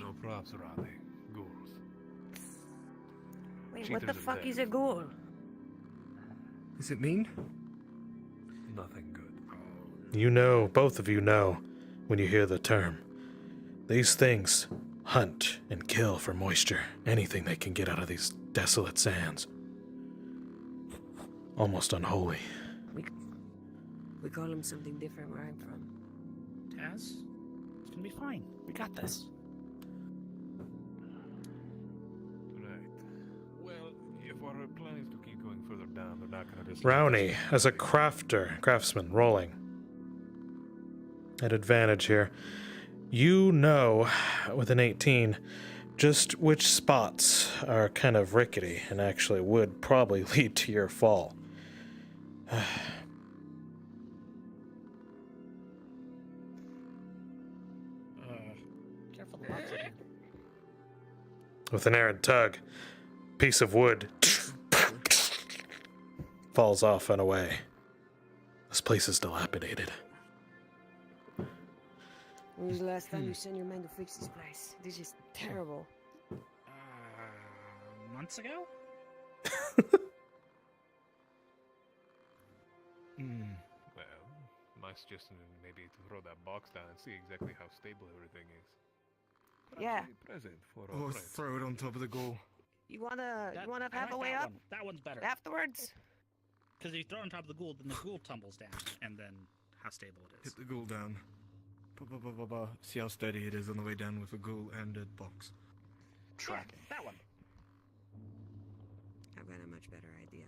No props, Raleigh. Ghouls. Wait, what the Cheaters are fuck dead. is a ghoul? Does it mean? Nothing good. You know, both of you know, when you hear the term. These things hunt and kill for moisture. Anything they can get out of these desolate sands. Almost unholy. We call them something different where I'm from. Taz, it's gonna be fine. We got this. Right. Well, if our plan is to keep going further down, they're not gonna just... Rowney, as a craftsman, rolling. At advantage here. You know, with an 18, just which spots are kind of rickety and actually would probably lead to your fall. Careful the box again. With an errant tug, piece of wood falls off and away. This place is dilapidated. When was the last time you sent your men to fix this place? This is terrible. Months ago? Well, my suggestion is maybe to throw that box down and see exactly how stable everything is. Yeah. Perhaps a present for Or our friends. throw it on top of the goal. You wanna I have a like way that up one. That one's better. afterwards? Because if you throw it on top of the ghoul, then the ghoul tumbles down, and then how stable it is. Hit the goal down. See how steady it is on the way down with a goal and a box. Tracking. That one. I've got a much better idea.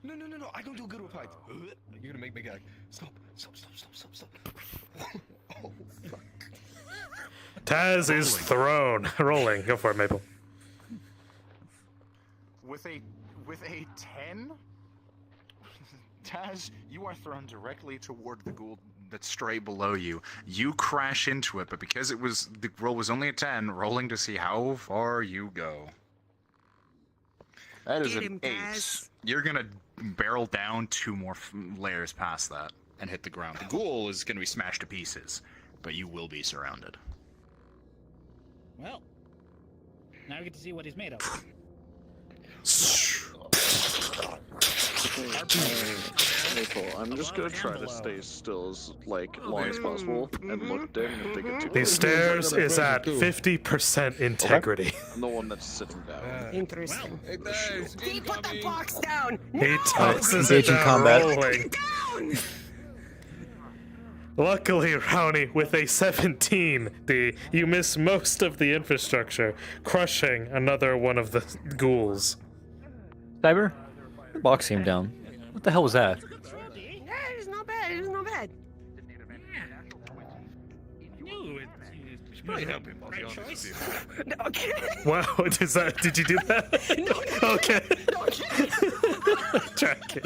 No, I don't do good with heights. You're gonna make me gag. Stop. Oh, fuck. Taz is thrown. Rolling. Go for it, Maple. With a 10? Taz, you are thrown directly toward the ghoul that's straight below you. You crash into it, but because the roll was only a 10, rolling to see how far you go. That is Get an him, 8. Taz. You're gonna barrel down 2 more layers past that and hit the ground. The ghoul is gonna be smashed to pieces, but you will be surrounded. Well, now we get to see what he's made of. Maple, I'm just gonna try to stay still as long as possible and look down if they get too These stairs is at 50% integrity. I'm the one that's sitting down. Interesting. He put the box down! He tosses engage it in down, combat. rolling. Luckily, Rowney, with a 17, you miss most of the infrastructure, crushing another one of the ghouls. Cyber? Your box came down. What the hell was that? Yeah, it's not bad. It's not bad. No, Should probably help him, I'll be right honest choice. with you. No, okay. Wow, did you do that? No. Okay. No, Tracking.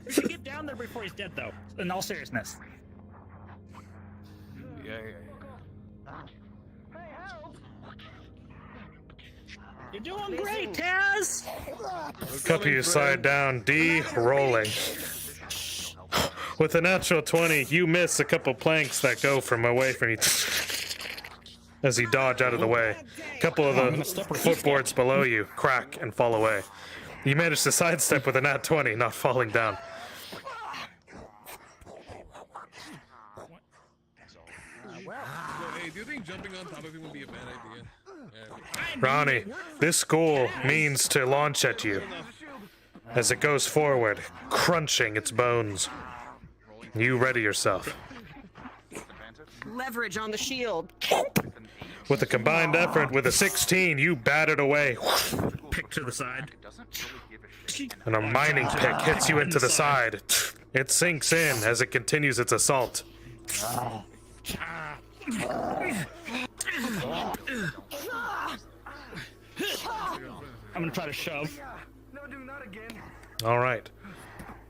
We should get down there before he's dead, though. In all seriousness. Yeah. You're doing great, Taz! Cup you side down, D, rolling. With a natural 20, you miss a couple planks that go from away from you as you dodge out of the way. A couple of the footboards below you crack and fall away. You manage to sidestep with a nat 20, not falling down. Hey, do you think jumping on top of him would be a bad idea? Ronnie, this ghoul means to launch at you as it goes forward, crunching its bones. You ready yourself. Leverage on the shield. With a combined effort with a 16, you bat it away. Pick to the side. And a mining pick hits you into the side. It sinks in as it continues its assault. I'm gonna try to shove. All right.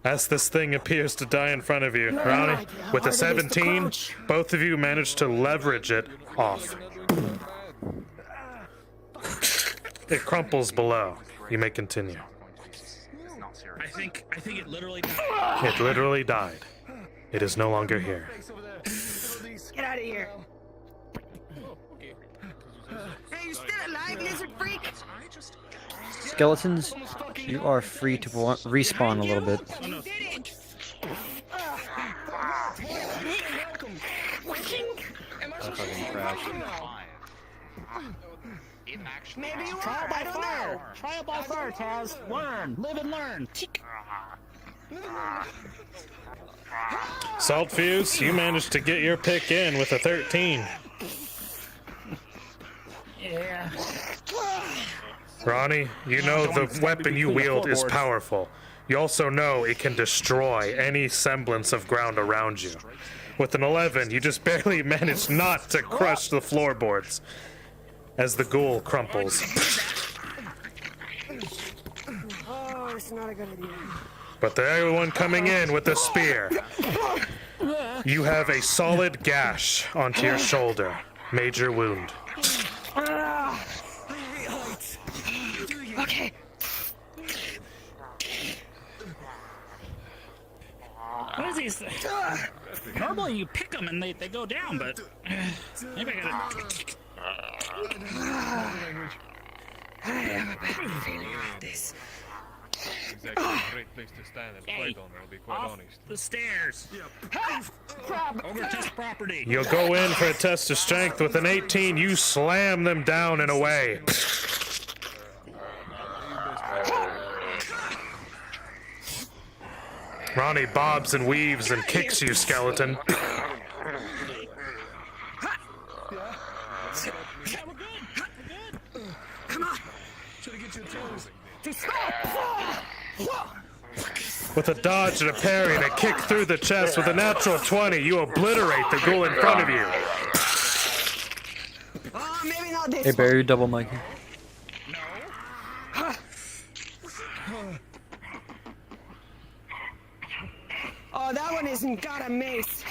As this thing appears to die in front of you, Ronnie, with a 17, both of you manage to leverage it off. It crumples below. You may continue. I think it literally died. It literally died. It is no longer here. Get out of here. Hey, you still alive, lizard freak? Skeletons, you are free to respawn a little bit. I fucking crashed. Maybe you trial by fire. Trial by fire, Taz. Learn. Live and learn. Salt Fuse, you managed to get your pick in with a 13. Yeah. Ronnie, you know the weapon you wield is powerful. You also know it can destroy any semblance of ground around you. With an 11, you just barely managed not to crush the floorboards as the ghoul crumples. Oh, it's not a good idea. But there's everyone coming in with a spear. You have a solid gash onto your shoulder. Major wound. Okay. What is these things? Normally you pick them and they go down, but maybe I gotta. I have a bad feeling about this. Exactly a great place to stand and fight on, I'll be quite honest. The stairs. Ogretusk property. You'll go in for a test of strength with an 18. You slam them down and away. Ronnie bobs and weaves and kicks you, skeleton. Come on. With a dodge and a parry and a kick through the chest with a natural 20, you obliterate the ghoul in front of you. Oh, maybe not this Hey, Barry, double Mikey. Oh, that one isn't got a mace.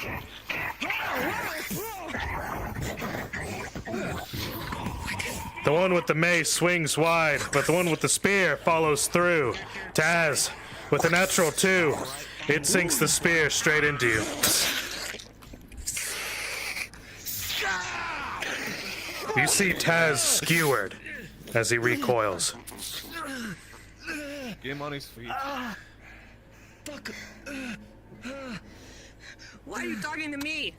The one with the mace swings wide, but the one with the spear follows through. Taz, with a natural 2, it sinks the spear straight into you. You see Taz skewered as he recoils. Get him on his feet. Fuck. Why are you talking to me?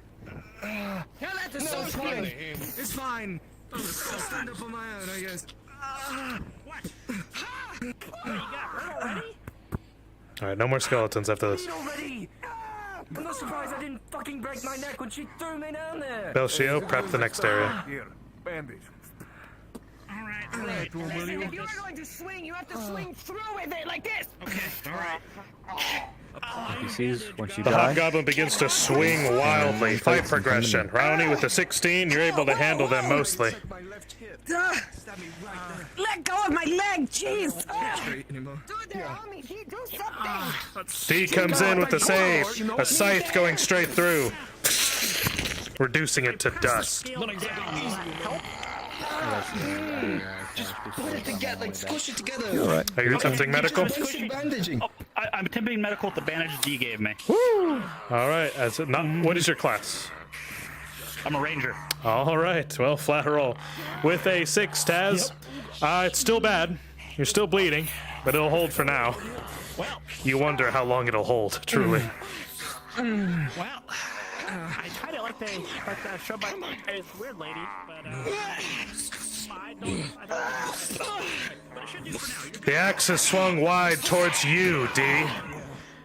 Hell, that's No, it's fine. It's fine. I'll stand up on my own, I guess. What? You got hurt already? Alright, no more skeletons after this. Already. I'm not surprised I didn't fucking break my neck when she threw me down there. Belshio, prep the next area. Here, bandage. Alright, listen, if you're going to swing, you have to swing through with it like this. Okay, alright. He sees once you The die. hobgoblin begins to swing wildly. Fight progression. Rowney with the 16, you're able to handle them mostly. Let go of my leg, jeez! Dude, they're on me. Do something! D comes in with the save. A scythe going straight through, reducing it to dust. Put it together, like squish it together. You all right? Are you attempting medical? Bandaging. Oh, I'm attempting medical with the bandage D gave me. Woo! All right. What is your class? I'm a ranger. All right. Well, flat roll. With a 6, Taz. It's still bad. You're still bleeding, but it'll hold for now. Well, you wonder how long it'll hold, truly. Well, I kind of like the show by this weird lady, but I don't but it should do for now. The axe is swung wide towards you, D.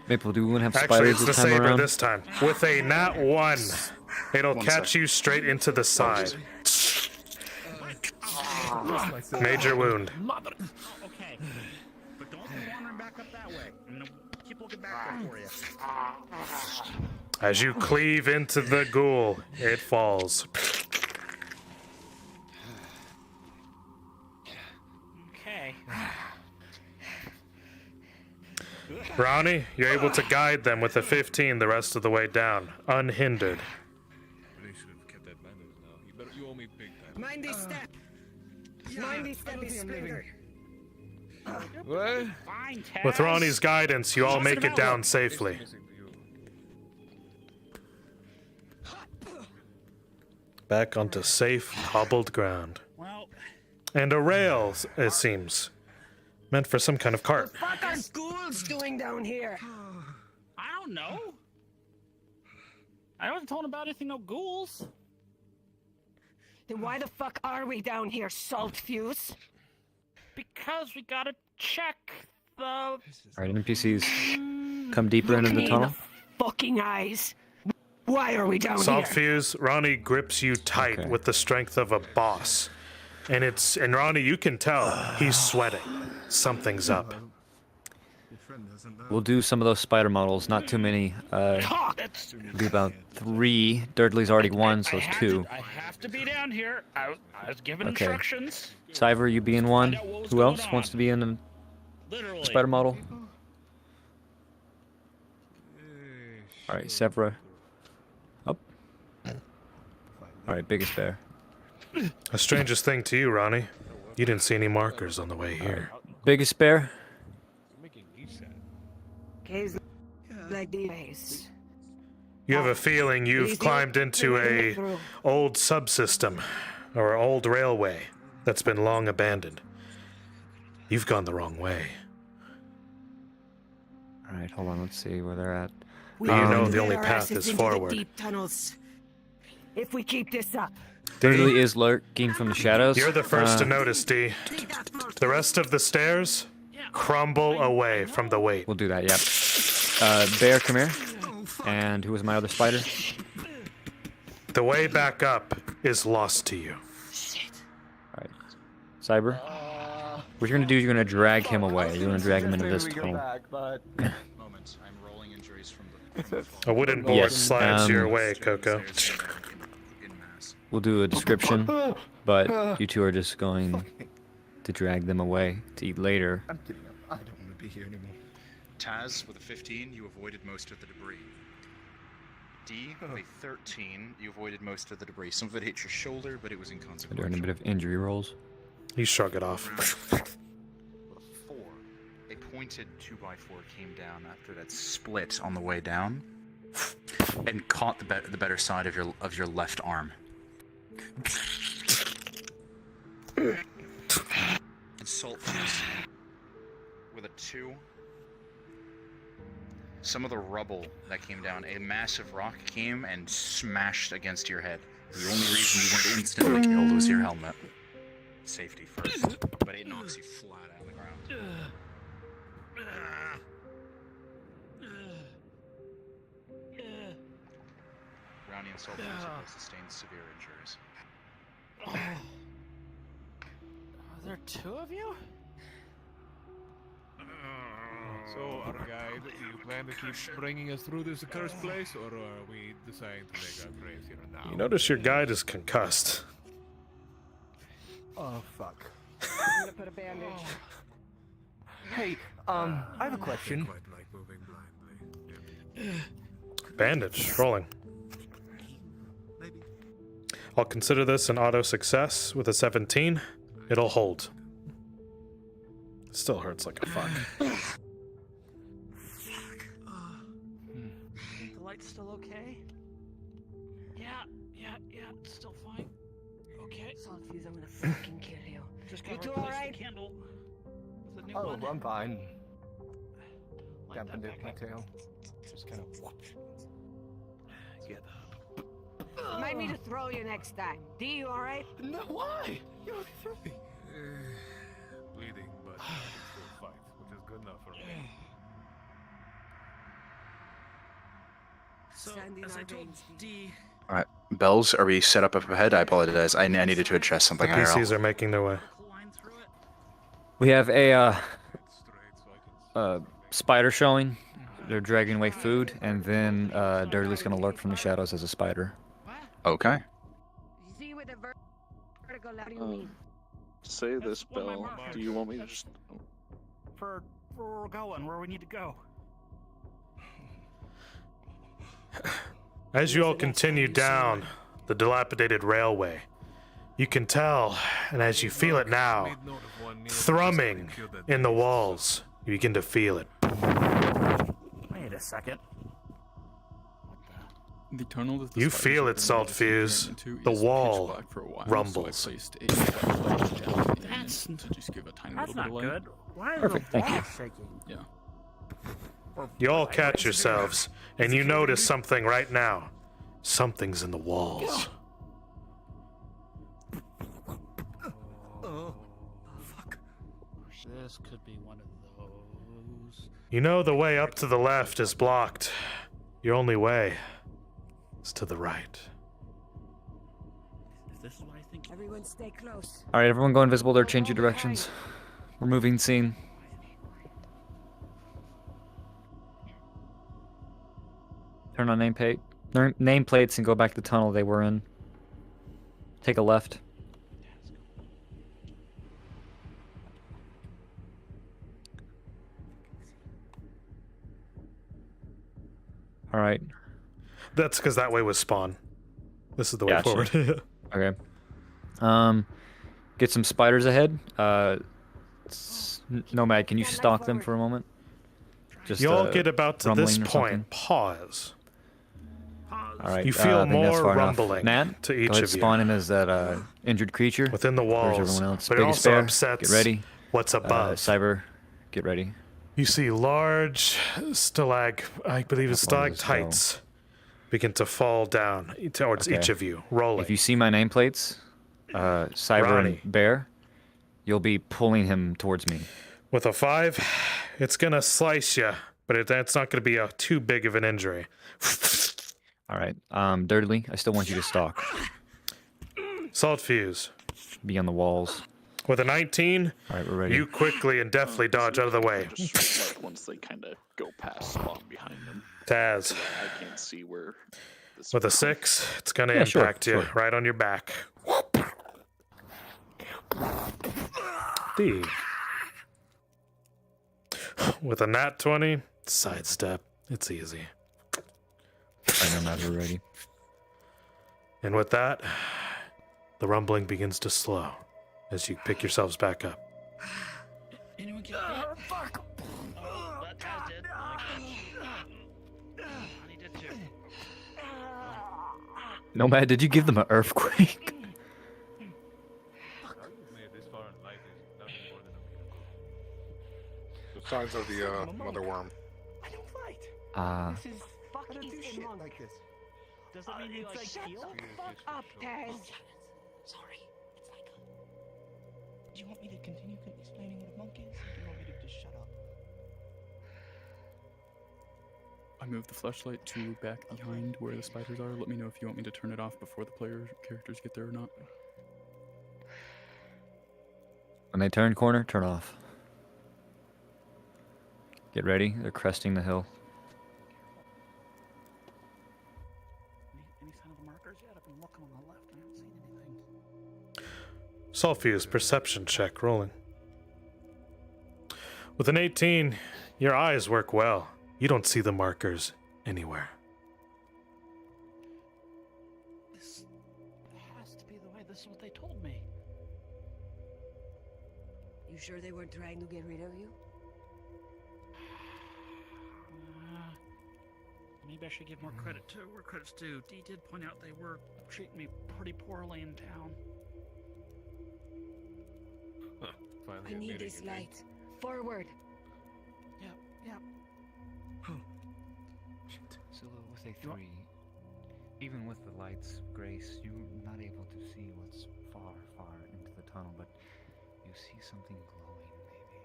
Maple, do we want to have Actually, spiders it's the this time saber around? this time. With a nat 1, it'll catch you straight into the side. Major wound. Okay, but don't keep wandering back up that way. I'm gonna keep looking back there for you. As you cleave into the ghoul, it falls. Okay. Brownie, you're able to guide them with a 15 the rest of the way down, unhindered. They should have kept that bandage now. You owe me big time. Mind this step. Mind this step is splinter. What? Fine, Taz. With Ronnie's guidance, you all make it down safely. Back onto safe, hobbled ground. Well, and a rail, it seems. Meant for some kind of cart. What are schools doing down here? I don't know. I wasn't told about anything, no ghouls. Then why the fuck are we down here, salt fuse? Because we gotta check the... Alright, NPCs, come deeper into the tunnel. Fucking eyes. Why are we down Salt here? Fuse, Ronnie grips you tight with the strength of a boss. And Ronnie, you can tell he's sweating. Something's up. We'll do some of those spider models, not too many. We'll do about 3. Dudley's already 1, so it's 2. I have to be down here. I was given Okay. instructions. Cyver, you be in 1. Who else wants to be in a spider model? Alright, Sevra. Up. Alright, biggest bear. A strangest thing to you, Ronnie. You didn't see any markers on the way here. Biggest bear? Caves like these. You have a feeling you've climbed into a old subsystem or old railway that's been long abandoned. You've gone the wrong way. Alright, hold on, let's see where they're at. You know the only Our path asses is into the forward. deep tunnels. If we keep this up. Dudley is lurking from the shadows. You're the first to notice, D. The rest of the stairs crumble away from the weight. We'll do that, yep. Bear, come here. And who was my other spider? The way back up is lost to you. Alright. Cyber? What you're gonna do is you're gonna drag him away. You're gonna drag him into this tunnel. Moment, I'm rolling injuries from the... A wooden board Yes, slides your way, Coco. We'll do a description, but you two are just going to drag them away to eat later. I'm kidding. I don't want to be here anymore. Taz, with a 15, you avoided most of the debris. D, with a 13, you avoided most of the debris. Some of it hit your shoulder, but it was We're inconsequential. doing a bit of injury rolls. You shrug it off. With a 4, a pointed 2x4 came down after that split on the way down, and caught the better side of your left arm. And Salt Fuse, with a 2. Some of the rubble that came down, a massive rock came and smashed against your head. The only reason you weren't instantly killed was your helmet. Safety first, but it knocks you flat out of the ground. Brownie and Salt Fuse have both sustained severe injuries. Are there 2 of you? So, our guide, do you plan to keep bringing us through this accursed place, or are we deciding to make our graves here and now? You notice your guide is concussed. Oh, fuck. I'm gonna put a bandage. Hey, I have a question. Quite like moving blindly. Bandage, rolling. I'll consider this an auto success with a 17. It'll hold. Still hurts like a fuck. The light's still okay? Yeah, it's still fine. Okay. Solid Fuse, I'm gonna fucking kill you. Just You gotta two replace alright? the candle with a new Oh, one. I'm fine. Light Got that my back up. tail. Just kind of. Get Might need to throw you next time. D, you alright? No, why? You already threw me. Bleeding, but I can still fight, which is good enough for me. So, Sand in as our I told veins, D, All right, Bells, are we set up ahead? I apologize. I needed to address The something. PCs are making their way. We have a spider showing. They're dragging away food, and then Dirtly's gonna lurk from the shadows as a spider. Okay. See with the vertical, what do you mean? Say this, one of my Bell. markers. Do you want me to just? for where we're going, where we need to go. As you all continue down the dilapidated railway, you can tell, and as you feel it now, thrumming in the walls, you begin to feel it. Wait a second. The tunnel that the You spiders feel have it, been Salt able to get Fuse. into The is pitch wall black for a while, rumbles. So I placed a flashlight down at the That's- end to just give a tiny That's little bit not of light. good. Why is Perfect, the thank you. wall shaking? Yeah. You all catch yourselves, and you notice something right now. Something's in the walls. Oh, fuck. This could be one of those. You know the way up to the left is blocked. Your only way is to the right. If this is what I think. Everyone stay close. All right, everyone go invisible. They're changing directions. We're moving scene. Turn on nameplates and go back to the tunnel they were in. Take a left. All right. That's because that way was spawn. This is the way Gotcha. forward. Okay. Get some spiders ahead. Nomad, can you stalk them for a moment? Just You all get about to this rumbling or point. something? Pause. All right. You feel I think that's more far enough. rumbling Matt, to go each ahead, of you. spawn him as that injured creature. Within the Where's walls. everyone else? But it Biggest also bear, upsets get ready. what's above. Cyber, get ready. You see large I believe it's Up one of those stalactites begin to fall down towards Okay. each of you, rolling. If you see my nameplates, Cyber Ronnie. and Bear, you'll be pulling him towards me. With a 5, it's gonna slice you, but it's not gonna be too big of an injury. All right. Dirtly, I still want you to stalk. Salt Fuse. Be on the walls. With a 19, All right, we're ready. you quickly and deftly dodge out of the way. Just like once they kind of go past spawn behind them. Taz. I can't see where. This With a 6, it's gonna Yeah, sure, impact you sure. right on your back. D. With a nat 20, sidestep. It's easy. I know now we're ready. And with that, the rumbling begins to slow as you pick yourselves back up. Anyone get hit? Fuck! Oh, that Taz did. Honey did too. Nomad, did you give them an earthquake? The signs of the mother worm. This is fucking shit like this. Does that mean you like heal? Shut the fuck up, Taz. Sorry. It's like do you want me to continue explaining what a monk is? Or do you want me to just shut up? I moved the flashlight to back behind where the spiders are. Let me know if you want me to turn it off before the characters get there or not. When they turn corner, turn off. Get ready. They're cresting the hill. Any sign of the markers yet? I've been looking on the left. I haven't seen anything. Sulfuse, perception check, rolling. With an 18, your eyes work well. You don't see the markers anywhere. This has You sure they weren't trying to get rid of you? Maybe I should give more credit to where credit's due. Dee did point out they were treating me pretty poorly in town. I need this light. Forward. Yep. So with A3, even with the lights, Grace, you're not able to see what's far, far into the tunnel, but you see something glowing, maybe.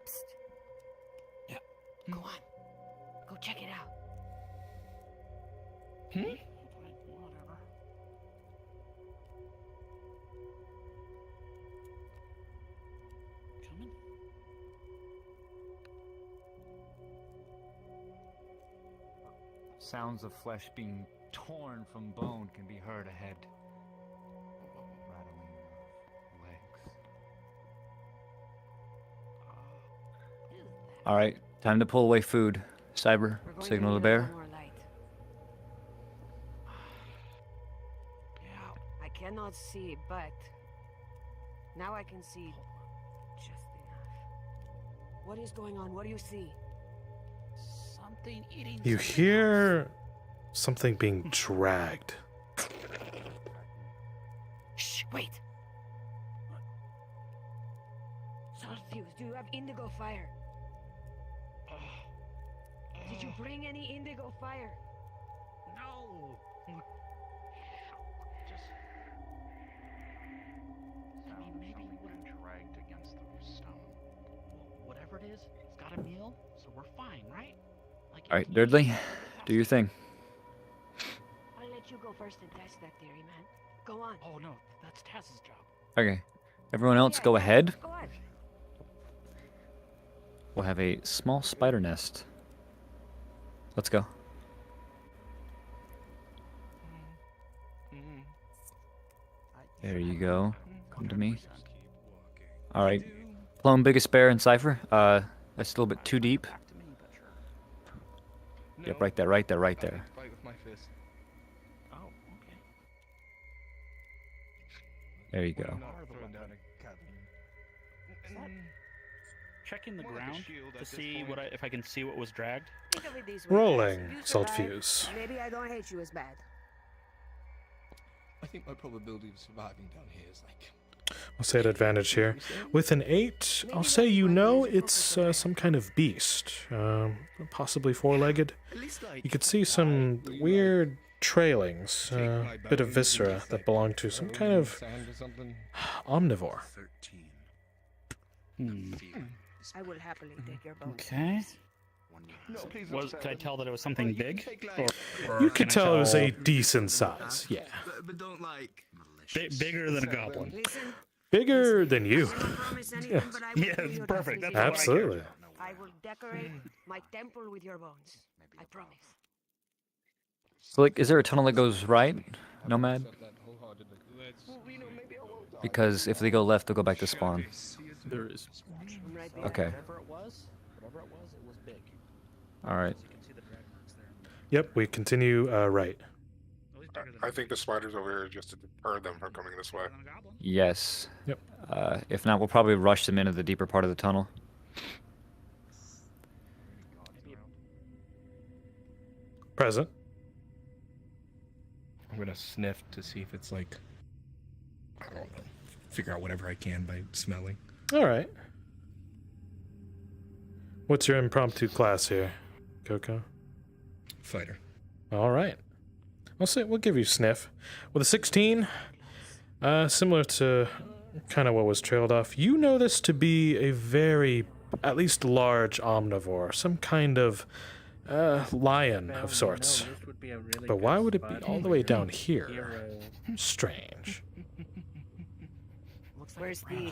Psst. Yeah. Go on. Go check it out. Whatever. Coming? Sounds of flesh being torn from bone can be heard ahead. Rattling of legs. All right, time to pull away food. Cyber, signal the bear. I cannot see, but now I can see just enough. What is going on? What do you see? Something eating. You hear something being dragged. Shh, wait. Salt fuse, do you have indigo fire? Did you bring any indigo fire? No. Maybe you would have dragged against the stone. Well, whatever it is, it's got a meal, so we're fine, right? All right, Dudley, do your thing. I'll let you go first and test that theory, man. Go on. Oh no, that's Taz's job. Okay, everyone else go ahead. Go on. We'll have a small spider nest. Let's go. There you go. Come to me. All right. Plum, biggest bear, and Cypher. That's a little bit too deep. Yep, right there, right there, right there. Fight with my fist. Oh, okay. There you go. Checking the ground to see what if I can see what was dragged. Think of it this way, Rolling guys. If you salt survive, fuse. Maybe I don't hate you as bad. I think my probability of surviving down here is like. I'll say at advantage here. With an 8, I'll say you know it's some kind of beast, possibly four-legged. You could see some weird trailings, bit of viscera that belong to some kind of omnivore. I will happily take your bones. Okay. Could I tell that it was something big? Or You can could I tell it was a decent size, yeah. But don't like. Bigger than a goblin. Bigger than you. Yeah. Yeah, it's perfect. That's Absolutely. I will decorate my temple with your bones. I promise. So, like, is there a tunnel that goes right, Nomad? Because if they go left, they'll go back to spawn. There is. Okay. Whatever it was, it was big. All right. Yep, we continue right. I think the spiders over here are just to deter them from coming this way. Yes. Yep. If not, we'll probably rush them into the deeper part of the tunnel. Present. I'm gonna sniff to see if it's like. I don't know. Figure out whatever I can by smelling. All right. What's your impromptu class here, Coco? Fighter. All right. We'll give you sniff. With a 16, similar to kind of what was trailed off, you know this to be a very, at least large omnivore, some kind of lion of sorts. But why would it be all the way down here? Strange. Where's the?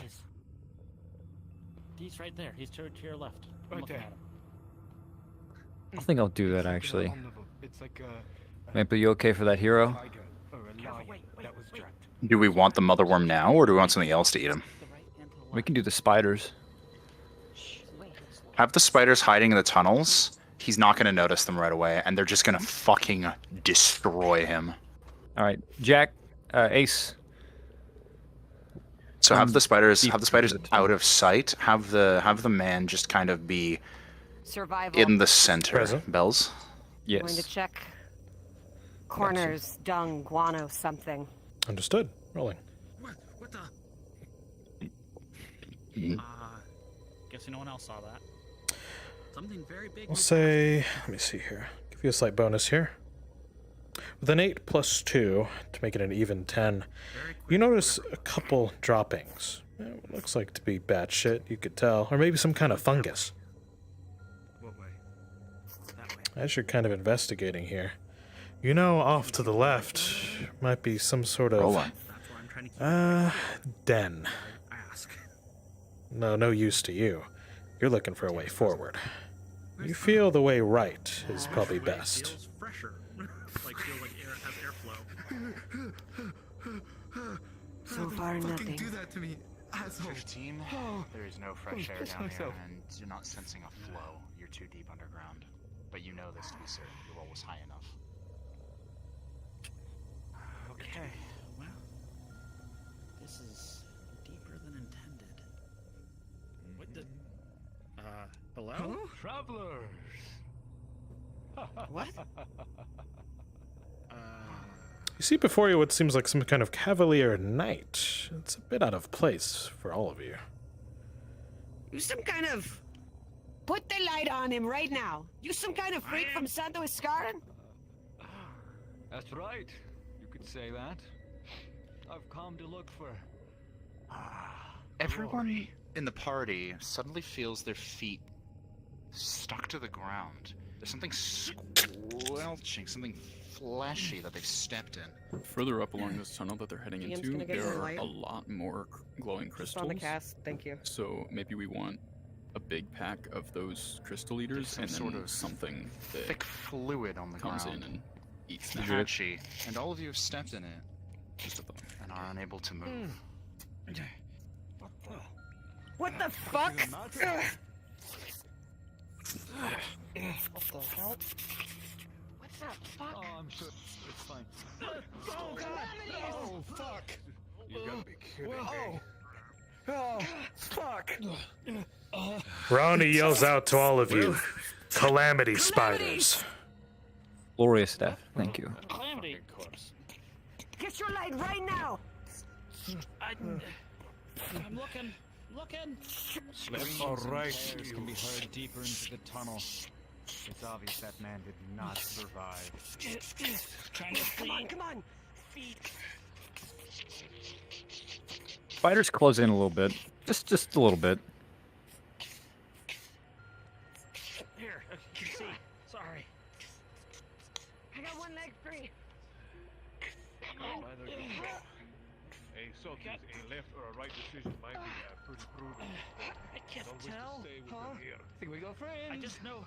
He's right there. He's to your left. Right there. I think I'll do that, actually. It's like Maple, you okay for that hero? Do we want the motherworm now, or do we want something else to eat him? We can do the spiders. Have the spiders hiding in the tunnels. He's not going to notice them right away, and they're just going to fucking destroy him. All right, Jack, Ace. So have the spiders out of sight. Have the man just kind of be Survival. in the center. Present. Bells. Going to check corners, dung, guano, something. Understood. Rolling. What the? Guess no one else saw that. Something very big. We'll say, let me see here. Give you a slight bonus here. With an 8 plus 2 to make it an even 10, you notice a couple droppings. It looks like to be bad shit, you could tell, or maybe some kind of fungus. What way? That way. As you're kind of investigating here, you know off to the left might be some sort of den. No use to you. You're looking for a way forward. You feel the way right is probably best. Feels fresher. Feels like air has airflow. So far, nothing. Do that to me, asshole. 15. There is no fresh air down here, and you're not sensing a flow. You're too deep underground. But you know this to be certain. Your roll was high enough. Okay, well, this is deeper than intended. What the? Hello? Travelers! What? You see before you what seems like some kind of cavalier knight. It's a bit out of place for all of you. You some kind of... Put the light on him right now. You some kind of freak from Santo Iscaran? That's right. You could say that. I've come to look for... Everyone in the party suddenly feels their feet stuck to the ground. There's something squelching, something fleshy that they've stepped in. Further up along this tunnel that they're heading DM's into, gonna get there more are light. a lot more glowing Just crystals. on the cast, thank you. So maybe we want a big pack of those crystal eaters Some and then sort of something that thick fluid on the comes ground. in and eats them. Patchy, and all of you have stepped in it and are unable to move. What the fuck? What the hell? What's that fuck? Oh, I'm sure it's fine. Oh, God! Oh, fuck! You gotta be kidding me. Oh, fuck! Ronnie yells out to all of you, Calamity Spiders. Glorious death. Thank you. Calamity. Get your light right now! I'm looking. All right. Can be heard deeper into the tunnel. It's obvious that man did not survive. Come on! Spiders close in a little bit. Just a little bit. Here, you see. Sorry. I got one leg free. A Sultan's a left or a right decision might be pretty prudent. I can't Don't wish to tell. stay within here. Think we go friends? I just know.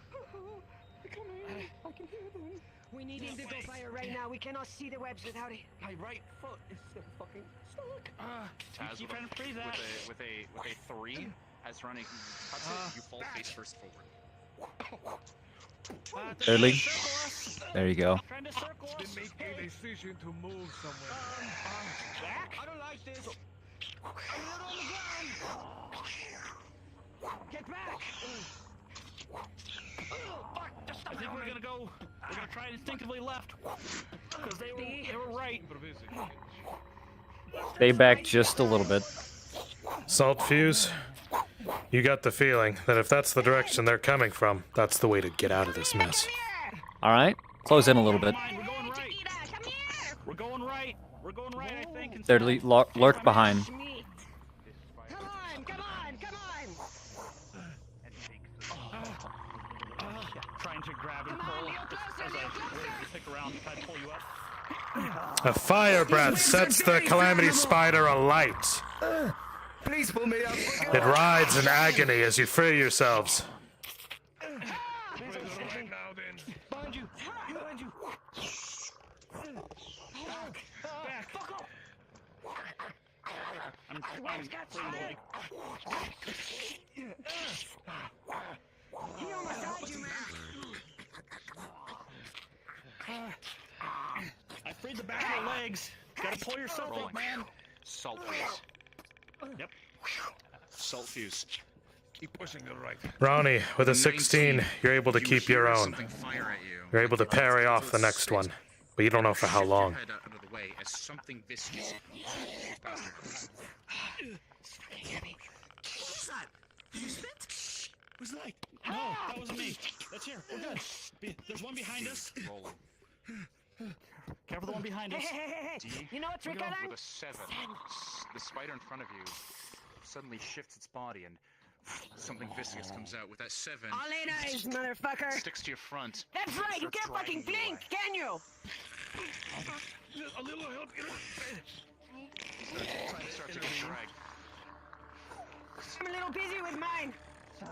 They're coming. I can hear them. We need him to go fire right now. We cannot see the webs without it. My right foot is still fucking stuck. You keep trying to free that. With a 3, as running cuts it, you fall face first forward. Thirdly. There you go. Trying to circle Then us. make a decision to move somewhere. Back? I don't like this. I'm not on the ground. Get back! I think we're gonna go. We're gonna try instinctively left because they were right. Stay back just a little bit. Salt Fuse, you got the feeling that if that's the direction they're coming from, that's the way to get out of this mess. All right. Close in a little bit. We're going right. We're going right. I think. Thirdly, lurk behind. Come on! Trying to grab and pull as I pick around to try to pull you up. A fire breath sets the Calamity Spider alight. Please pull me up. It rides in agony as you free yourselves. Behind you. Back. Fuck off. I'm freeing the leg. He almost got you, man. I freed the back of your legs. Gotta pull yourself up, man. Salt, please. Yep. Salt fuse. Keep pushing to the right. Ronnie, with a 16, 19, you're able to you keep your hear own. something fire at you. You're able to parry off the next one, but you don't know for how Shift your long. head out of the way as something viscous goes past you. What's that? Did you spit? What's that? No, that wasn't me. That's here. We're good. There's one behind us. Careful, the one behind us. D, You know what trick I learned? with a 7, the spider in front of you suddenly shifts its body and something viscous comes out. With that 7, All 8 eyes, motherfucker. sticks to your front. That's right, you can't fucking blink, can you? A little help. Starts to get dragged. I'm a little busy with mine. D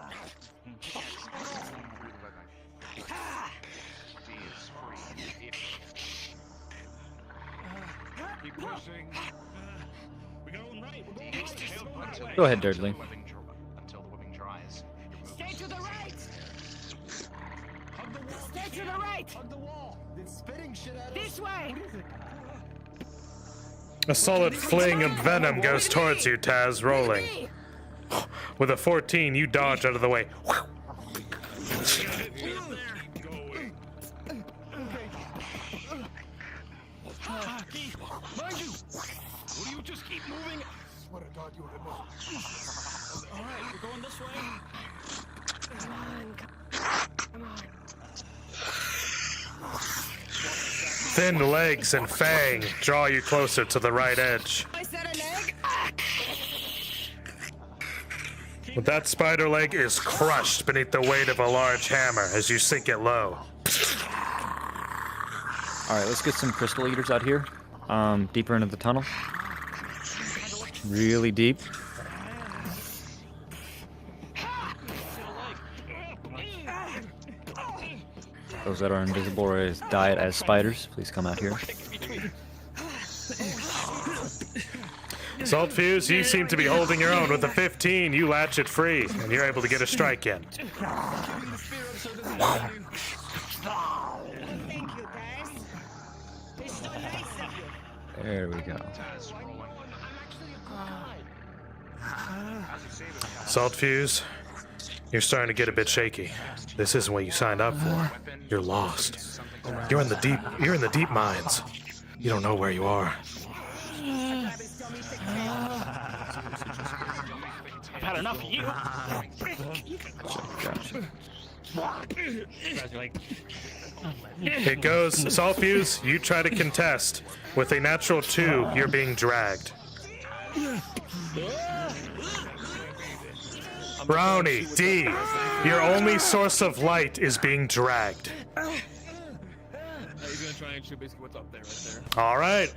is free. Keep pushing. We're going right. We're going right. Go ahead, Durdley. Until the webbing dries. Stay to the right. Stay to the right. Hug the wall. It's spitting shit at us. This way. A solid fling of venom goes towards you, Taz, rolling. With a 14, you dodge out of the way. Mind you! Will you just keep moving? Swear to God, you have moved. Alright, we're going this way. Come on. Come on. Thin legs and fang draw you closer to the right edge. I said a leg. But that spider leg is crushed beneath the weight of a large hammer as you sink it low. Alright, let's get some crystal eaters out here. Deeper into the tunnel. Really deep. Those that are invisible or died as spiders, please come out here. Salt Fuse, you seem to be holding your own. With the 15, you latch it free, and you're able to get a strike in. Thank you, guys. It's so nice of you. There we go. Salt Fuse, you're starting to get a bit shaky. This isn't what you signed up for. You're lost. You're in the deep mines. You don't know where you are. I've had enough of you. It goes, Salt Fuse, you try to contest. With a natural 2, you're being dragged. Brownie, D, your only source of light is being dragged. He's gonna try and shoot basically what's up there, right there. All right.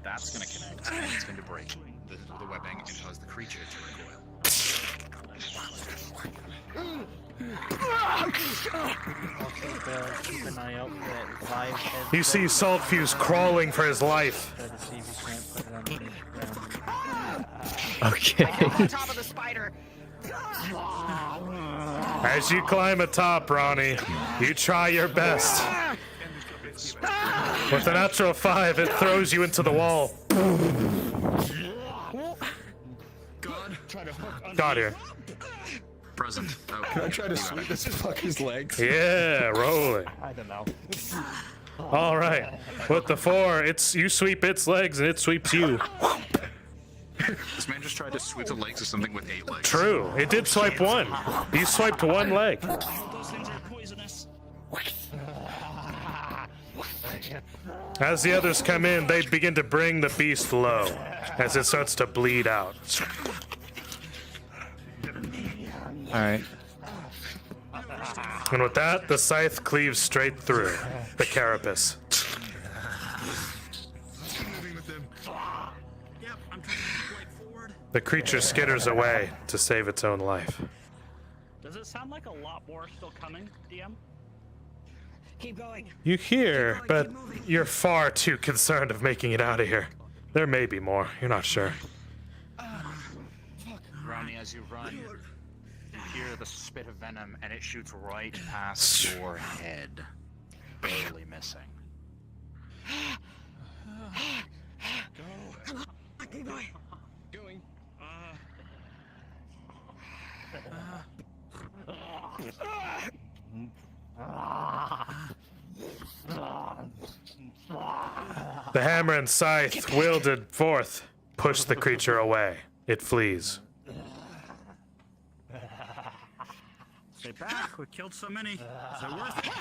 That's gonna connect, and it's going to break the webbing and cause the creature to recoil. Keep an eye out for that live head. You see Salt Fuse crawling for his life. Try to see if you can't put it on the ground. Okay. On top of the spider. As you climb atop, Ronnie, you try your best. With a natural 5, it throws you into the wall. Got here. Present. Okay. Can I try to sweep this fucker's legs? Yeah, rolling. I don't know. All right. With the 4, you sweep its legs and it sweeps you. This man just tried to sweep the legs of something with 8 legs. True. It did swipe 1. You swiped 1 leg. Those things are poisonous. As the others come in, they begin to bring the beast low as it starts to bleed out. Alright. And with that, the scythe cleaves straight through the carapace. The creature skitters away to save its own life. Does it sound like a lot more still coming, DM? Keep going. You hear, but you're far too concerned of making it out of here. There may be more. You're not sure. Ronnie, as you run, you hear the spit of venom, and it shoots right past your head, barely missing. Come on, keep going. Going. The hammer and scythe, wielded forth, push the creature away. It flees. Stay back. We killed so many. Is it worth it?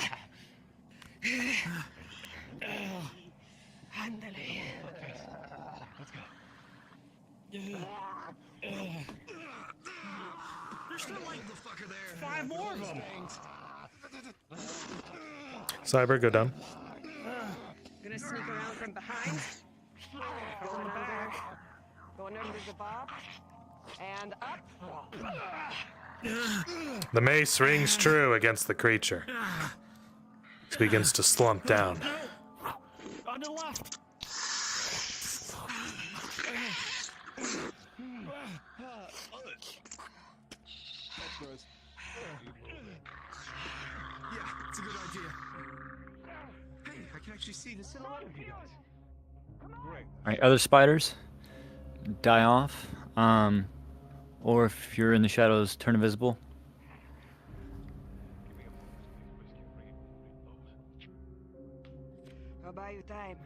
Handily. Let's go. There's still like the fucker there. 5 more of them. Cyber, go down. Gonna sneak around from behind. Going under. Going under the bob. And up. The mace rings true against the creature. It begins to slump down. On the left. Yeah, it's a good idea. Hey, I can actually see the silhouette of you guys. Great. Alright, other spiders die off. Or if you're in the shadows, turn invisible. I'll buy you time.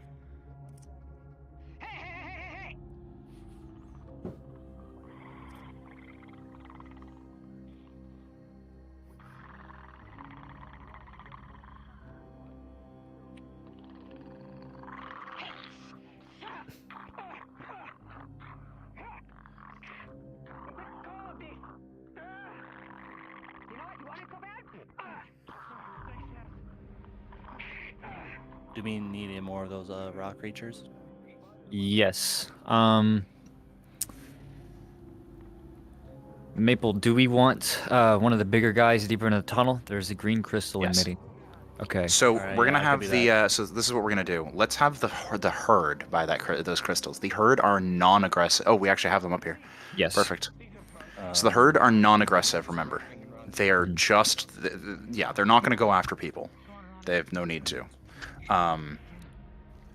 Do we need any more of those rock creatures? Yes. Maple, do we want one of the bigger guys deeper into the tunnel? There's a green crystal emitting. Okay. So Alright, we're gonna yeah, I could have do the. So this is what we're gonna do. Let's have the herd buy those crystals. The herd are non-aggressive. Oh, we actually have them up here. Yes. Perfect. So the herd are non-aggressive. Remember, they are just. Yeah, they're not gonna go after people. They have no need to.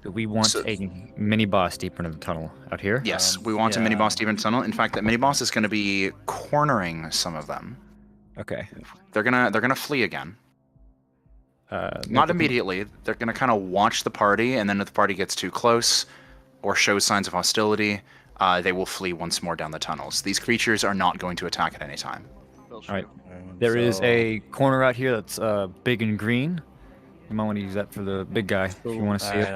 Do we want a mini boss deeper into the tunnel out here? Yes, we want a mini boss deeper in the tunnel. In fact, that mini boss is going to be cornering some of them. Okay. They're gonna flee again. Not immediately. They're gonna kind of watch the party, and then if the party gets too close or shows signs of hostility, they will flee once more down the tunnels. These creatures are not going to attack at any time. All right. There is a corner out here that's big and green. You might want to use that for the big guy if you want to see it.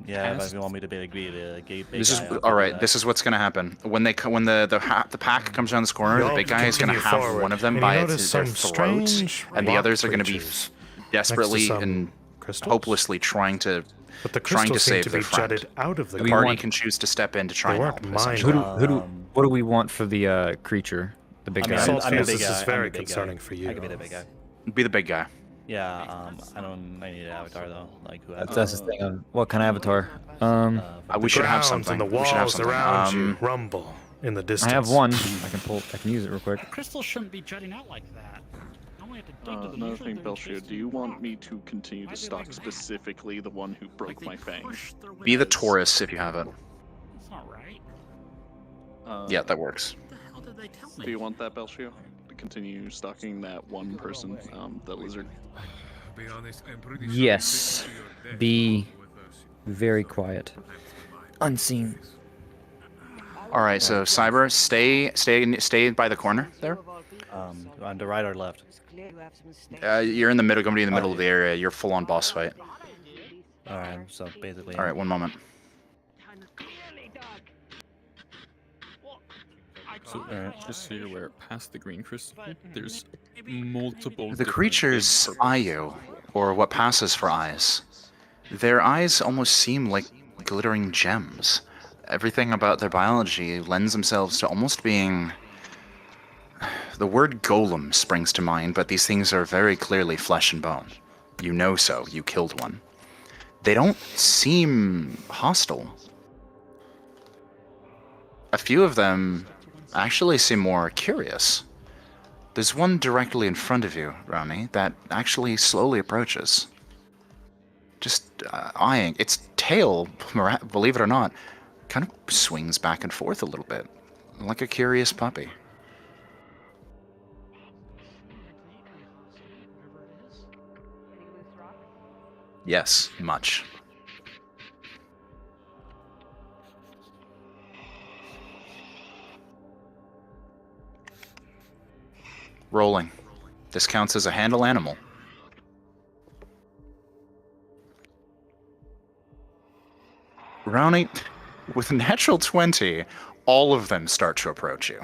Yeah, if you want me to be the big This is guy, all right. This is what's going to happen when the pack comes around this corner. The big guy is going to have one of them by their throat, and the others are going to be desperately and hopelessly trying to save their friend. The party can choose to step in to try and help. What do we want for the creature? The big guy. This is very concerning for you. I could be the big guy. Be the big guy. Yeah, I need an avatar though. Like who? That's the thing. What kind of avatar? We should have something. And the walls around you rumble in the distance. I have one. I can use it real quick. Crystals shouldn't be jutting out like that. I only have to dig to them. Another Usually thing, they're Belshir, do you want me to continue to stalk specifically the one who broke my fang? Be the Taurus if you have it. That's not right. Yeah, that works. How did they tell me? Do you want that, Belshir? To continue stalking that one person, the lizard? Yes. Be very quiet. Unseen. All right, so Cyber, stay by the corner there. On the right or left? You're in the middle, going to be in the middle of the area. You're full on boss fight. All right, so basically. All right, one moment. So, just so you're aware, past the green crystal, there's multiple. The creatures eye you, or what passes for eyes. Their eyes almost seem like glittering gems. Everything about their biology lends themselves to almost being. The word golem springs to mind, but these things are very clearly flesh and bone. You know so. You killed one. They don't seem hostile. A few of them actually seem more curious. There's one directly in front of you, Rami, that actually slowly approaches. Just eyeing. Its tail, believe it or not, kind of swings back and forth a little bit, like a curious puppy. Yes, much. Rolling. This counts as a handle animal. Round 8, with a natural 20, all of them start to approach you.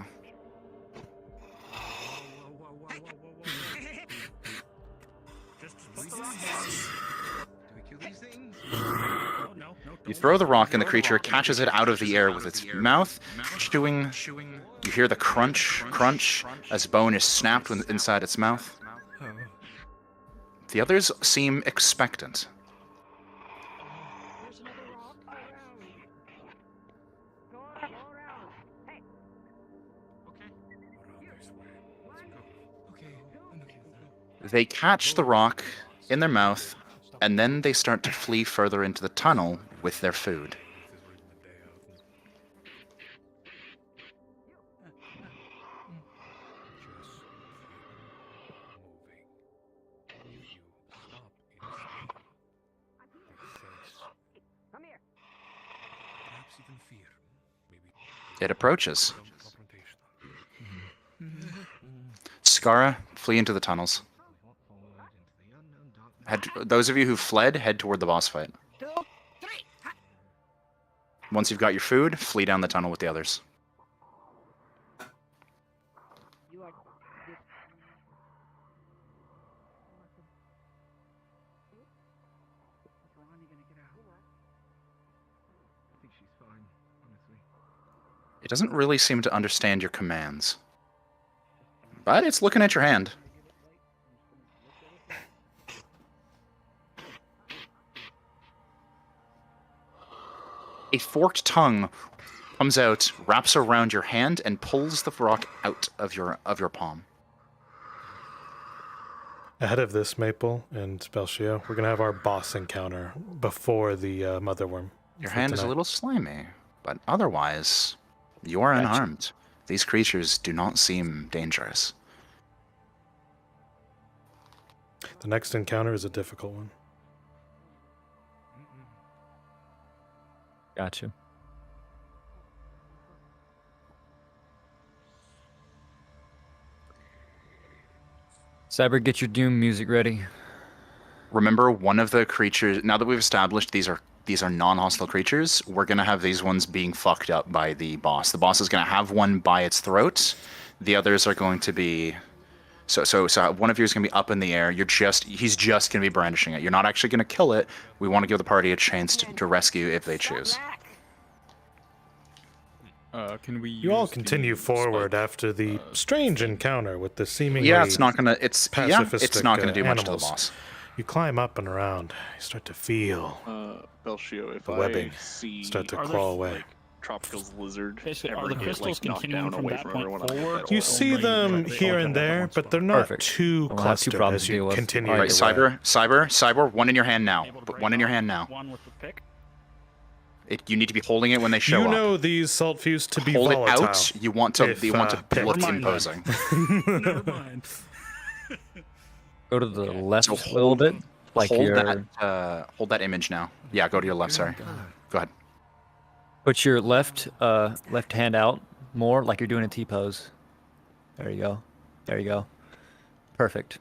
You throw the rock and the creature catches it out of the air with its mouth, chewing. You hear the crunch, crunch, as bone is snapped inside its mouth. The others seem expectant. They catch the rock in their mouth, and then they start to flee further into the tunnel with their food. It approaches. Skara, flee into the tunnels. Those of you who fled, head toward the boss fight. Once you've got your food, flee down the tunnel with the others. It doesn't really seem to understand your commands. But it's looking at your hand. A forked tongue comes out, wraps around your hand, and pulls the rock out of your palm. Ahead of this, Maple and Belshio, we're going to have our boss encounter before the Mother Worm. Your hand is a little slimy, but otherwise, you are unharmed. These creatures do not seem dangerous. The next encounter is a difficult one. Gotcha. Cyber, get your Doom music ready. Remember, one of the creatures, now that we've established these are non-hostile creatures, we're going to have these ones being fucked up by the boss. The boss is going to have one by its throat. The others are going to be... So one of you is going to be up in the air. He's just going to be brandishing it. You're not actually going to kill it. We want to give the party a chance to rescue if they choose. Can we? You all continue forward after the strange encounter with the seemingly it's not going to do much to the boss. You climb up and around. You start to feel Belshio, if the webbing see start to crawl away. Tropical's lizard Are the crystals continuing from that point forward? You see them here and there, but they're not too clustered as you continue. All right, Cyber, one in your hand now. One in your hand now. One with the pick. You need to be holding it when they show up. You know these salt fuse to be Hold volatile. it out. You want to look imposing. Never mind. Go to the left a little bit. Like hold that image now. Yeah, go to your left. Sorry. Go ahead. Put your left hand out more, like you're doing a T-pose. There you go. There you go. Perfect.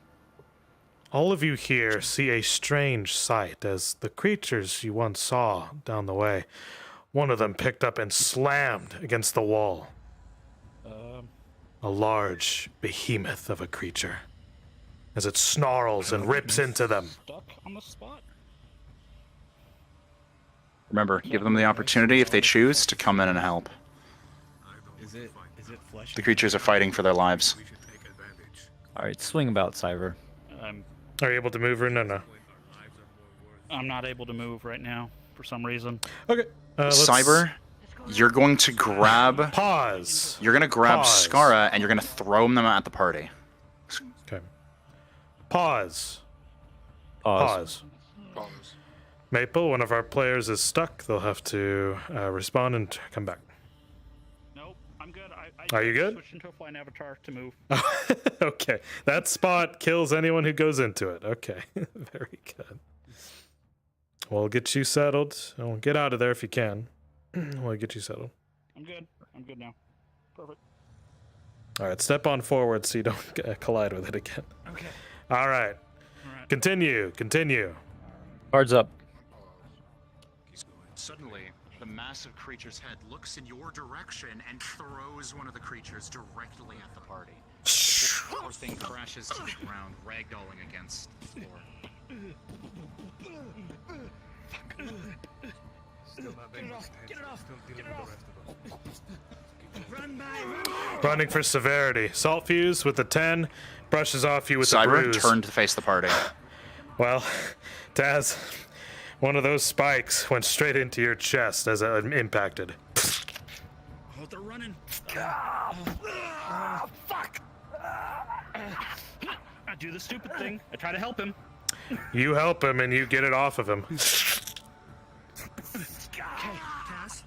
All of you here see a strange sight as the creatures you once saw down the way. One of them picked up and slammed against the wall. A large behemoth of a creature, as it snarls and rips into them. Stuck on the spot. Remember, give them the opportunity, if they choose, to come in and help. Is it flesh? The creatures are fighting for their lives. Alright, swing about, Cyber. Are you able to move or no? I'm not able to move right now for some reason. Okay. Cyber, you're going to grab... Pause. You're going to grab Pause. Skara, and you're going to throw them at the party. Okay. Pause. Maple, one of our players is stuck. They'll have to respond and come back. Nope, I'm good. Are you good? Switch into a flying avatar to move. Okay. That spot kills anyone who goes into it. Okay. Very good. We'll get you settled. And we'll get out of there if you can. We'll get you settled. I'm good. I'm good now. Perfect. All right, step on forward so you don't collide with it again. Okay. All right. Continue. Guards up. Suddenly, the massive creature's head looks in your direction and throws one of the creatures directly at the party. The poor thing crashes to the ground, ragdolling against the floor. Still not big enough. Get it off. Still dealing with the rest of us. Run by. Running for severity. Salt fuse with a 10 brushes off you with a Cyber bruise. turned to face the party. Well, Taz, one of those spikes went straight into your chest as it impacted. Oh, they're running. Fuck! I do the stupid thing. I try to help him. You help him and you get it off of him. Cass?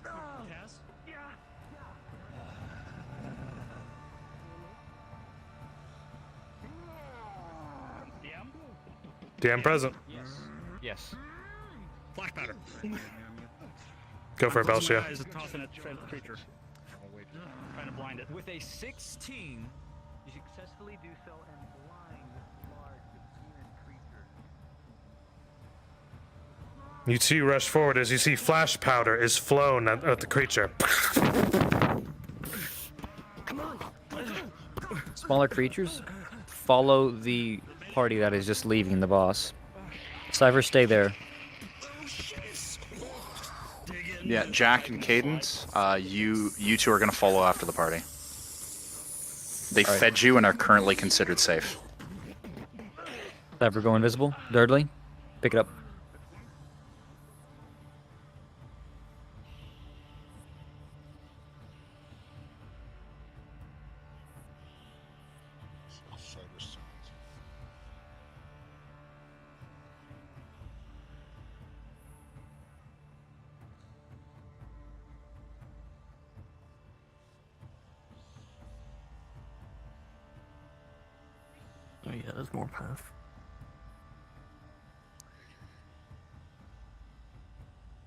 DM present. Yes. Flash powder. Go for it, Closing my Belshia. eyes and tossing it straight at the creature. Trying to blind it. With a 16, you successfully do so and blind this large demon creature. You two rush forward as you see flash powder is flown at the creature. Smaller creatures, follow the party that is just leaving the boss. Cypher, stay there. Yeah, Jack and Cadence, you two are going to follow after the party. They All right. fed you and are currently considered safe. Cypher, go invisible. Durdley, pick it up. Oh yeah, there's more path.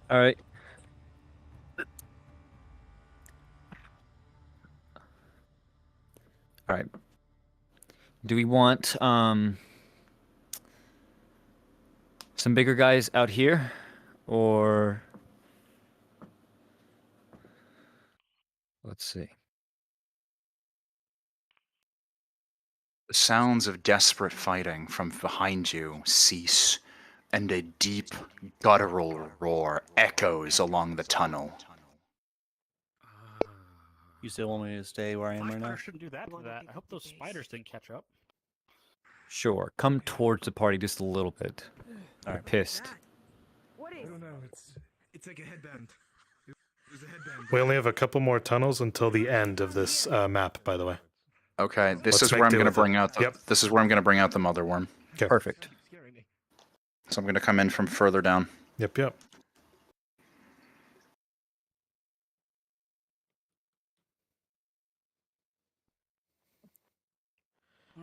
All right. All right. Do we want some bigger guys out here, or let's see. The sounds of desperate fighting from behind you cease, and a deep, guttural roar echoes along the tunnel. You still want me to stay where I am Flash right now? powder shouldn't do that to that. I hope those spiders didn't catch up. Sure, come towards the party just a little bit. All I'm right. pissed. I don't know. It's like a headband. There's a headband. We only have a couple more tunnels until the end of this map, by the way. Okay, this Let's is make where I'm do going to with it. bring out the. Yep. This is where I'm going to bring out the mother worm. Okay. Perfect. So I'm going to come in from further down. Yep.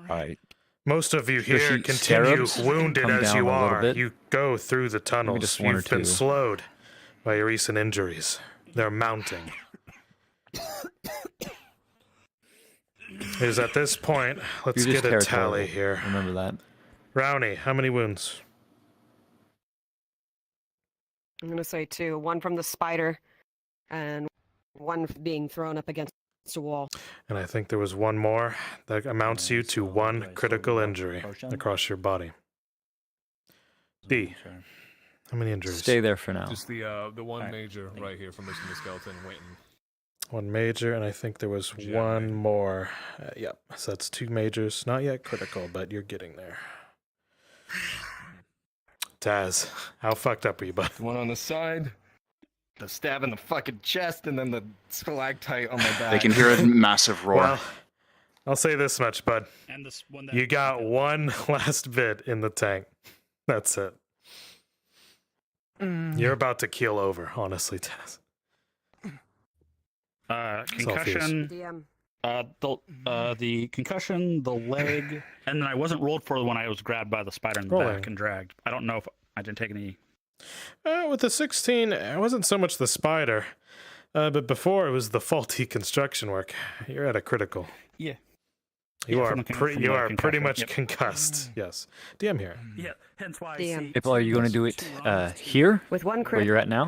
All right. Most of you Your here continue scarabs wounded come as down you a little are. bit. You go through the tunnels. just one or You've been two. slowed by your recent injuries. They're mounting. It is at this point, let's You're just get a territorial. tally here. Remember that. Rowney, how many wounds? I'm gonna say 2. 1 from the spider, and 1 being thrown up against a wall. And I think there was one more that amounts you to 1 critical injury potion? across your body. D, how many injuries? Stay there for now. Just the one Alright, major right here from missing the skeleton went and 1 major, and I think there was Jamming. 1 more. Yep, so that's 2 majors. Not yet critical, but you're getting there. Taz, how fucked up are you, bud? One on the side, the stab in the fucking chest, and then the stalactite on my back. They can hear a massive roar. Well, I'll say this much, bud. And this one that You got 1 last bit in the tank. That's it. You're about to keel over, honestly, Taz. Concussion. DM. The concussion, the leg, and then I wasn't rolled for when I was grabbed by the spider in the Rolling. back and dragged. I don't know if I didn't take any With the 16, it wasn't so much the spider, but before it was the faulty construction work. You're at a critical. Yeah. You Yeah, are from the you are pretty concussion, much yep. concussed. Yes. DM here. Yeah, hence why I DM. see. April, are you going to do it here, With one where you're at now,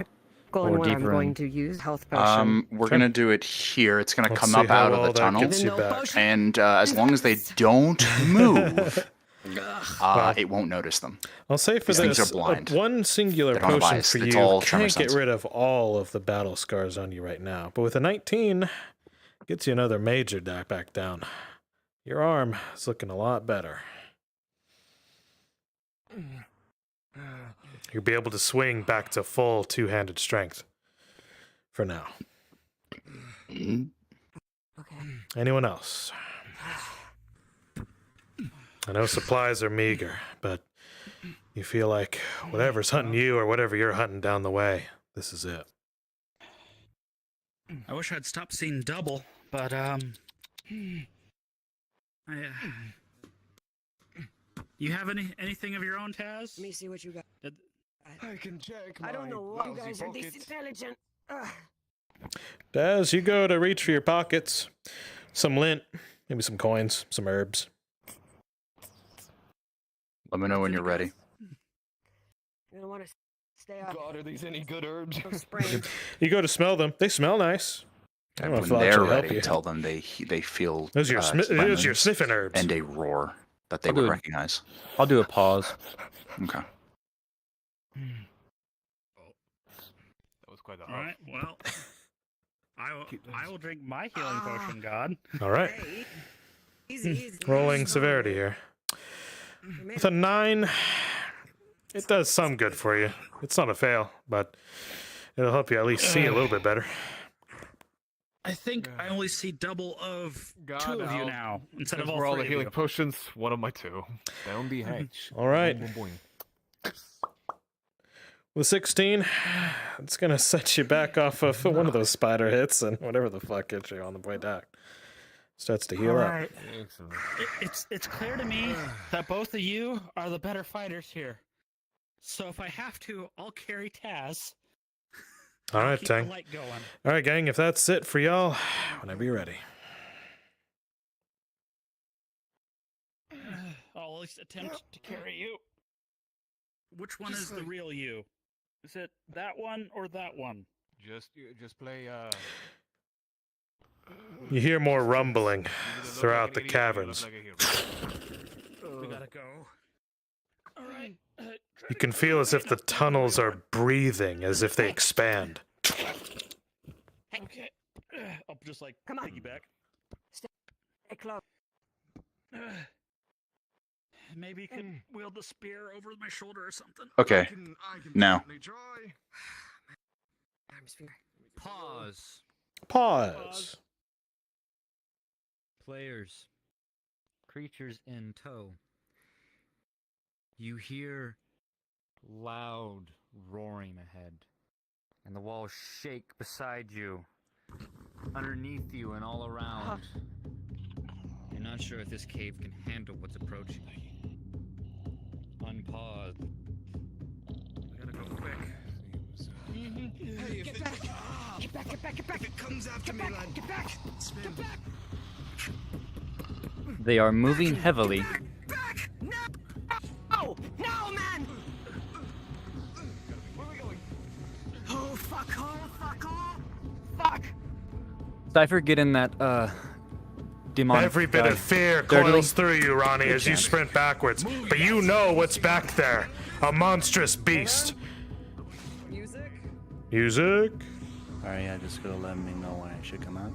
critical or and one I'm deeper going in? to use health potion. We're gonna do it here. It's gonna Let's come see up how out of well the that tunnel, gets you back. and as long as they don't move, it won't notice them. I'll say for These things this, are blind. one singular They don't have potion eyes. for It's you all tremor can't get sense. rid of all of the battle scars on you right now. But with a 19, gets you another major back down. Your arm is looking a lot better. You'll be able to swing back to full two-handed strength for now. Okay. Anyone else? I know supplies are meager, but you feel like whatever's hunting you or whatever you're hunting down the way, this is it. I wish I'd stopped seeing double, but you have anything of your own, Taz? Let me see what you got. I can check. I don't know why you guys are this intelligent. As you go to reach for your pockets, some lint, maybe some coins, some herbs. Let me know when you're ready. You don't want to stay up. God, are these any good herbs? You go to smell them. They smell nice. I don't know And if when they'll they're actually help ready, you. tell them they feel Those are your those are your sniffing herbs. and a roar that they I'll would do it. recognize. I'll do a pause. Okay. That was quite a All right. Well, I will drink my healing potion, God. All right. Easy. Rolling severity here. With a 9, it does some good for you. It's not a fail, but it'll help you at least see a little bit better. I think I only see double of two of you now instead of all We're all three the of healing you. potions. One of my two. Down the hatch. All right. Boing, boing, boing. With 16, it's going to set you back off of one of those spider hits, and whatever the fuck hits you on the way back starts to heal All up. right. It's clear to me that both of you are the better fighters here. So if I have to, I'll carry Taz. All right, Keep the Tang. light going. All right, gang, if that's it for y'all, whenever you're ready. I'll at least attempt to carry you. Which one is the real you? Is it that one or that one? Just play. You hear more rumbling throughout the caverns. We gotta go. All right. You can feel as if the tunnels are breathing, as if they expand. Okay. I'll just like Come on. piggyback. Stay close. Maybe you could wield the spear over my shoulder or something. Okay. Now. Pause. Pause. Players. Creatures in tow. You hear loud roaring ahead, and the walls shake beside you, underneath you, and all around. You're not sure if this cave can handle what's approaching. Unpause. We gotta go quick. Hey, Get back! Get back! Get back! Get back! If it comes after me, lad. Get back! Get back! They are moving heavily. Back! No! Oh! No, man! Where are we going? Oh, fuck! Oh, fuck! Oh, fuck! Cypher, get in that demonic. Every bit guy. of fear Dirtily. coils through you, Ronnie, Good as you job. sprint backwards. But you know what's back there. A monstrous beast. Music? Music? Alright, yeah, just go let me know when I should come out.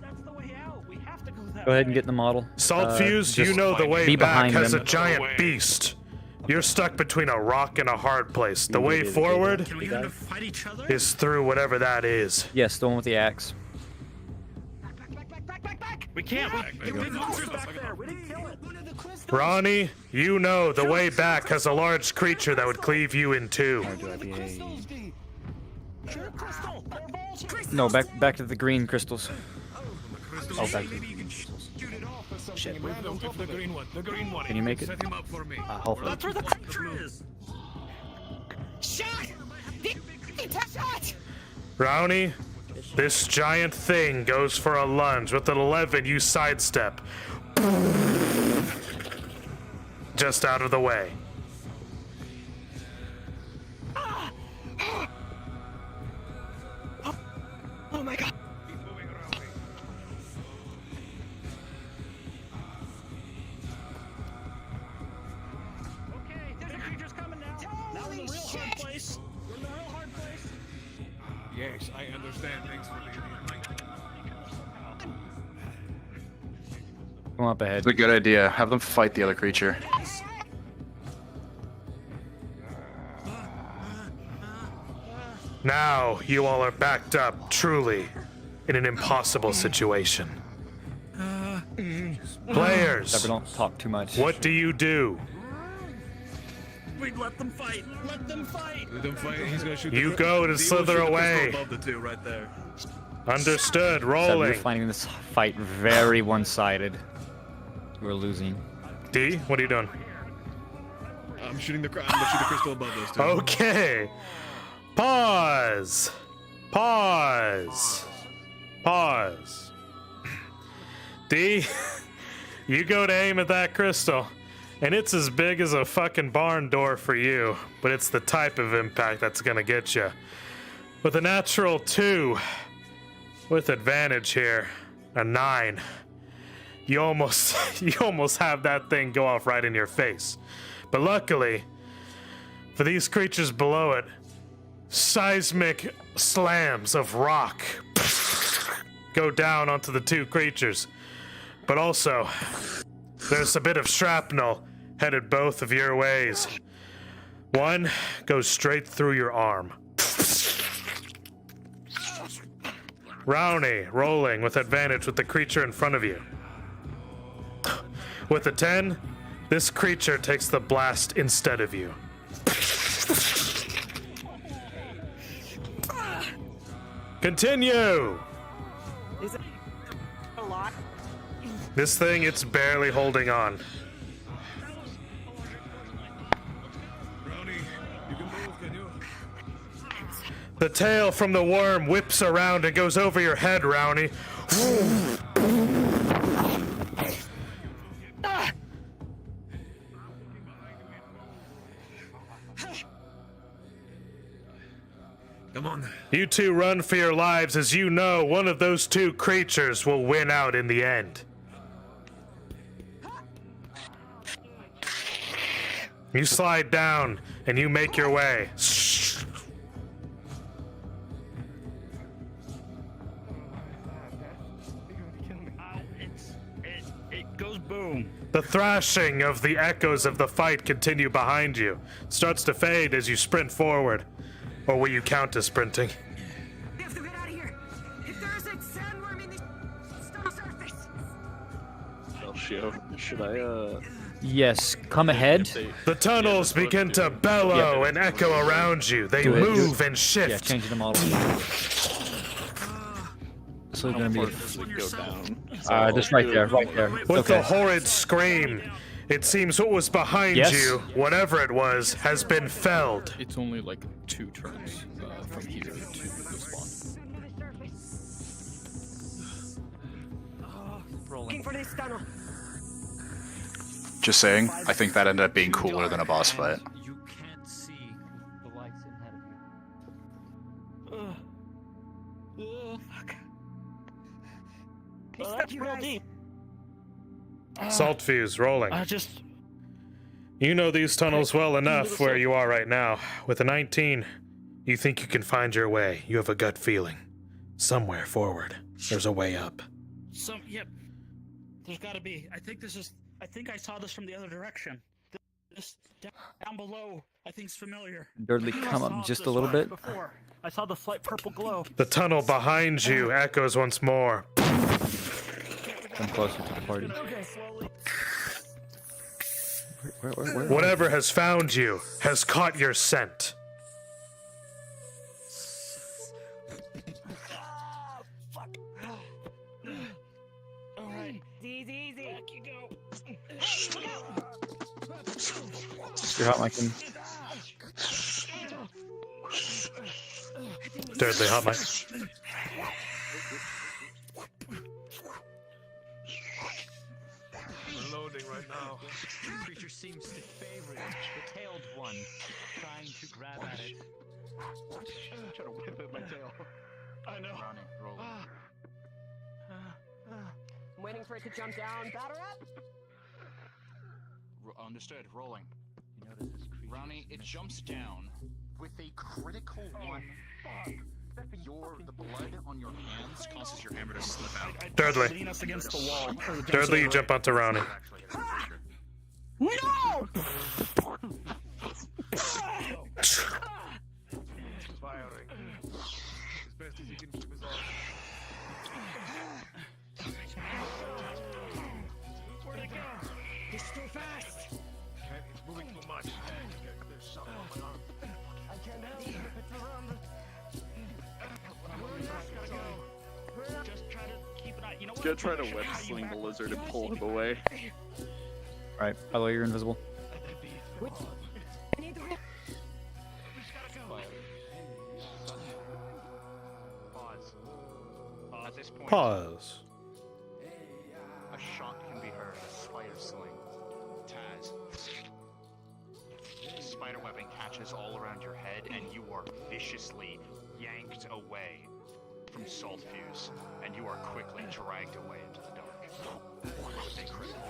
That's the way out. We have to go that Go ahead and get in the model. Salt Fuse, you just know the way be back behind has them. a giant beast. You're stuck between a rock and a hard place. The You way did it, forward Can we get them to fight each other? is through whatever that is. Yes, the one with the axe. We can't. We big monsters back there. We didn't kill it. Ronnie, you know the way back has a large creature that would cleave you in two. Or do I be a... Sure, crystal. No, back to the green crystals. Oh, back. Shit. The green one. The green one. Can you make it? Set him up for me. Hopefully. That's where the creature is. Shit! Rowney, this giant thing goes for a lunge. With an 11, you sidestep. Just out of the way. Oh my god. Okay, there's a creature's coming now. Now in the real hard place. We're in the real hard place. Yes, I understand. Thanks for the Come up ahead. It's a good idea. Have them fight the other creature. Now you all are backed up, truly, in an impossible situation. Players, Except we don't talk too much. what do you do? We let them fight. Let them fight. Let them fight. He's gonna shoot. You the, go to the slither away. Above the two, right there. Understood. Except Rolling. we're finding this fight very one-sided. We're losing. D, what are you doing? I'm shooting the. I'm gonna shoot the crystal above those two. Okay. Pause. Pause. Pause. D, you go to aim at that crystal, and it's as big as a fucking barn door for you, but it's the type of impact that's gonna get you. With a natural 2, with advantage here, a 9. You almost have that thing go off right in your face. But luckily, for these creatures below it, seismic slams of rock go down onto the two creatures. But also, there's a bit of shrapnel headed both of your ways. One goes straight through your arm. Rowney, rolling with advantage with the creature in front of you. With a 10, this creature takes the blast instead of you. Continue! Is it a lot? This thing, it's barely holding on. The tail from the worm whips around and goes over your head, Rowney. Come on. You two run for your lives as you know one of those two creatures will win out in the end. You slide down and you make your way. It goes boom. The thrashing of the echoes of the fight continue behind you. Starts to fade as you sprint forward. Or will you count as sprinting? We have to get out of here. If there is a sandworm in the stone surface. Should I, Yes, come ahead. The tunnels begin to bellow and echo around you. They Do it. move and shift. Yeah, change the model. So it's gonna be go down? just right there, right there. With Okay. a horrid scream, it seems what was behind Yes? you, whatever it was, has been felled. It's only like 2 turns from here to the spawn. Looking for this tunnel. Just saying, I think that ended up being cooler than a boss fight. You can't see the lights ahead of you. Fuck. That's real deep. Salt fuse rolling. Just. You know these tunnels well enough where you are right now. With a 19, you think you can find your way. You have a gut feeling. Somewhere forward, there's a way up. Yep. There's gotta be. I think I saw this from the other direction. This down below, I think it's familiar. Dudley, come up just a little bit. Before. I saw the slight purple glow. The tunnel behind you echoes once more. Come closer to the party. Where? Whatever has found you has caught your scent. Alright. Easy. Back you go. You're hot, Mike. Thirdly, hot mic. Reloading right now. The creature seems to favor the tailed one, trying to grab at it. I'm trying to whip at my tail. I know. I'm waiting for it to jump down. Batter up. Understood. Rolling. You know this is Ronnie, it jumps down with a critical one. The blood on your hands causes your hammer to slip out. Thirdly. Lean us against the wall. or jump Thirdly, you over jump onto Rowney. No! Firing. As best as he can keep his arm. Where'd it go? He's too fast. It's moving too much. There's something going on. I can't help it. It's around. Just try to keep an eye. You know what? Gonna try to web sling the lizard and pull him away. Alright, by the way, you're invisible. Pause. At this point, Pause. a shot can be heard. A spider sling. Taz. Spider webbing catches all around your head, and you are viciously yanked away from Saltfuse, and you are quickly dragged away into the dark. With a critical.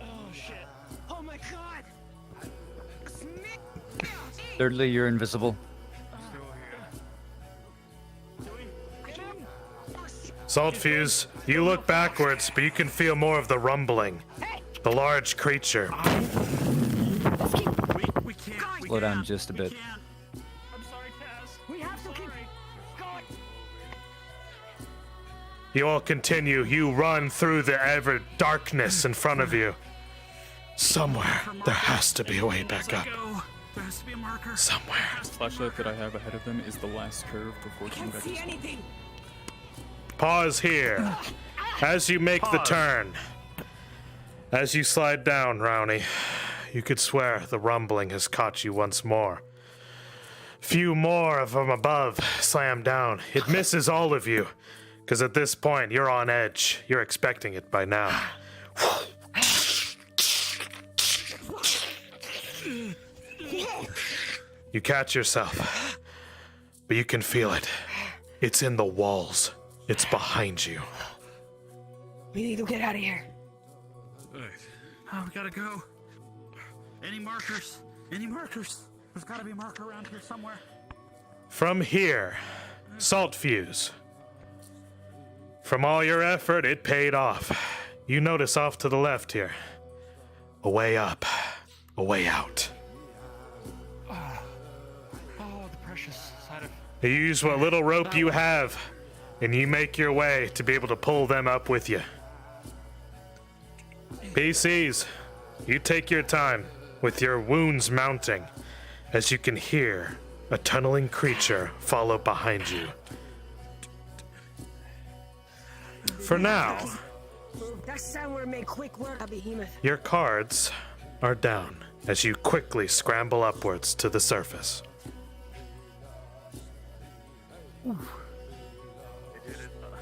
Oh shit. Oh my god. Thirdly, you're invisible. Saltfuse, you look backwards, but you can feel more of the rumbling. The large creature. Slow down just a bit. I'm sorry, Taz. We have to keep going. You all continue. You run through the ever darkness in front of you. Somewhere, there has to be a way back up. There has to be a marker. Somewhere. The flashlight that I have ahead of them is the last curve before coming back to spawn. Anything. Pause here. As you make the turn, as you slide down, Rowney, you could swear the rumbling has caught you once more. Few more from above slam down. It misses all of you, because at this point, you're on edge. You're expecting it by now. You catch yourself, but you can feel it. It's in the walls. It's behind you. We need to get out of here. Oh, we gotta go. Any markers? Any markers? There's gotta be a marker around here somewhere. From here, Saltfuse. From all your effort, it paid off. You notice off to the left here. A way up, a way out. Oh, the precious side of... You use what little rope you have, and you make your way to be able to pull them up with you. PCs, you take your time with your wounds mounting as you can hear a tunneling creature follow behind you. For now, Next time we'll make quick work of Behemoth. your cards are down as you quickly scramble upwards to the surface.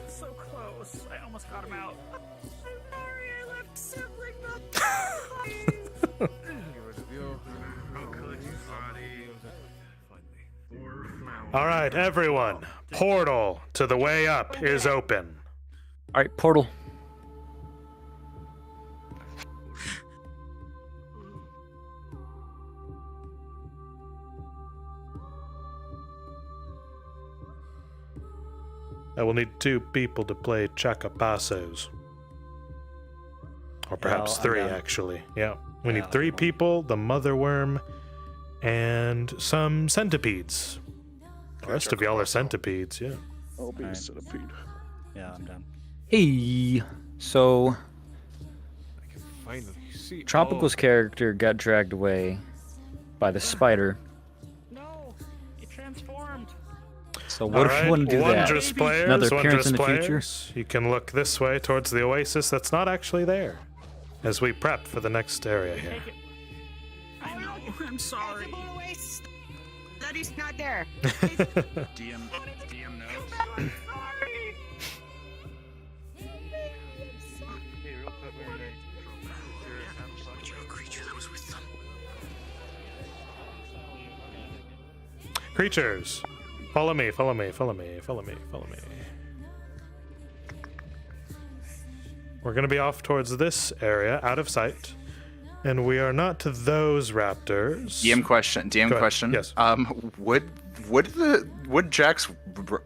So close. I almost got him out. I'm sorry I left sibling All right, everyone. Portal to the way up is open. Alright, portal. I will need 2 people to play Chacapasos. Or perhaps I'm 3, down. actually. Yeah. We Yeah, need 3 people, the mother worm, and some centipedes. The rest of y'all are centipedes, yeah. I'll be a centipede. Yeah, I'm done. Hey, so Finally, see. Tropical's character got dragged away by the spider. No, it transformed. So what if Alright, you want to do that? wondrous players, Another appearance wondrous in the future? players. You can look this way towards the oasis that's not actually there. As we prep for the next area here. I know. I'm sorry. Cody's not there. DM notes. I'm sorry. Hey, real quick, where You're a creature that was with them. Creatures, follow me, follow me, follow me, follow me, follow me. We're gonna be off towards this area, out of sight, and we are not to those raptors. DM question. DM Go ahead. question. Yes. Would Jack's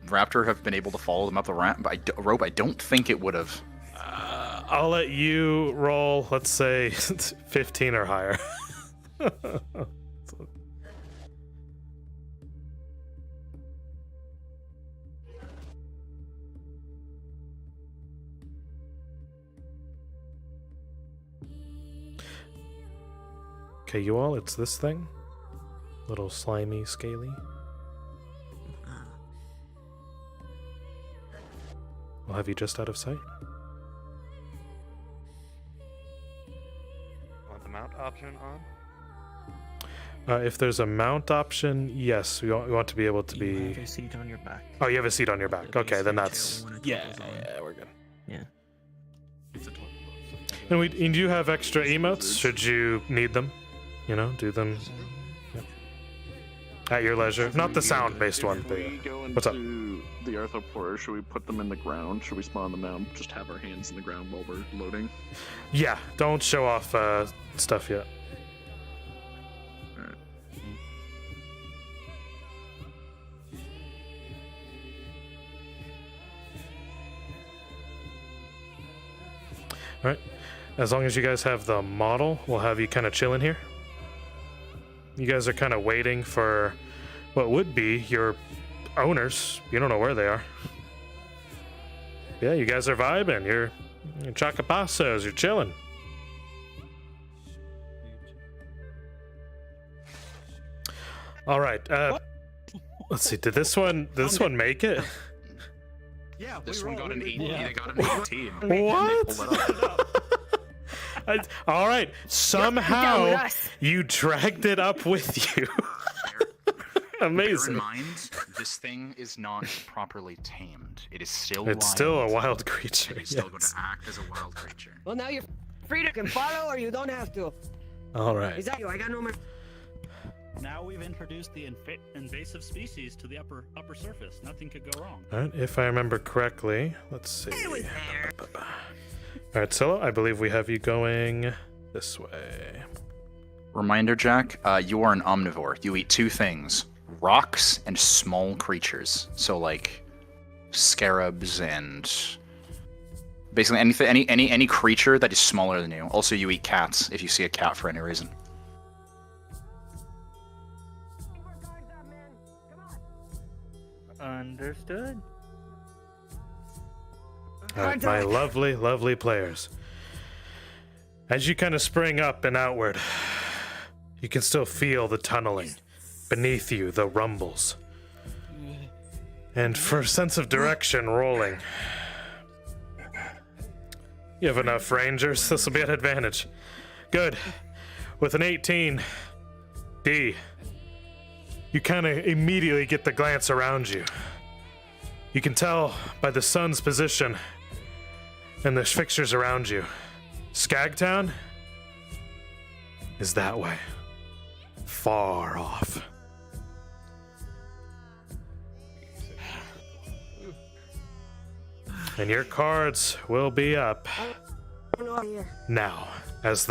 raptor have been able to follow them up the rope? I don't think it would have. I'll let you roll. Let's say 15 or higher. Okay, you all, it's this thing. Little slimy, scaly. We'll have you just out of sight. Want the mount option on? If there's a mount option, yes, we want to be able to be. You have a seat on your back. Oh, you have a seat on your back. Okay, then that's. Yeah, we're good. Yeah. And and you have extra emotes should you need them. You know, do them at your leisure. Not the sound-based one, but If we go what's up? into the Aether portal, should we put them in the ground? Should we spawn them out? Just have our hands in the ground while we're loading? Yeah, don't show off stuff yet. All right. As long as you guys have the model, we'll have you kind of chilling here. You guys are kind of waiting for what would be your owners. You don't know where they are. Yeah, you guys are vibing. You're chocapasos. You're chilling. All right. Let's see. Did this one make it? Yeah, this one got an 18. Yeah. They got an 18. What? All right. Somehow you dragged it up with you. Amazing. Bear in mind, this thing is not properly tamed. It is still. It's wild. still a wild creature. It is still going to act as a wild creature. Well, now you're free to can follow, or you don't have to. All right. Is that you? I got no more. Now we've introduced the invasive species to the upper surface. Nothing could go wrong. All right. If I remember correctly, let's see. It was there. All right, Scylla, I believe we have you going this way. Reminder, Jack, you are an omnivore. You eat two things: rocks and small creatures. So like scarabs and basically anything, any creature that is smaller than you. Also, you eat cats if you see a cat for any reason. Understood. All right, my lovely, lovely players. As you kind of spring up and outward, you can still feel the tunneling beneath you, the rumbles. And for a sense of direction, rolling. You have enough rangers. This will be an advantage. Good. With an 18, D, you kind of immediately get the glance around you. You can tell by the sun's position and the fixtures around you. Skagtown is that way. Far off. And your cards will be up now as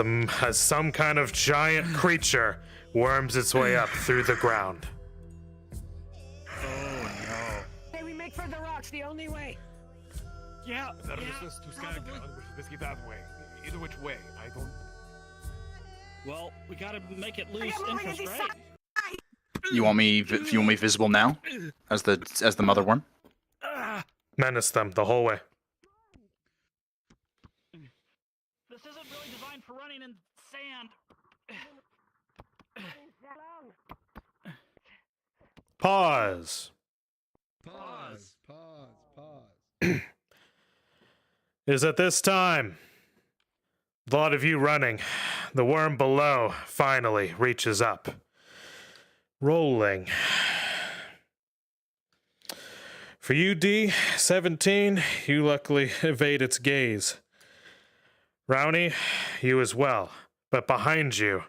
some kind of giant creature worms its way up through the ground. Hey, we make for the rocks the only way. Yeah, that is just to Skagtown. We should basically that way. Either which way, I don't. Well, we gotta make it loose interest, right? You want me visible now, as the mother worm? Menace them the whole way. This isn't really designed for running in sand. Pause. Pause. It is at this time, a lot of you running, the worm below finally reaches up. Rolling. For you, D, 17, you luckily evade its gaze. Rowney, you as well. But behind you,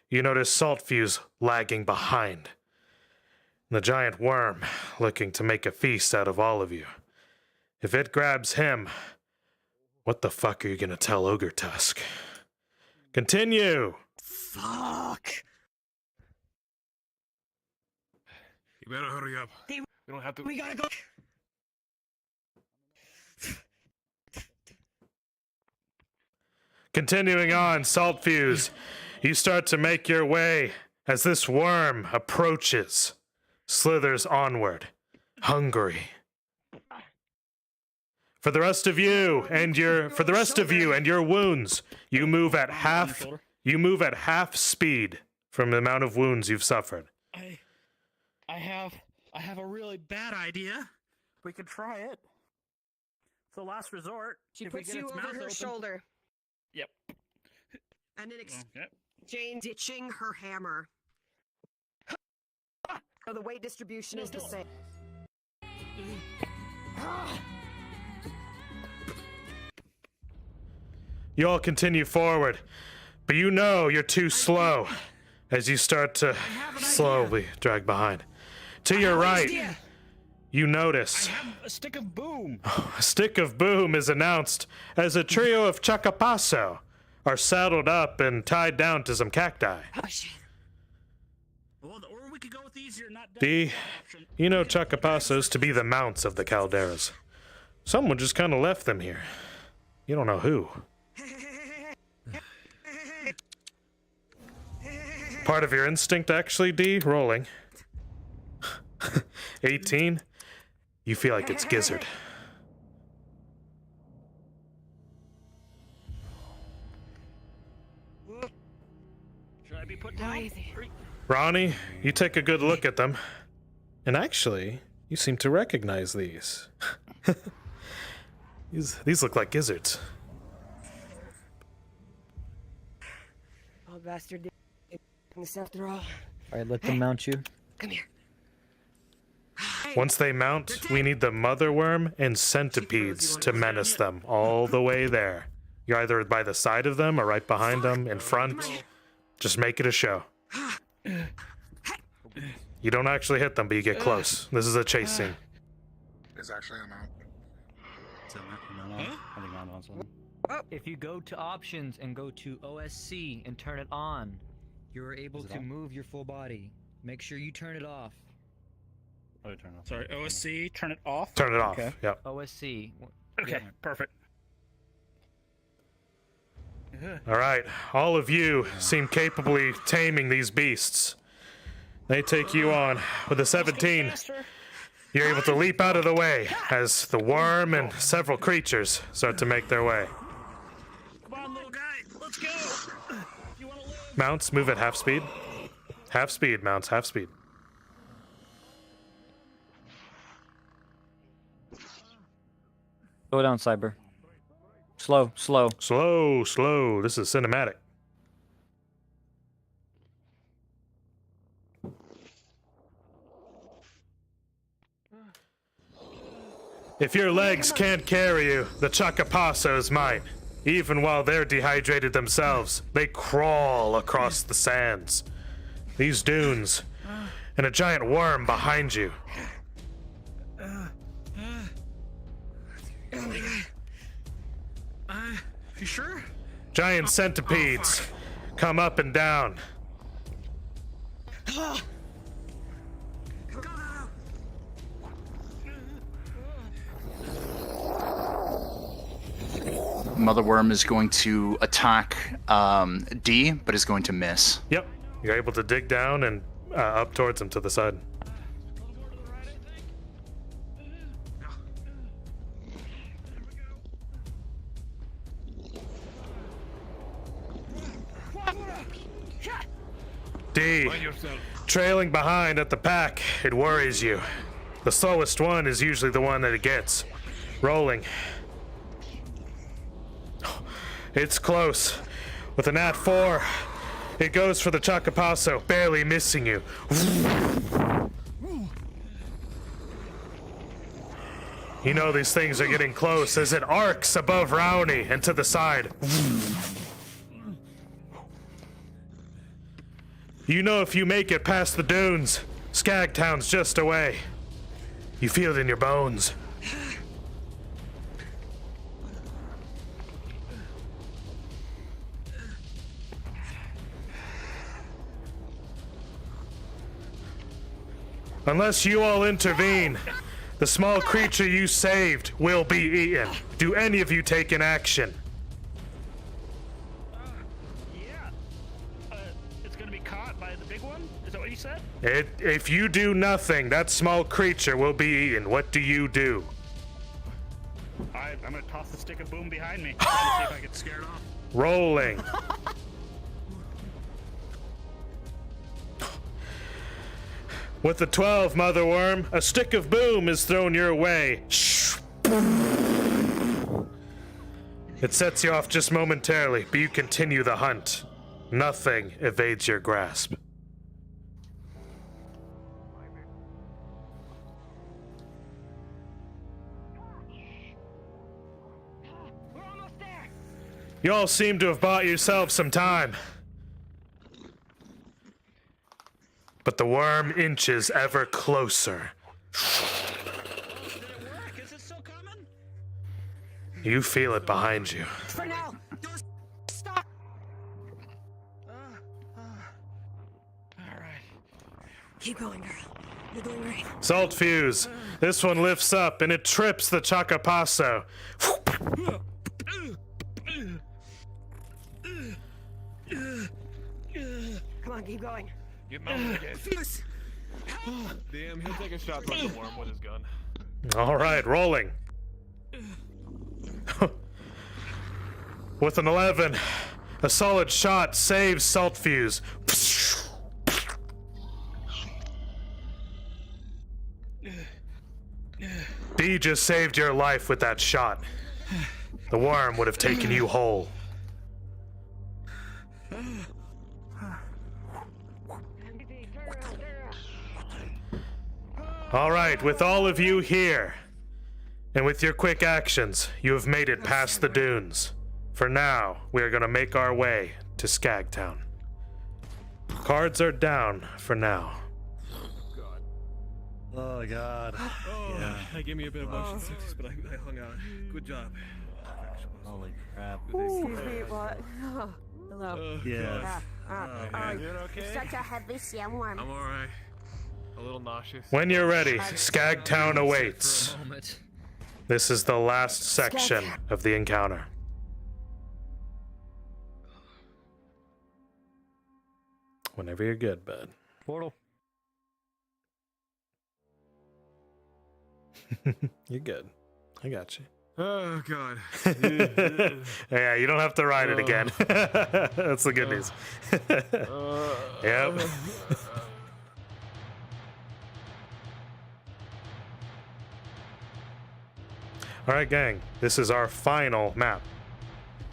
you notice Saltfuse lagging behind. The giant worm looking to make a feast out of all of you. If it grabs him, what the fuck are you gonna tell Ogretusk? Continue! Fuck! You better hurry up. We don't have to. We gotta go. Continuing on, Saltfuse, you start to make your way as this worm approaches, slithers onward, hungry. For the rest of you and your wounds, you move at half speed from the amount of wounds you've suffered. I have a really bad idea. We could try it. It's the last resort. She If we puts get you its over mouth her open- shoulder. Yep. And in Okay. exchange, ditching her hammer. So the weight distribution is the same. You all continue forward, but you know you're too slow as you start to slowly drag behind. To your right, you notice A stick of boom. a stick of boom is announced as a trio of Chacapasso are saddled up and tied down to some cacti. Oh shit. Well, or we could go with easier, not D, you know Chacapassos to be the mounts of the Calderas. Someone just kind of left them here. You don't know who. Part of your instinct, actually, D, rolling. 18, you feel like it's Gizzard. Should I be put down? Ronnie, you take a good look at them. And actually, you seem to recognize these. These look like gizzards. Oh, bastard did this after all. Alright, let them mount you. Come here. Once they mount, we need the mother worm and centipedes to menace them all the way there. You're either by the side of them or right behind them, in front. Just make it a show. You don't actually hit them, but you get close. This is a chase scene. It's actually a mount. I think I'm on something. If you go to options and go to OSC and turn it on, you're able to move your full body. Make sure you turn it off. Oh, turn it off. Sorry, OSC, turn it off. Turn it off. Okay. Yep. OSC. Okay, perfect. All right. All of you seem capably taming these beasts. They take you on with a 17. You're able to leap out of the way as the worm and several creatures start to make their way. Come on, little guy, let's go. You wanna live? Mounts, move at half speed. Half speed, mounts, half speed. Slow down, Cyber. Slow, slow. Slow, slow. This is cinematic. If your legs can't carry you, the Chacapassos might. Even while they're dehydrated themselves, they crawl across the sands. These dunes, and a giant worm behind you. You sure? Giant centipedes come up and down. Mother Worm is going to attack D, but is going to miss. Yep, you're able to dig down and up towards him to the side. D, trailing behind at the pack, it worries you. The slowest one is usually the one that it gets. Rolling. It's close. With an Nat 4, It goes for the Chocopasso, barely missing you. You know these things are getting close as it arcs above Rowney and to the side. You know if you make it past the dunes, Skagtown's just away. You feel it in your bones. Unless you all intervene, the small creature you saved will be eaten. Do any of you take an action? It's gonna be caught by the big one? Is that what you said? If you do nothing, that small creature will be eaten. What do you do? I'm gonna toss the stick of boom behind me. Try to see if I can scare it off. Rolling. With the 12, Motherworm, a stick of boom is thrown your way. It sets you off just momentarily, but you continue the hunt. Nothing evades your grasp. You all seem to have bought yourselves some time. But the worm inches ever closer. You feel it behind you. For now. Stop. Keep going, girl. You're doing great. Salt Fuse. This one lifts up and it trips the Chocopasso. Come on, keep going. Get mounted again. Damn, he'll take a shot from the worm with his gun. All right, rolling. With an 11, a solid shot saves Salt Fuse. B just saved your life with that shot. The worm would have taken you whole. All right, with all of you here, and with your quick actions, you have made it past the dunes. For now, we are going to make our way to Skagtown. Cards are down for now. Oh god. Yeah. That gave me a bit of motion sickness, but I hung out. Good job. Holy crap. Excuse me, what? Oh, hello. Yeah. Such a heavy sandworm. I'm alright. A little nauseous. When you're ready, Skagtown awaits. This is the last section of the encounter. Whenever you're good, bud. Portal. You're good. I got you. Oh god. Yeah, you don't have to ride it again. That's the good news. Yep. Alright, gang. This is our final map.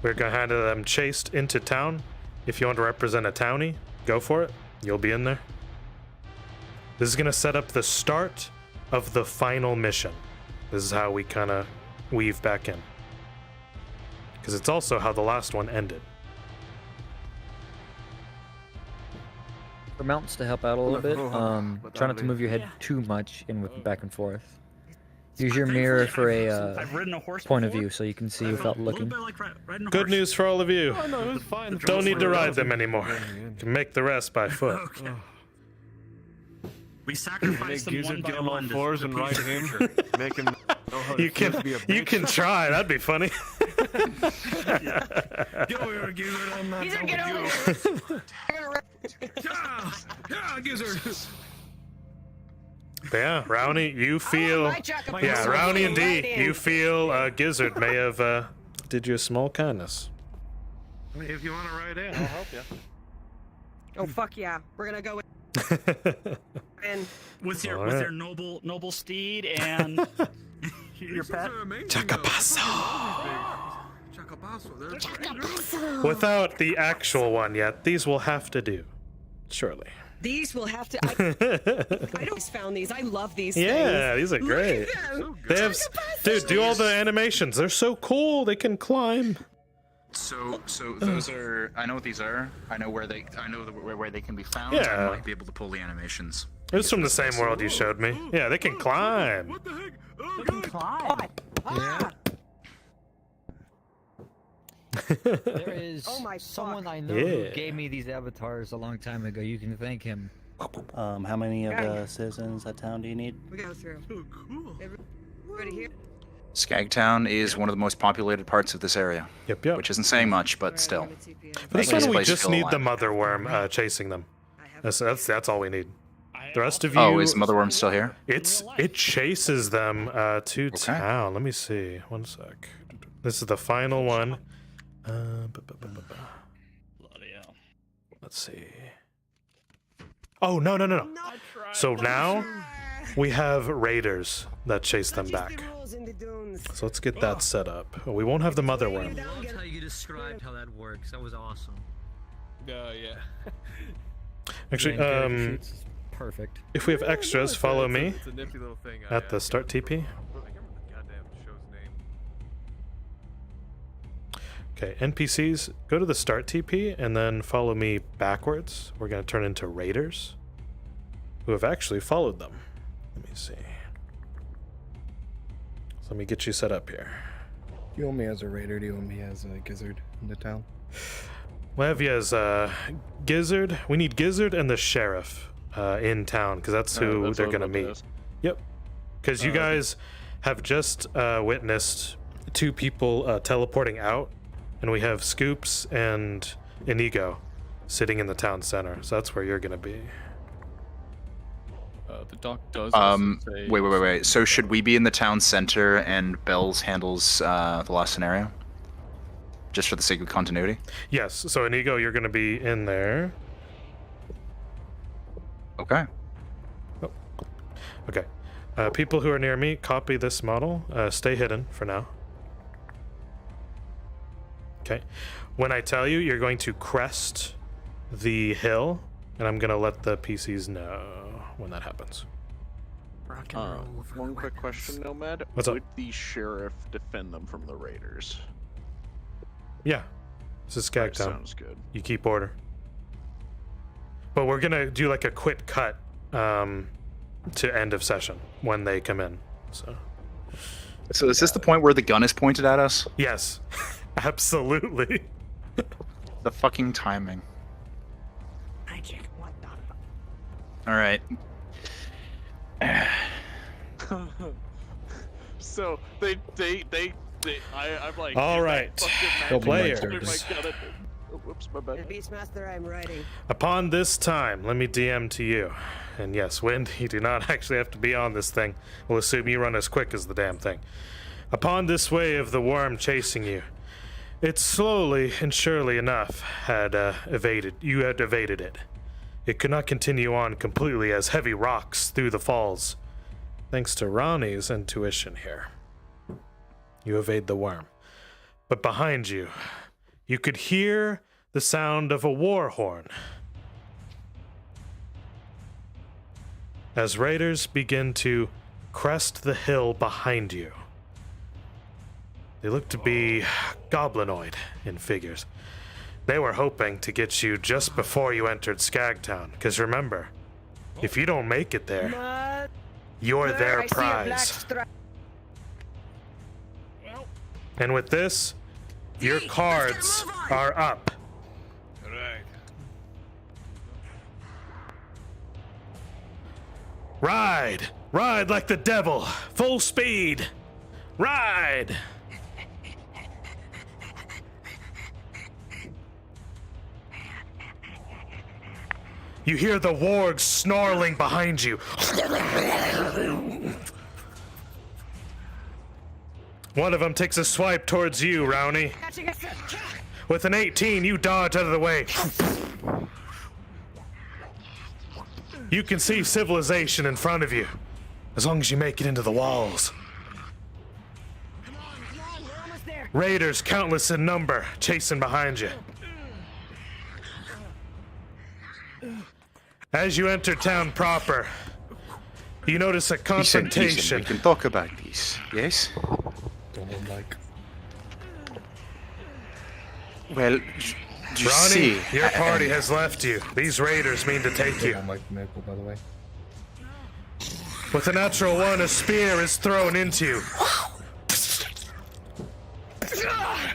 We're gonna have them chased into town. If you want to represent a townie, go for it. You'll be in there. This is gonna set up the start of the final mission. This is how we kind of weave back in. Because it's also how the last one ended. For mounts to help out a little bit, try not to move your head too much in with back and forth. Use your mirror for a point of view so you can see without looking. Good news for all of you. Oh, no, it was fine. Don't need to ride them anymore. You can make the rest by foot. Okay. We sacrificed them one by one to fours and ride him. Make him know how You it feels can to be a you bitch. can try. That'd be funny. Get over here, Gizzard. I'm not Gizzard, done get with over you. Yeah, Gizzard. Yeah, Rowney, you feel. my Chocopasso. Yeah, Rowney and Right D, in. you feel Gizzard may have did you a small kindness. I mean, if you want to ride in, I'll help you. Oh fuck yeah, we're gonna go And with All your right. noble steed and your pet. Chocopasso. Without the actual one yet, these will have to do. Surely. These will have to. I just found these. I love these Yeah, things. these are great. They have, dude, do all the animations. They're so cool. They can climb. So those are. I know what these are. I know where they. I know where they can be found. Yeah. I might be able to pull the animations. It was from the same world you showed me. Yeah, they can climb. You can climb. Ah! There is someone I know who Yeah. gave me these avatars a long time ago. You can thank him. How many of the citizens of town do you need? We go through. Oh, cool. Everybody here? Skagtown is one of the most populated parts of this area. Yep, yep. Which isn't saying much, but still. For this Making one, we place just feel need the alive. mother worm chasing them. That's all we need. The rest of you. Oh, is the mother worm still here? It chases them to town. Let me see. One sec. This is the final one. Let's see. Oh no. So now we have raiders that chase them back. So let's get that set up. We won't have the mother worm. I loved how you described how that works. That was awesome. Yeah. Actually, perfect. if we have extras, follow me It's a nifty little thing. at the start TP. I can't remember the goddamn show's name. Okay, NPCs, go to the start TP and then follow me backwards. We're going to turn into raiders who have actually followed them. Let me see. So let me get you set up here. Do you want me as a raider? Do you want me as a gizzard in the town? We'll have you as Gizzard. We need Gizzard and the sheriff in town because that's who that's they're what I going to was about to meet. ask. Yep. Because you guys have just witnessed two people teleporting out, and we have Scoops and Inigo sitting in the town center. So that's where you're going to be. The doc does also say... Wait. So should we be in the town center and Bells handles the last scenario? Just for the sake of continuity? Yes. So Inigo, you're going to be in there. Okay. Okay. People who are near me, copy this model. Stay hidden for now. Okay. When I tell you, you're going to crest the hill, and I'm going to let the PCs know when that happens. One quick question, Nomad. What's up? Would the sheriff defend them from the raiders? Yeah. This is Skagtown. Sounds good. You keep order. But we're going to do like a quick cut to end of session when they come in. So is this the point where the gun is pointed at us? Yes. Absolutely. The fucking timing. Alright. So I'm like, all right, players. Whoops, my bad. Beastmaster, I'm writing. Upon this time, let me DM to you. And yes, Wind, you do not actually have to be on this thing. We'll assume you run as quick as the damn thing. Upon this way of the worm chasing you, it slowly and surely enough had evaded it. It could not continue on completely as heavy rocks through the falls. Thanks to Ronnie's intuition here. You evade the worm. But behind you, you could hear the sound of a war horn. As raiders begin to crest the hill behind you. They look to be goblinoid in figures. They were hoping to get you just before you entered Skagtown, because remember, if you don't make it there, you're their prize. And with this, your cards are up. Alright. Ride like the devil, full speed, ride. You hear the wargs snarling behind you. One of them takes a swipe towards you, Rowney. With an 18, you dodge out of the way. You can see civilization in front of you, as long as you make it into the walls. Come on, we're almost there. Raiders, countless in number, chasing behind you. As you enter town proper, you notice a confrontation. We can talk about this, yes? Well, you Ronnie, see... your party has left you. These raiders mean to take you. By the way. With a natural one, a spear is thrown into you.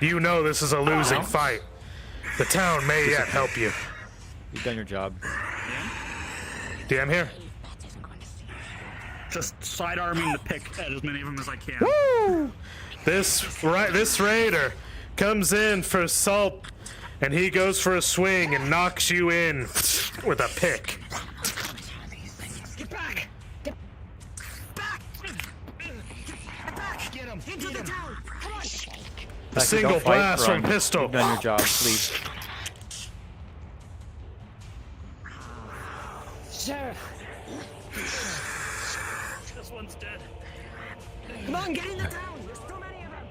You know this is a losing fight. The town may yet help you. You've done your job. DM here. Just sidearming the pick at as many of them as I can. Woo! This raider comes in for assault, and he goes for a swing and knocks you in with a pick. Get back! Get back! Get him! Into the town! Come on! A single blast from pistol. You've done your job. Leave. Sheriff! This one's dead. Come on, get in the town! There's too many of them!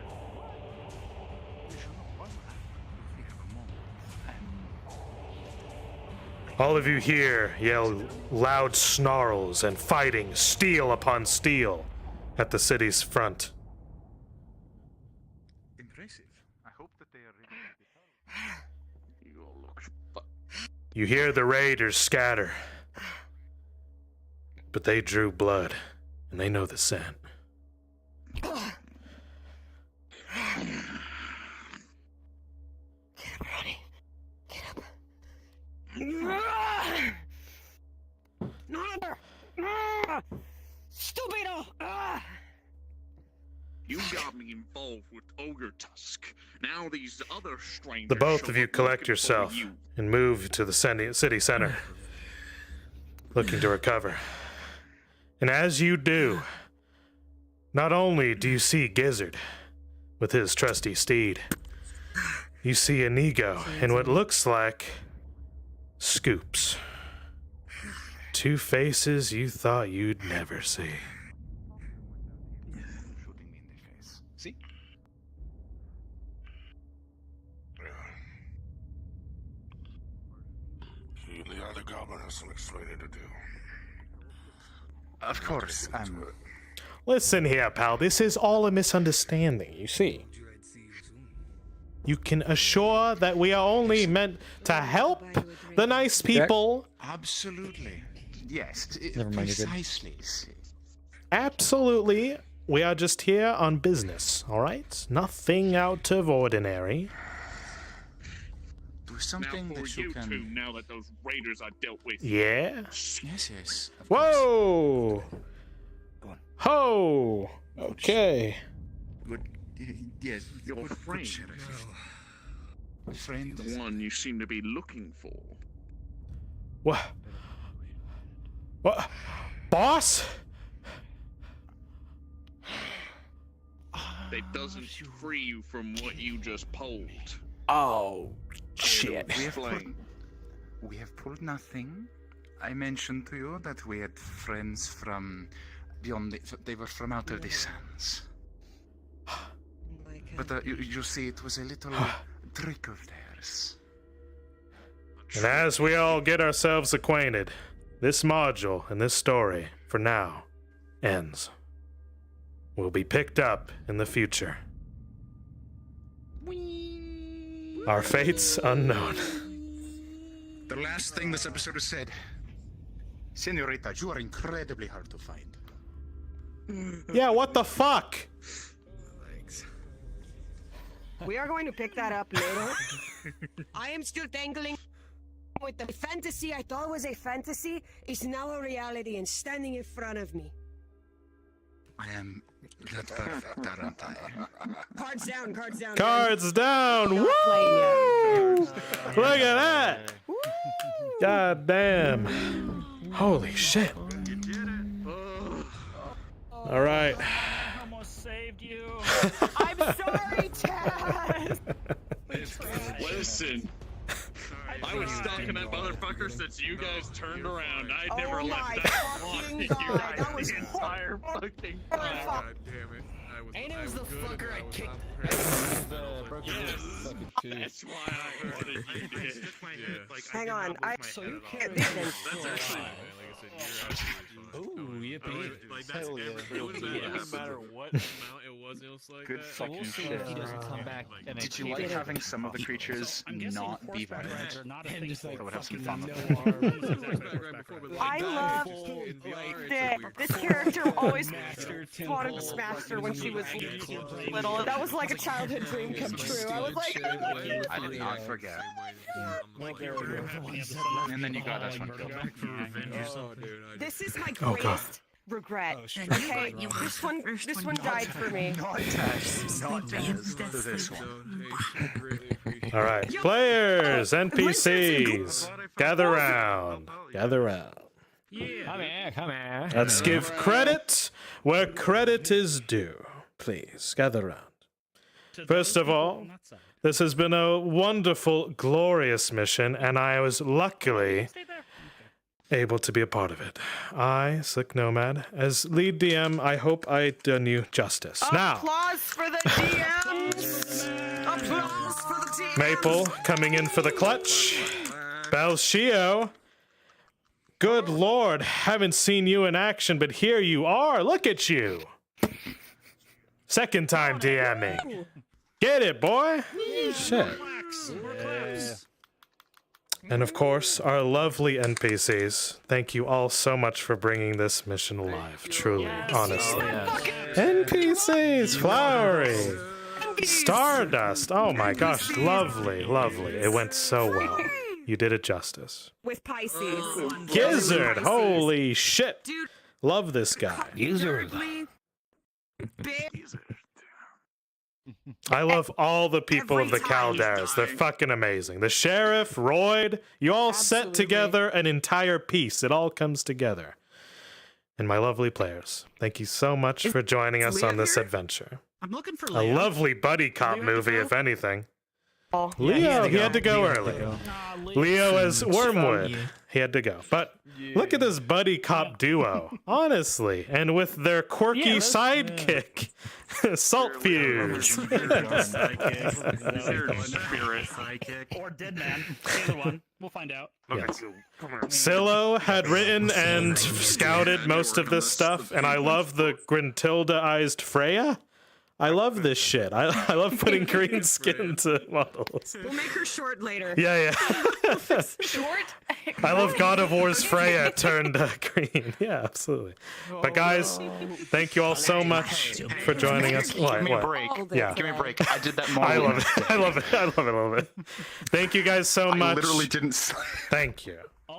All of you here yell loud snarls and fighting, steel upon steel, at the city's front. Impressive. I hope that they are ready. You all look You hear the raiders scatter, but they drew blood, and they know the scent. Get up, Ronnie. Get up. No! Stupido! You got me involved with Ogretusk. Now these other strangers. The both show of you up collect looking for yourself you. and move to the city center, looking to recover. And as you do, not only do you see Gizzard with his trusty steed, you see Inigo and what looks like Scoops. Two faces you thought you'd never see. Shooting me in the face. See? The other goblin has some explaining to do. Of course, Listen here, pal. This is all a misunderstanding, you see. You can assure that we are only meant to help the nice people. Absolutely. Yes. Never mind, you're good. Precisely. Absolutely. We are just here on business, all right? Nothing out of ordinary. Do something now for that you can. Two, now that those raiders are dealt with. Yeah? Yes, yes. Whoa! Go on. Ho! Okay. Good. Yes. Your good friend. sheriff. Friend. The one you seem to be looking for. What? What? Boss? That doesn't free you from what you just pulled. Oh, shit. We have pulled nothing. I mentioned to you that we had friends from beyond. They were from out of the sands. But you see, it was a little trick of theirs. And as we all get ourselves acquainted, this module and this story, for now, ends. Will be picked up in the future. Our fates unknown. The last thing this episode has said. Senorita, you are incredibly hard to find. Yeah, what the fuck? We are going to pick that up later. I am still dangling with the fantasy I thought was a fantasy is now a reality and standing in front of me. I am not perfect, aren't I? Cards down, cards down. Cards down! Woo! Look at that! God damn. Holy shit. All right. I almost saved you. I'm sorry, Chad. Listen. I was stalking that motherfucker since you guys turned around. I never left that one. You guys the entire fucking time. God damn it. And it was the fucker I kicked. That's why I heard it. I stuck my head, like, Hang on, so you you can't That's listen. actually, man. Like I said, you're absolutely fine. Ooh, yippee. Like, that's Hell yeah. every, it wouldn't matter what amount it was, it was like Good that. fucking shit. If he doesn't come back and Did you like having some of the creatures not be violent? And just I would have some fun with I love that this character always fought a Smaster when she was little. That was like a childhood dream come true. I was like, I did not forget. And then you got us one killed. this is my Oh, God. greatest regret. Okay, this one died for me. Not this one. All right, players, NPCs, gather round. Gather round. Come here, come here. Let's give credit where credit is due. Please, gather round. First of all, this has been a wonderful, glorious mission, and I was luckily able to be a part of it. I, Slick Nomad, as lead DM, I hope I done you justice. Now, Applause for the DMs! Applause for the DMs! Maple coming in for the clutch. Belshio. Good lord, haven't seen you in action, but here you are. Look at you. Second time DMing. Get it, boy. Shit. And of course, our lovely NPCs. Thank you all so much for bringing this mission alive. Truly, honestly. NPCs, Flowery. Stardust. Oh my gosh, lovely, lovely. It went so well. You did it justice. With Pisces. Gizzard, holy shit. Love this guy. Gizzard. I love all the people of the Calderas. They're fucking amazing. The sheriff, Royd, you all set together an entire piece. It all comes together. And my lovely players, thank you so much for joining us on this adventure. I'm looking for A Leo. lovely buddy cop movie, if anything. Oh, Leo, he had to go early. Leo as Wormwood, he had to go. But look at this buddy cop duo, honestly, and with their quirky sidekick, Salt Fuse. Or Dead Man. Either one. We'll find out. Yes. Silo had written and scouted most of this stuff, and I love the Grintilda-ized Freya. I love this shit. I love putting green skin to models. We'll make her short later. Yeah. Short? I love God of War's Freya turned green. Yeah, absolutely. But guys, thank you all so much for joining us. Give me a break. Yeah. Give me a break. I did that I model. love it. I love it. I love it. I love it. Thank you guys so much. I literally didn't. Thank you.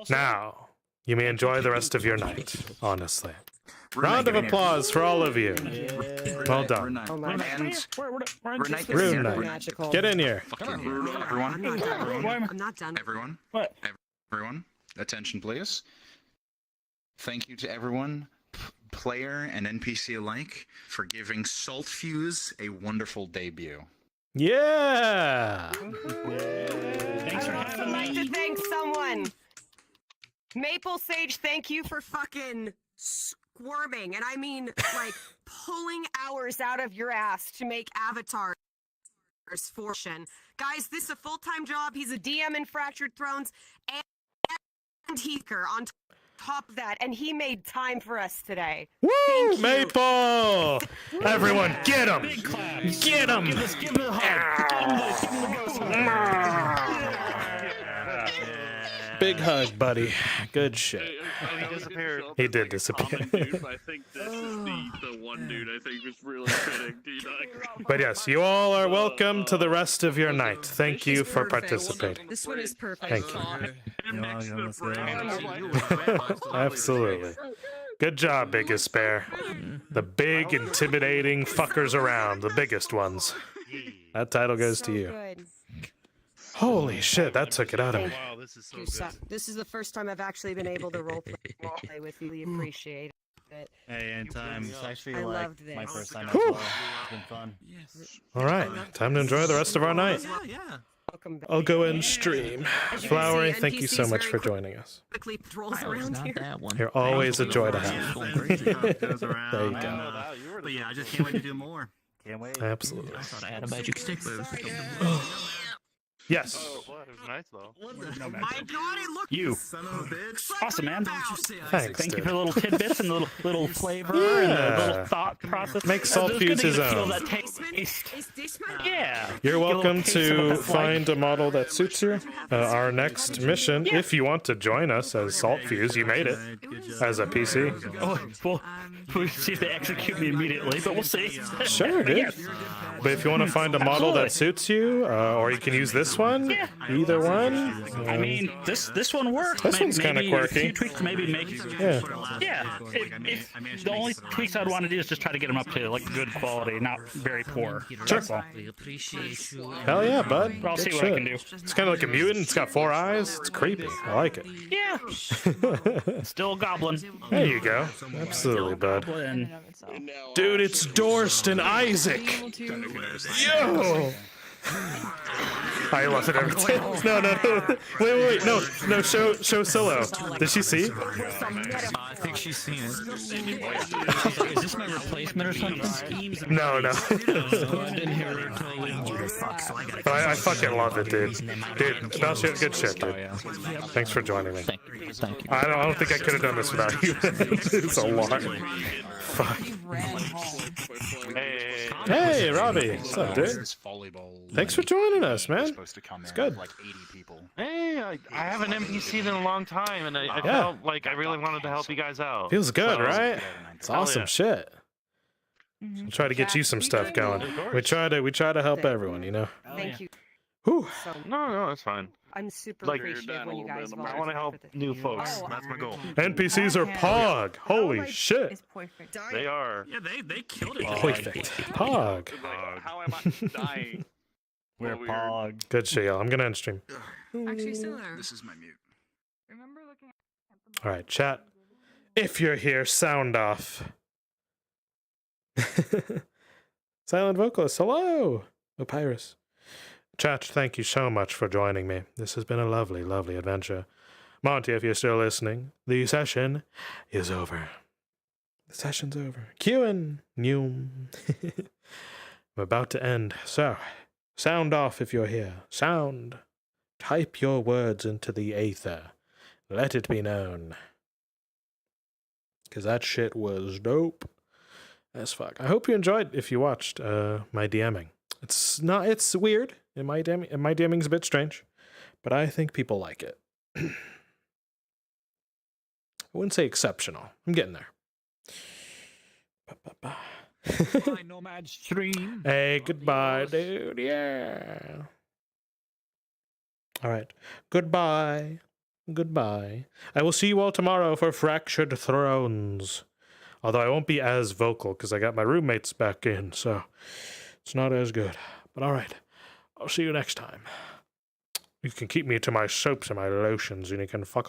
Now, you may enjoy the rest of your night, honestly. Round of applause for all of you. Well done. Rune Knight. Get in here. Everyone. I'm not done. Everyone. What? Everyone. Attention, please. Thank you to everyone, player and NPC alike, for giving Salt Fuse a wonderful debut. Yeah. Thanks for having me. I'd like to thank someone. Maple Sage, thank you for fucking squirming, and I mean like pulling hours out of your ass to make avatars for Shin. Guys, this is a full-time job. He's a DM in Fractured Thrones and Heaker on top of that, and he made time for us today. Woo, Maple! Everyone, get him! Get him! Give him a hug. Give him the ghost hug. Big hug, buddy. Good shit. He disappeared. He did disappear. Dude, I think this is the one dude I think was really fitting. Do you not agree? But yes, you all are welcome to the rest of your night. Thank you for participating. This one is perfect. Thank you. Absolutely. Good job, Biggest Bear. The big, intimidating fuckers around, the biggest ones. That title goes to you. Holy shit, that took it out of me. Wow, this is so You good. suck. This is the first time I've actually been able to roleplay with you. We appreciate it. Hey, anytime. It's actually I like loved this. my first time as Whew. well. It's been fun. All right, time to enjoy the rest of our night. Welcome back. I'll go and stream. As you can Flowery, see, thank you so NPCs much very for joining us. Quickly patrols around here. You're always a joy to have. Goes There you around. go. But yeah, I just can't wait to do more. Can't wait. Absolutely. I thought I had a magic stick move. Yes. Oh, what? It was nice though. Oh my god, it looked you. Son of a bitch. Awesome, man. Thanks, Thank you dude. for the little tidbits and the little flavor and the little thought process. Make Salt Fuse his own. Yeah. You're Get a little welcome taste of what to that's like. find a model that suits you. Our next mission, if you want to join us as Salt Fuse, you made it as a PC. Oh, well, we'll see if they execute me immediately, but we'll see. Sure, But dude. yes. But if you want to find a model that suits you, or you can use this one, either one. I mean, this one works. This one's kind of Maybe a quirky. few tweaks, maybe make. Yeah. Yeah. The only tweaks I'd want to do is just try to get them up to like good quality, not very poor. Sure. That's all. Hell yeah, bud. But I'll Good see what shit. I can do. It's kind of like a mutant. It's got 4 eyes. It's creepy. I like it. Yeah. Still a goblin. There you go. Absolutely, bud. Goblin. Dude, it's Dorst and Isaac. Yo! I love it every time. No. Wait. No. Show Solo. Did she see? I think she's seen it. Is this my replacement or something? No. I didn't hear her totally. But I fucking love it, dude. Dude, that shit, good shit, dude. Thanks for joining me. Thank you. I don't think I could have done this without you. It's a lot. Fuck. Hey, Robbie. What's up, dude? Thanks for joining us, man. It's good. Hey, I haven't NPC'd in a long time, and I felt like I really wanted to help you guys out. Feels good, So, right? It's hell awesome yeah. shit. We'll try to get you some stuff going. We try to help everyone, you know. Thank you. Whew. So No, it's fine. I'm super Like, appreciative when you guys I want to help new folks. Oh, That's my goal. NPCs are Pog. Holy shit. They are. Yeah, they killed it. Perfect. Pog. How am I dying? We're Pog. Good shit, y'all. I'm gonna end stream. Actually, still there. This is my mute. Remember looking All right, chat. If you're here, sound off. Silent vocalist, hello. Opyrus. Chat, thank you so much for joining me. This has been a lovely, lovely adventure. Monty, if you're still listening, the session is over. The session's over. Queuing. Noom. I'm about to end. So, sound off if you're here. Sound. Type your words into the Aether. Let it be known. Because that shit was dope as fuck. I hope you enjoyed if you watched my DMing. It's weird. My DMing's a bit strange, but I think people like it. I wouldn't say exceptional. I'm getting there. Nomad stream. Hey, goodbye, dude. Yeah. All right. Goodbye. Goodbye. I will see you all tomorrow for Fractured Thrones. Although I won't be as vocal because I got my roommates back in, so it's not as good. But all right. I'll see you next time. You can keep me to my soaps and my lotions, and you can fuck